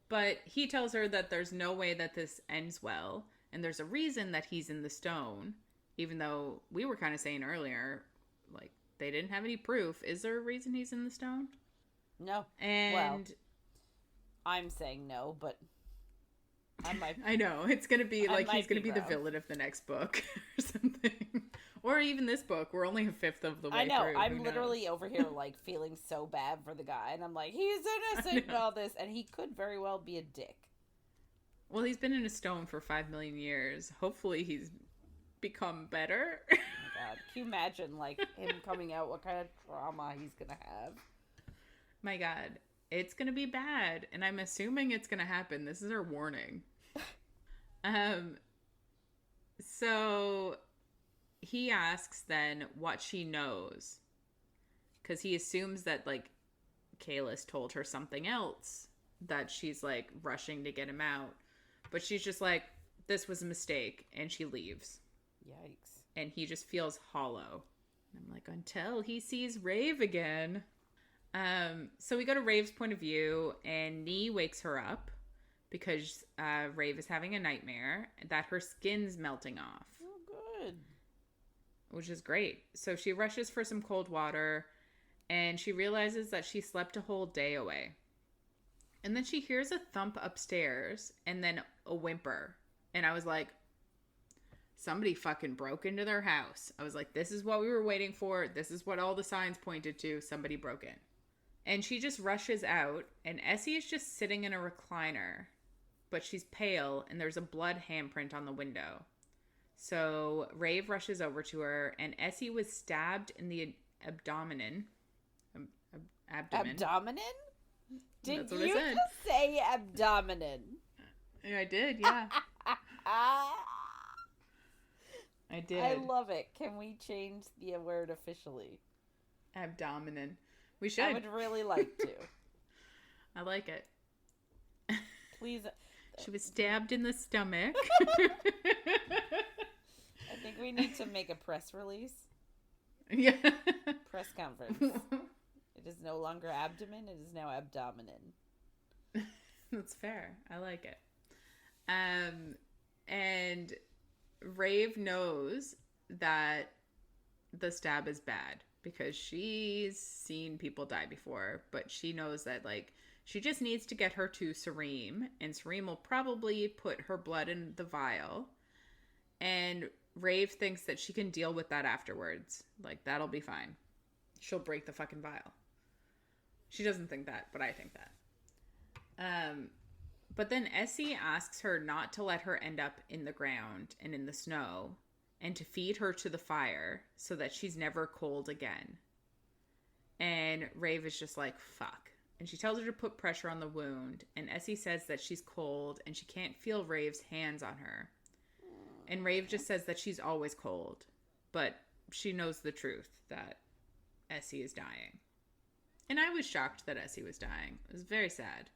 B: But he tells her that there's no way that this ends well. And there's a reason that he's in the stone. Even though we were kind of saying earlier, like, they didn't have any proof. Is there a reason he's in the stone?
A: No.
B: And
A: well, I'm saying no, but I might.
B: I know. It's going to be like he's going to be the villain of the next book or something. Or even this book. We're only a fifth of the way through.
A: I know. I'm literally over here, like, feeling so bad for the guy. And I'm like, he's innocent and all this. And he could very well be a dick.
B: Well, he's been in a stone for 5 million years. Hopefully he's become better.
A: Oh my God. Can you imagine, like, him coming out, what kind of trauma he's gonna have?
B: My God. It's gonna be bad. And I'm assuming it's gonna happen. This is our warning. So he asks then what she knows. Because he assumes that, like, Kalis told her something else. That she's, like, rushing to get him out. But she's just like, this was a mistake. And she leaves.
A: Yikes.
B: And he just feels hollow. I'm like, until he sees Raeve again. So we go to Rave's point of view, and Nee wakes her up because Raeve is having a nightmare that her skin's melting off.
A: Oh, good.
B: Which is great. So she rushes for some cold water, and she realizes that she slept a whole day away. And then she hears a thump upstairs, and then a whimper. And I was like, somebody fucking broke into their house. I was like, this is what we were waiting for. This is what all the signs pointed to. Somebody broke in. And she just rushes out, and Essie is just sitting in a recliner. But she's pale, and there's a blood handprint on the window. So Raeve rushes over to her, and Essie was stabbed in the abdomen. Abdomen?
A: Did you just say abdomen?
B: Yeah, I did, yeah. I did.
A: I love it. Can we change the word officially?
B: Abdomen. We should.
A: I would really like to.
B: I like it.
A: Please.
B: She was stabbed in the stomach.
A: I think we need to make a press release.
B: Yeah.
A: Press conference. It is no longer abdomen. It is now abdomen.
B: That's fair. I like it. And Raeve knows that the stab is bad because she's seen people die before, but she knows that, like, she just needs to get her to Sareem, and Sareem will probably put her blood in the vial, and Raeve thinks that she can deal with that afterwards. Like, that'll be fine. She'll break the fucking vial. She doesn't think that, but I think that. But then Essie asks her not to let her end up in the ground and in the snow, and to feed her to the fire so that she's never cold again. And Raeve is just like, fuck. And she tells her to put pressure on the wound, and Essie says that she's cold and she can't feel Rave's hands on her. And Raeve just says that she's always cold, but she knows the truth, that Essie is dying. And I was shocked that Essie was dying. It was very sad.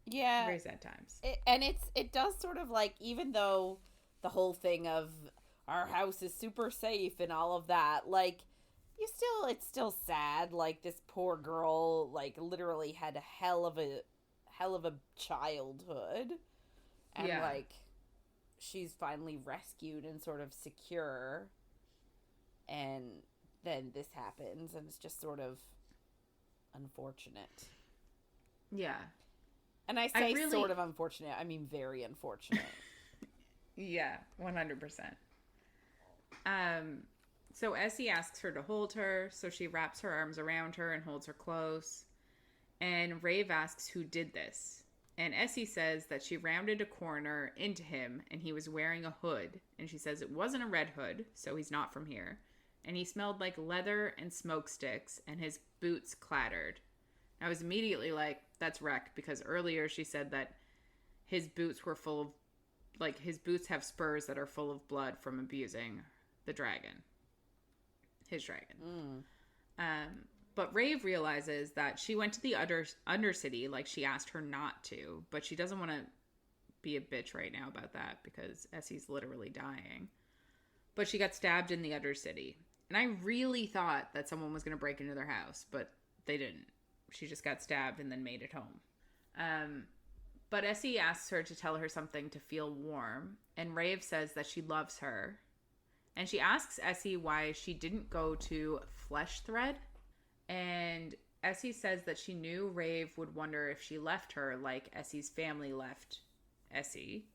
A: Yeah.
B: Very sad times.
A: It does sort of, like, even though the whole thing of our house is super safe and all of that. Like, it's still sad. Like, this poor girl, like, literally had a hell of a childhood. And, like, she's finally rescued and sort of secure. And then this happens, and it's just sort of unfortunate.
B: Yeah.
A: And I say sort of unfortunate, I mean very unfortunate.
B: Yeah, 100%. So Essie asks her to hold her, so she wraps her arms around her and holds her close. And Raeve asks who did this. And Essie says that she rounded a corner into him, and he was wearing a hood. And she says it wasn't a red hood, so he's not from here. And he smelled like leather and smoke sticks, and his boots clattered. I was immediately like, that's wreck, because earlier she said that his boots were full of, like, his boots have spurs that are full of blood from abusing the dragon. His dragon. But Raeve realizes that she went to the Undercity like she asked her not to, but she doesn't want to be a bitch right now about that because Essie's literally dying. But she got stabbed in the Undercity. And I really thought that someone was going to break into their house, but they didn't. She just got stabbed and then made it home. But Essie asks her to tell her something to feel warm, and Raeve says that she loves her. And she asks Essie why she didn't go to Flesh Thread. And Essie says that she knew Raeve would wonder if she left her like Essie's family left Essie.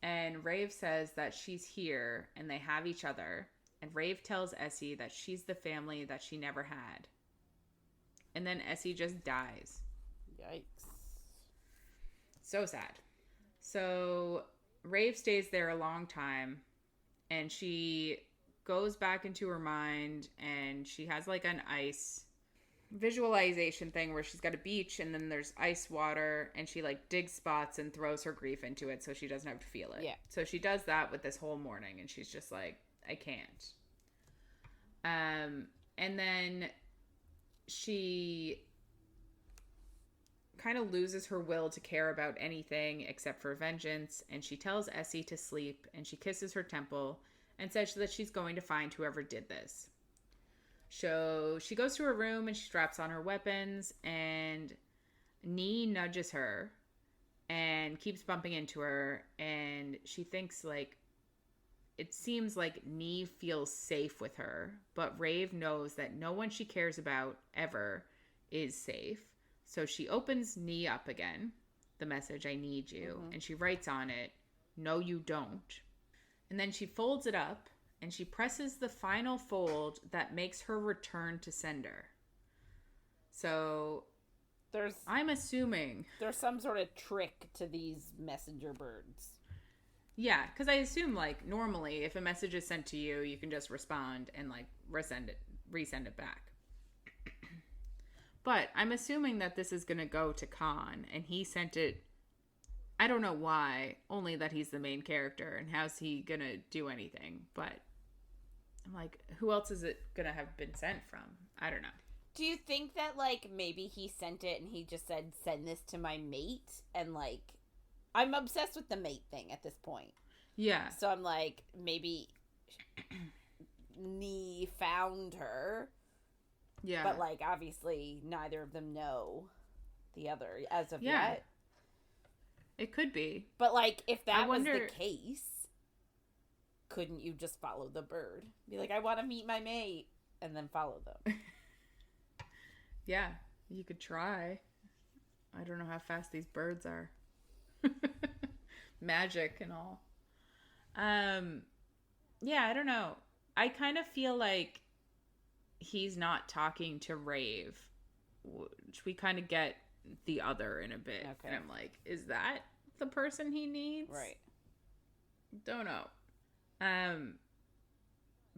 B: And Raeve says that she's here and they have each other. And Raeve tells Essie that she's the family that she never had. And then Essie just dies.
A: Yikes.
B: So sad. So Raeve stays there a long time. And she goes back into her mind. And she has like an ice visualization thing where she's got a beach and then there's ice water. And she like digs spots and throws her grief into it so she doesn't have to feel it.
A: Yeah.
B: So she does that with this whole morning. And she's just like, I can't. And then she kind of loses her will to care about anything except for vengeance, and she tells Essie to sleep, and she kisses her temple and says that she's going to find whoever did this. So she goes to her room and she straps on her weapons, and Nee nudges her and keeps bumping into her, and she thinks like it seems like Nee feels safe with her, but Raeve knows that no one she cares about ever is safe. So she opens Nee up again, the message, I need you, and she writes on it, no you don't. And then she folds it up, and she presses the final fold that makes her return to sender. So I'm assuming
A: there's some sort of trick to these messenger birds.
B: Yeah, because I assume, like, normally if a message is sent to you, you can just respond and, like, resend it back. But I'm assuming that this is going to go to Khan, and he sent it, I don't know why, only that he's the main character, and how's he going to do anything? But I'm like, who else is it going to have been sent from? I don't know.
A: Do you think that, like, maybe he sent it and he just said, send this to my mate? And, like, I'm obsessed with the mate thing at this point.
B: Yeah.
A: So I'm like, maybe Nee found her.
B: Yeah.
A: But, like, obviously neither of them know the other as of yet.
B: It could be.
A: But, like, if that was the case, couldn't you just follow the bird? Be like, I want to meet my mate. And then follow them.
B: Yeah. You could try. I don't know how fast these birds are. Magic and all. Yeah, I don't know. I kind of feel like he's not talking to Raeve, which we kind of get the other in a bit. Okay. And I'm like, is that the person he needs?
A: Right.
B: Don't know.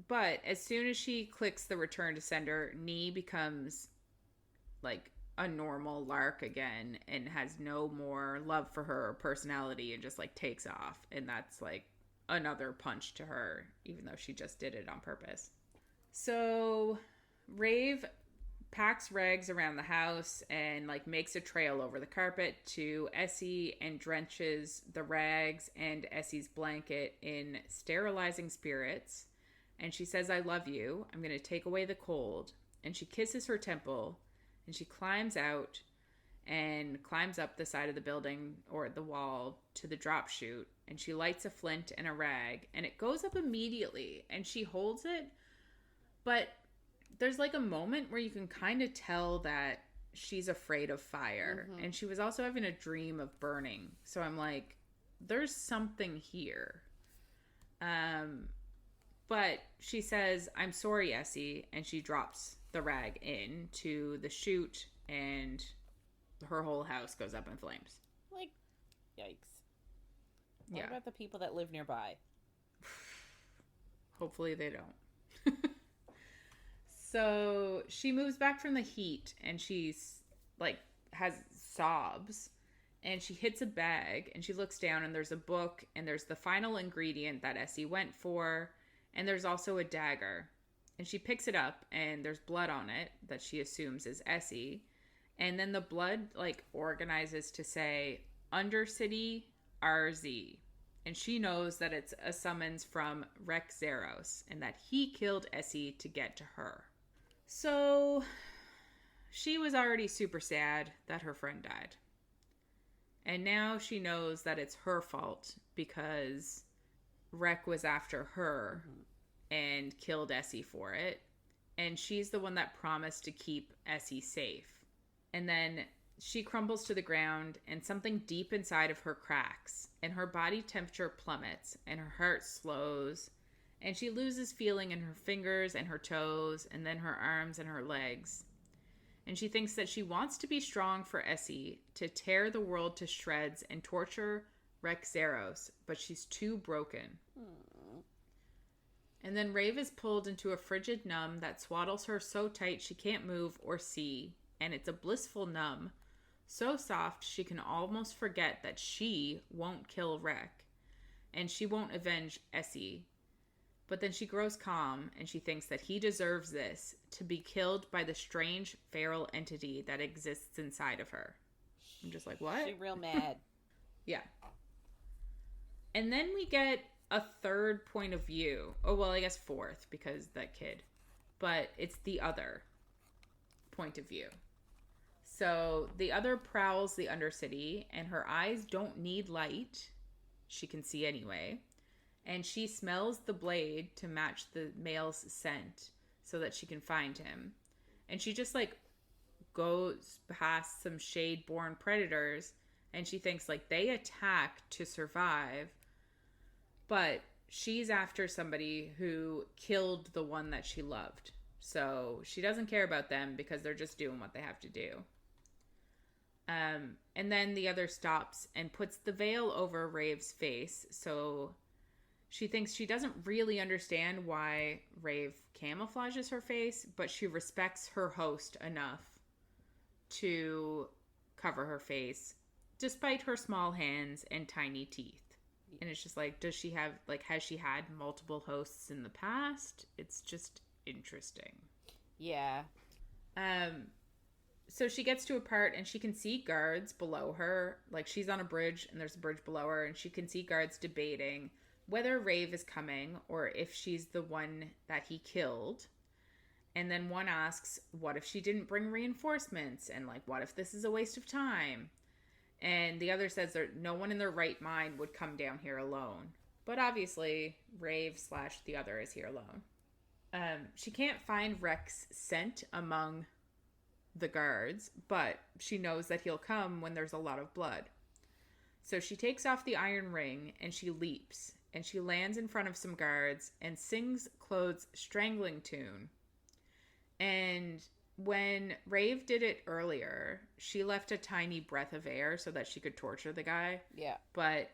B: But as soon as she clicks the return to sender, Nee becomes like a normal lark again and has no more love for her personality and just like takes off. And that's like another punch to her, even though she just did it on purpose. So Raeve packs rags around the house and like makes a trail over the carpet to Essie and drenches the rags and Essie's blanket in sterilizing spirits. And she says, I love you. I'm going to take away the cold. And she kisses her temple and she climbs out and climbs up the side of the building or the wall to the drop chute. And she lights a flint and a rag and it goes up immediately and she holds it. But there's like a moment where you can kind of tell that she's afraid of fire. Mm-hmm. And she was also having a dream of burning. So I'm like, there's something here. But she says, I'm sorry, Essie. And she drops the rag into the chute and her whole house goes up in flames.
A: Like, yikes. What about the people that live nearby?
B: Hopefully they don't. So she moves back from the heat and she's like has sobs and she hits a bag and she looks down and there's a book and there's the final ingredient that Essie went for and there's also a dagger and she picks it up and there's blood on it that she assumes is Essie and then the blood like organizes to say Undercity RZ and she knows that it's a summons from Rex Zeros and that he killed Essie to get to her. So she was already super sad that her friend died. And now she knows that it's her fault because Rec was after her and killed Essie for it. And she's the one that promised to keep Essie safe. And then she crumbles to the ground and something deep inside of her cracks and her body temperature plummets and her heart slows. And she loses feeling in her fingers and her toes and then her arms and her legs. And she thinks that she wants to be strong for Essie to tear the world to shreds and torture Rex Zeros, but she's too broken. Aww. And then Raeve is pulled into a frigid numb that swaddles her so tight she can't move or see. And it's a blissful numb, so soft she can almost forget that she won't kill Rec. And she won't avenge Essie. But then she grows calm and she thinks that he deserves this, to be killed by the strange feral entity that exists inside of her. I'm just like, what?
A: She's real mad.
B: Yeah. And then we get a third point of view. Oh, well, I guess fourth because that kid. But it's the other point of view. So the other prowls the Undercity and her eyes don't need light. She can see anyway. And she smells the blade to match the male's scent so that she can find him. And she just like goes past some shade-born predators and she thinks like they attack to survive. But she's after somebody who killed the one that she loved. So she doesn't care about them because they're just doing what they have to do. And then the other stops and puts the veil over Rave's face. So she thinks she doesn't really understand why Raeve camouflages her face, but she respects her host enough to cover her face, despite her small hands and tiny teeth. And it's just like, does she have, like, has she had multiple hosts in the past? It's just interesting.
A: Yeah.
B: So she gets to a part and she can see guards below her. Like, she's on a bridge and there's a bridge below her and she can see guards debating whether Raeve is coming or if she's the one that he killed. And then one asks, what if she didn't bring reinforcements? And like, what if this is a waste of time? And the other says that no one in their right mind would come down here alone. But obviously, Raeve / the other is here alone. She can't find Rex's scent among the guards, but she knows that he'll come when there's a lot of blood. So she takes off the iron ring and she leaps. And she lands in front of some guards and sings Claude's strangling tune. And when Raeve did it earlier, she left a tiny breath of air so that she could torture the guy.
A: Yeah.
B: But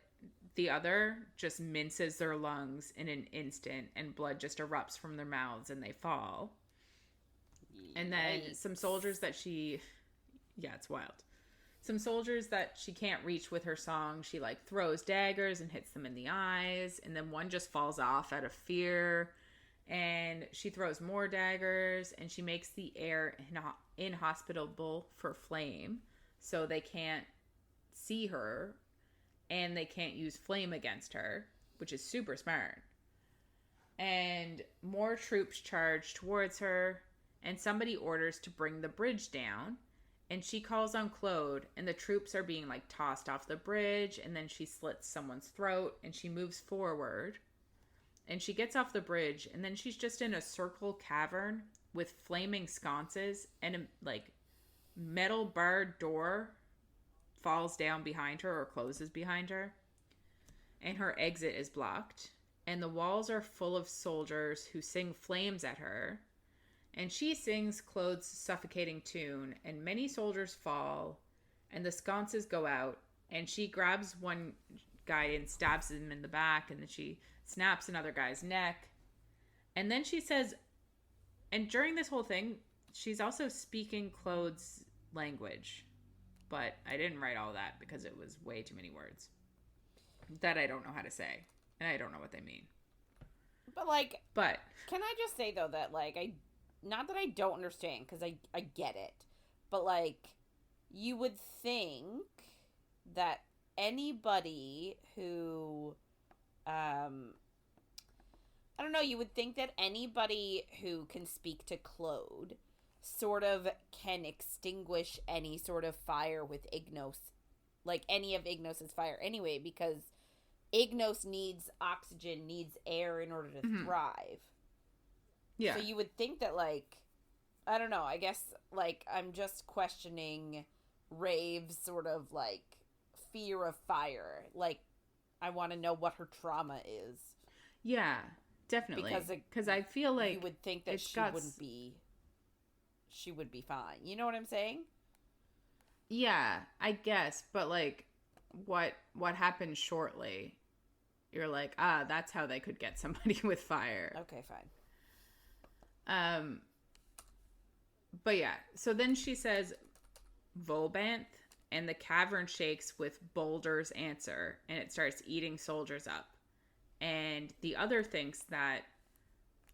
B: the other just minces their lungs in an instant and blood just erupts from their mouths and they fall. And then some soldiers that she... Yeah, it's wild. Some soldiers that she can't reach with her song, she like throws daggers and hits them in the eyes. And then one just falls off out of fear. And she throws more daggers, and she makes the air inhospitable for flame, so they can't see her, and they can't use flame against her, which is super smart. And more troops charge towards her, and somebody orders to bring the bridge down, and she calls on Claude, and the troops are being like tossed off the bridge, and then she slits someone's throat, and she moves forward, and she gets off the bridge, and then she's just in a circle cavern with flaming sconces, and a like metal barred door falls down behind her or closes behind her, and her exit is blocked, and the walls are full of soldiers who sing flames at her, and she sings Claude's suffocating tune, and many soldiers fall, and the sconces go out, and she grabs one guy and stabs him in the back, and then she snaps another guy's neck, and then she says, and during this whole thing, she's also speaking Claude's language, but I didn't write all that because it was way too many words that I don't know how to say, and I don't know what they mean.
A: But can I just say though that like not that I don't understand, because I get it, but like you would think that anybody who I don't know, you would think that anybody who can speak to Claude sort of can extinguish any sort of fire with Ignos, like any of Ignos's fire anyway, because Ignos needs oxygen, needs air in order to thrive. Yeah. So you would think that, like, I don't know, I guess, like, I'm just questioning Rave's sort of, like, fear of fire. Like, I want to know what her trauma is.
B: Yeah, definitely. Because I feel like
A: you would think that she would be fine. You know what I'm saying?
B: Yeah, I guess. But, like, what happened shortly, you're like, that's how they could get somebody with fire.
A: Okay, fine.
B: But yeah, so then she says Volbanth, and the cavern shakes with Boulder's answer, and it starts eating soldiers up. And the other thinks that,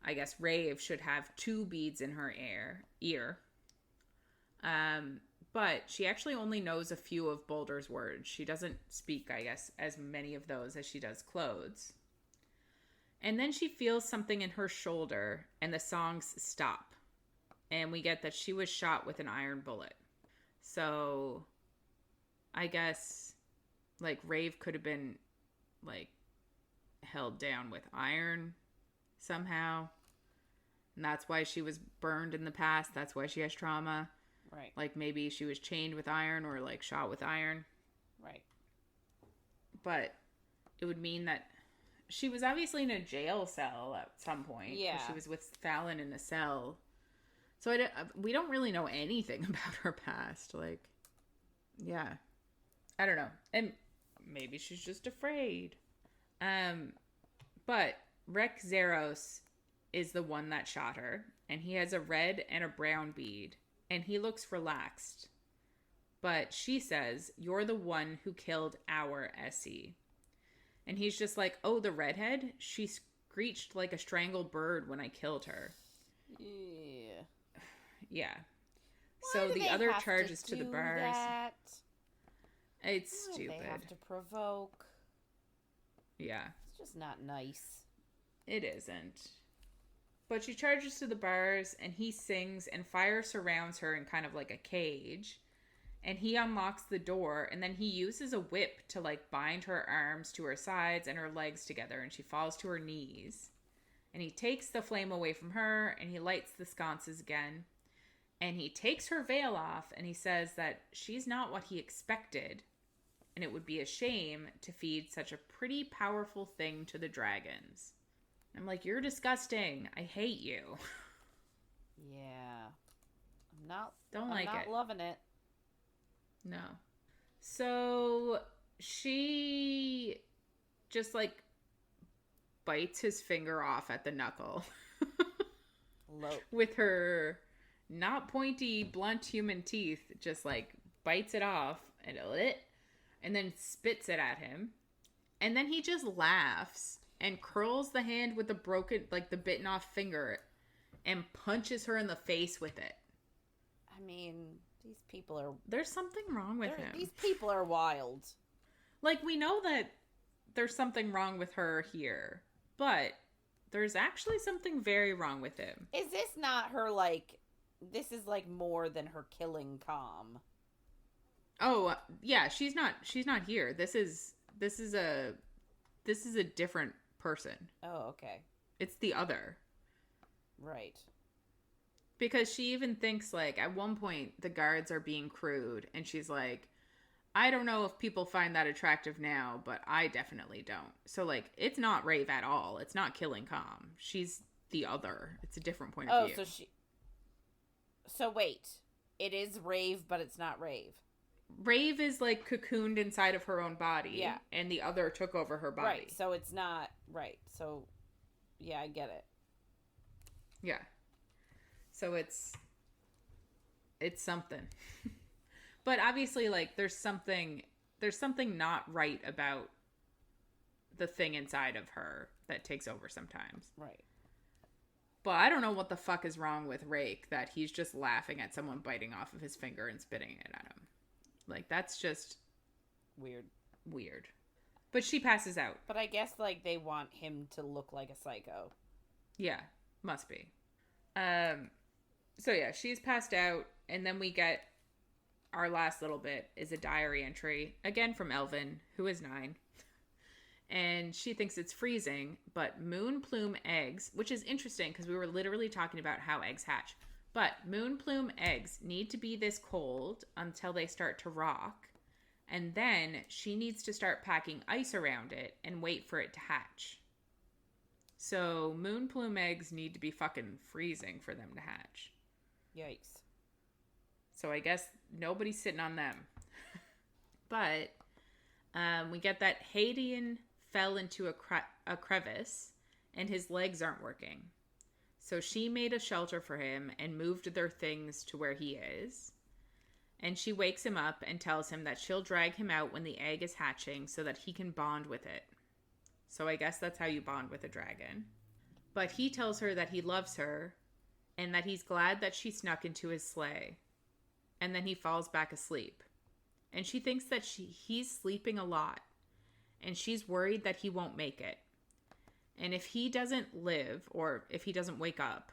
B: I guess, Raeve should have 2 beads in her ear. But she actually only knows a few of Boulder's words. She doesn't speak, I guess, as many of those as she does Claude's. And then she feels something in her shoulder, and the songs stop. And we get that she was shot with an iron bullet. So, I guess, like, Raeve could have been, like, held down with iron somehow. And that's why she was burned in the past. That's why she has trauma.
A: Right.
B: Like, maybe she was chained with iron or, like, shot with iron.
A: Right.
B: But it would mean that she was obviously in a jail cell at some point.
A: Yeah.
B: She was with Fallon in a cell. So we don't really know anything about her past. Like, yeah. I don't know. And maybe she's just afraid. But Rex Zeros is the one that shot her. And he has a red and a brown bead. And he looks relaxed. But she says, "You're the one who killed our Essie." And he's just like, "Oh, the redhead? She screeched like a strangled bird when I killed her."
A: Yeah.
B: Yeah. So the other charges to the bars.
A: That?
B: It's
A: Why
B: stupid.
A: They have to provoke.
B: Yeah.
A: It's just not nice.
B: It isn't. But she charges to the bars, and he sings, and fire surrounds her in kind of like a cage. And he unlocks the door, and then he uses a whip to, like, bind her arms to her sides and her legs together, and she falls to her knees. And he takes the flame away from her, and he lights the sconces again. And he takes her veil off, and he says that she's not what he expected, and it would be a shame to feed such a pretty powerful thing to the dragons. I'm like, you're disgusting. I hate you.
A: Yeah. I'm not loving it.
B: No. So she just, like, bites his finger off at the knuckle. With her not pointy, blunt human teeth, just, like, bites it off and then spits it at him. And then he just laughs. and curls the hand with the broken, like the bitten off finger, and punches her in the face with it.
A: I mean, these people are...
B: There's something wrong with him.
A: These people are wild.
B: Like, we know that there's something wrong with her here, but there's actually something very wrong with him.
A: Is this not her, like... This is, like, more than her killing Calm.
B: Oh, yeah, she's not here. This is a different person.
A: Oh, okay.
B: It's the other.
A: Right.
B: Because she even thinks, like, at one point, the guards are being crude, and she's like, I don't know if people find that attractive now, but I definitely don't. So, like, it's not Raeve at all. It's not killing Calm. She's the other. It's a different point of view.
A: So wait. It is Raeve, but it's not Raeve.
B: Raeve is, like, cocooned inside of her own body.
A: Yeah.
B: And the other took over her body.
A: Right, so it's not... Right, so... Yeah, I get it.
B: Yeah. So it's something. But obviously, like, there's something not right about the thing inside of her that takes over sometimes.
A: Right.
B: But I don't know what the fuck is wrong with Rake that he's just laughing at someone biting off of his finger and spitting it at him. Like, that's just
A: weird.
B: But she passes out.
A: But I guess, like, they want him to look like a psycho.
B: Yeah, must be. So yeah, she's passed out, and then we get our last little bit is a diary entry, again from Elvin, who is 9. And she thinks it's freezing, but moon plume eggs, which is interesting because we were literally talking about how eggs hatch. But moon plume eggs need to be this cold until they start to rock. And then she needs to start packing ice around it and wait for it to hatch. So moon plume eggs need to be fucking freezing for them to hatch.
A: Yikes.
B: So I guess nobody's sitting on them. But we get that Hadian fell into a crevice and his legs aren't working. So she made a shelter for him and moved their things to where he is. And she wakes him up and tells him that she'll drag him out when the egg is hatching so that he can bond with it. So I guess that's how you bond with a dragon. But he tells her that he loves her and that he's glad that she snuck into his sleigh. And then he falls back asleep. And she thinks that he's sleeping a lot. And she's worried that he won't make it. And if he doesn't live, or if he doesn't wake up,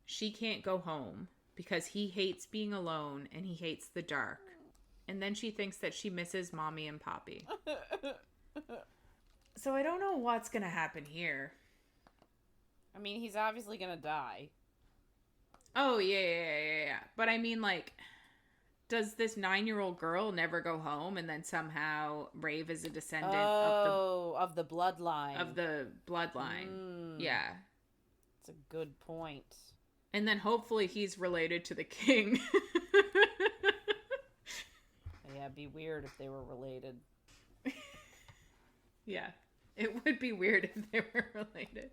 B: she can't go home because he hates being alone and he hates the dark. And then she thinks that she misses Mommy and Poppy. So I don't know what's going to happen here.
A: I mean, he's obviously going to die.
B: Oh, yeah. But I mean, like, does this 9-year-old girl never go home and then somehow Raeve is a descendant
A: of the bloodline?
B: Of the bloodline. Yeah.
A: That's a good point.
B: And then hopefully he's related to the king.
A: Yeah, it'd be weird if they were related.
B: Yeah. It would be weird if they were related.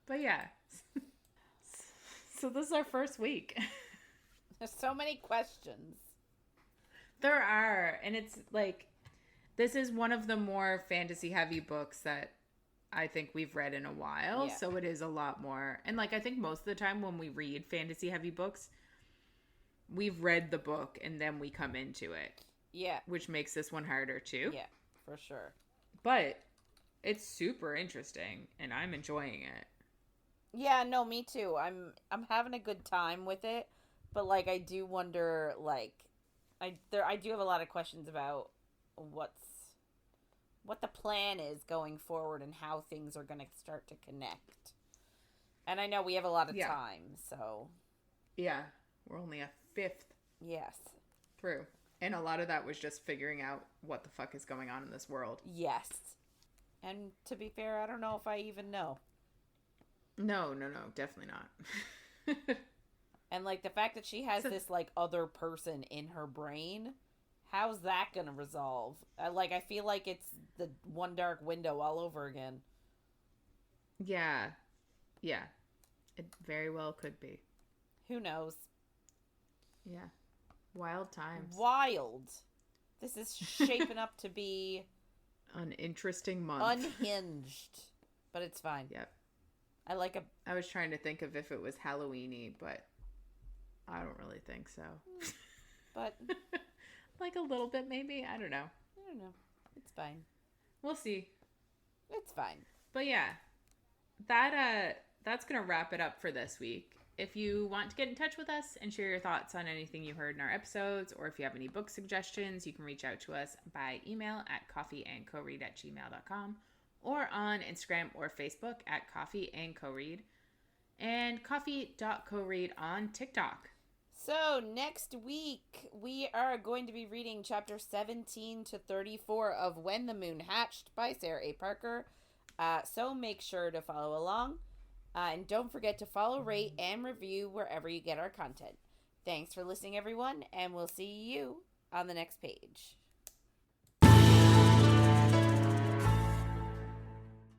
B: But yeah. So this is our first week.
A: There's so many questions.
B: There are. And it's like, this is one of the more fantasy heavy books that I think we've read in a while. Yeah. So it is a lot more. And like, I think most of the time when we read fantasy heavy books, we've read the book and then we come into it.
A: Yeah.
B: Which makes this one harder too.
A: Yeah, for sure.
B: But it's super interesting and I'm enjoying it.
A: Yeah, no, me too. I'm having a good time with it, but like I do wonder, like I do have a lot of questions about what the plan is going forward and how things are going to start to connect. And I know we have a lot of time, so
B: yeah, we're only a fifth.
A: Yes.
B: Through. And a lot of that was just figuring out what the fuck is going on in this world.
A: Yes. And to be fair, I don't know if I even know.
B: No, definitely not.
A: And like the fact that she has this like other person in her brain, how's that gonna resolve? I feel like it's the One Dark Window all over again.
B: Yeah. It very well could be.
A: Who knows?
B: Yeah. Wild times.
A: Wild. This is shaping up to be
B: an interesting month.
A: Unhinged. but it's fine.
B: Yep.
A: I
B: was trying to think of if it was Halloween-y, but I don't really think so.
A: But
B: like a little bit, maybe. I don't know.
A: It's fine.
B: We'll see.
A: It's fine.
B: But yeah, that's gonna wrap it up for this week. If you want to get in touch with us and share your thoughts on anything you heard in our episodes, or if you have any book suggestions, you can reach out to us by email at coffeeandcoread@gmail.com, or on Instagram or Facebook at coffeeandcoread, and coffee.coread on TikTok.
A: So next week, we are going to be reading chapter 17 to 34 of When the Moon Hatched by Sarah A. Parker. So make sure to follow along. And don't forget to follow, rate, and review wherever you get our content. Thanks for listening, everyone, and we'll see you on the next page.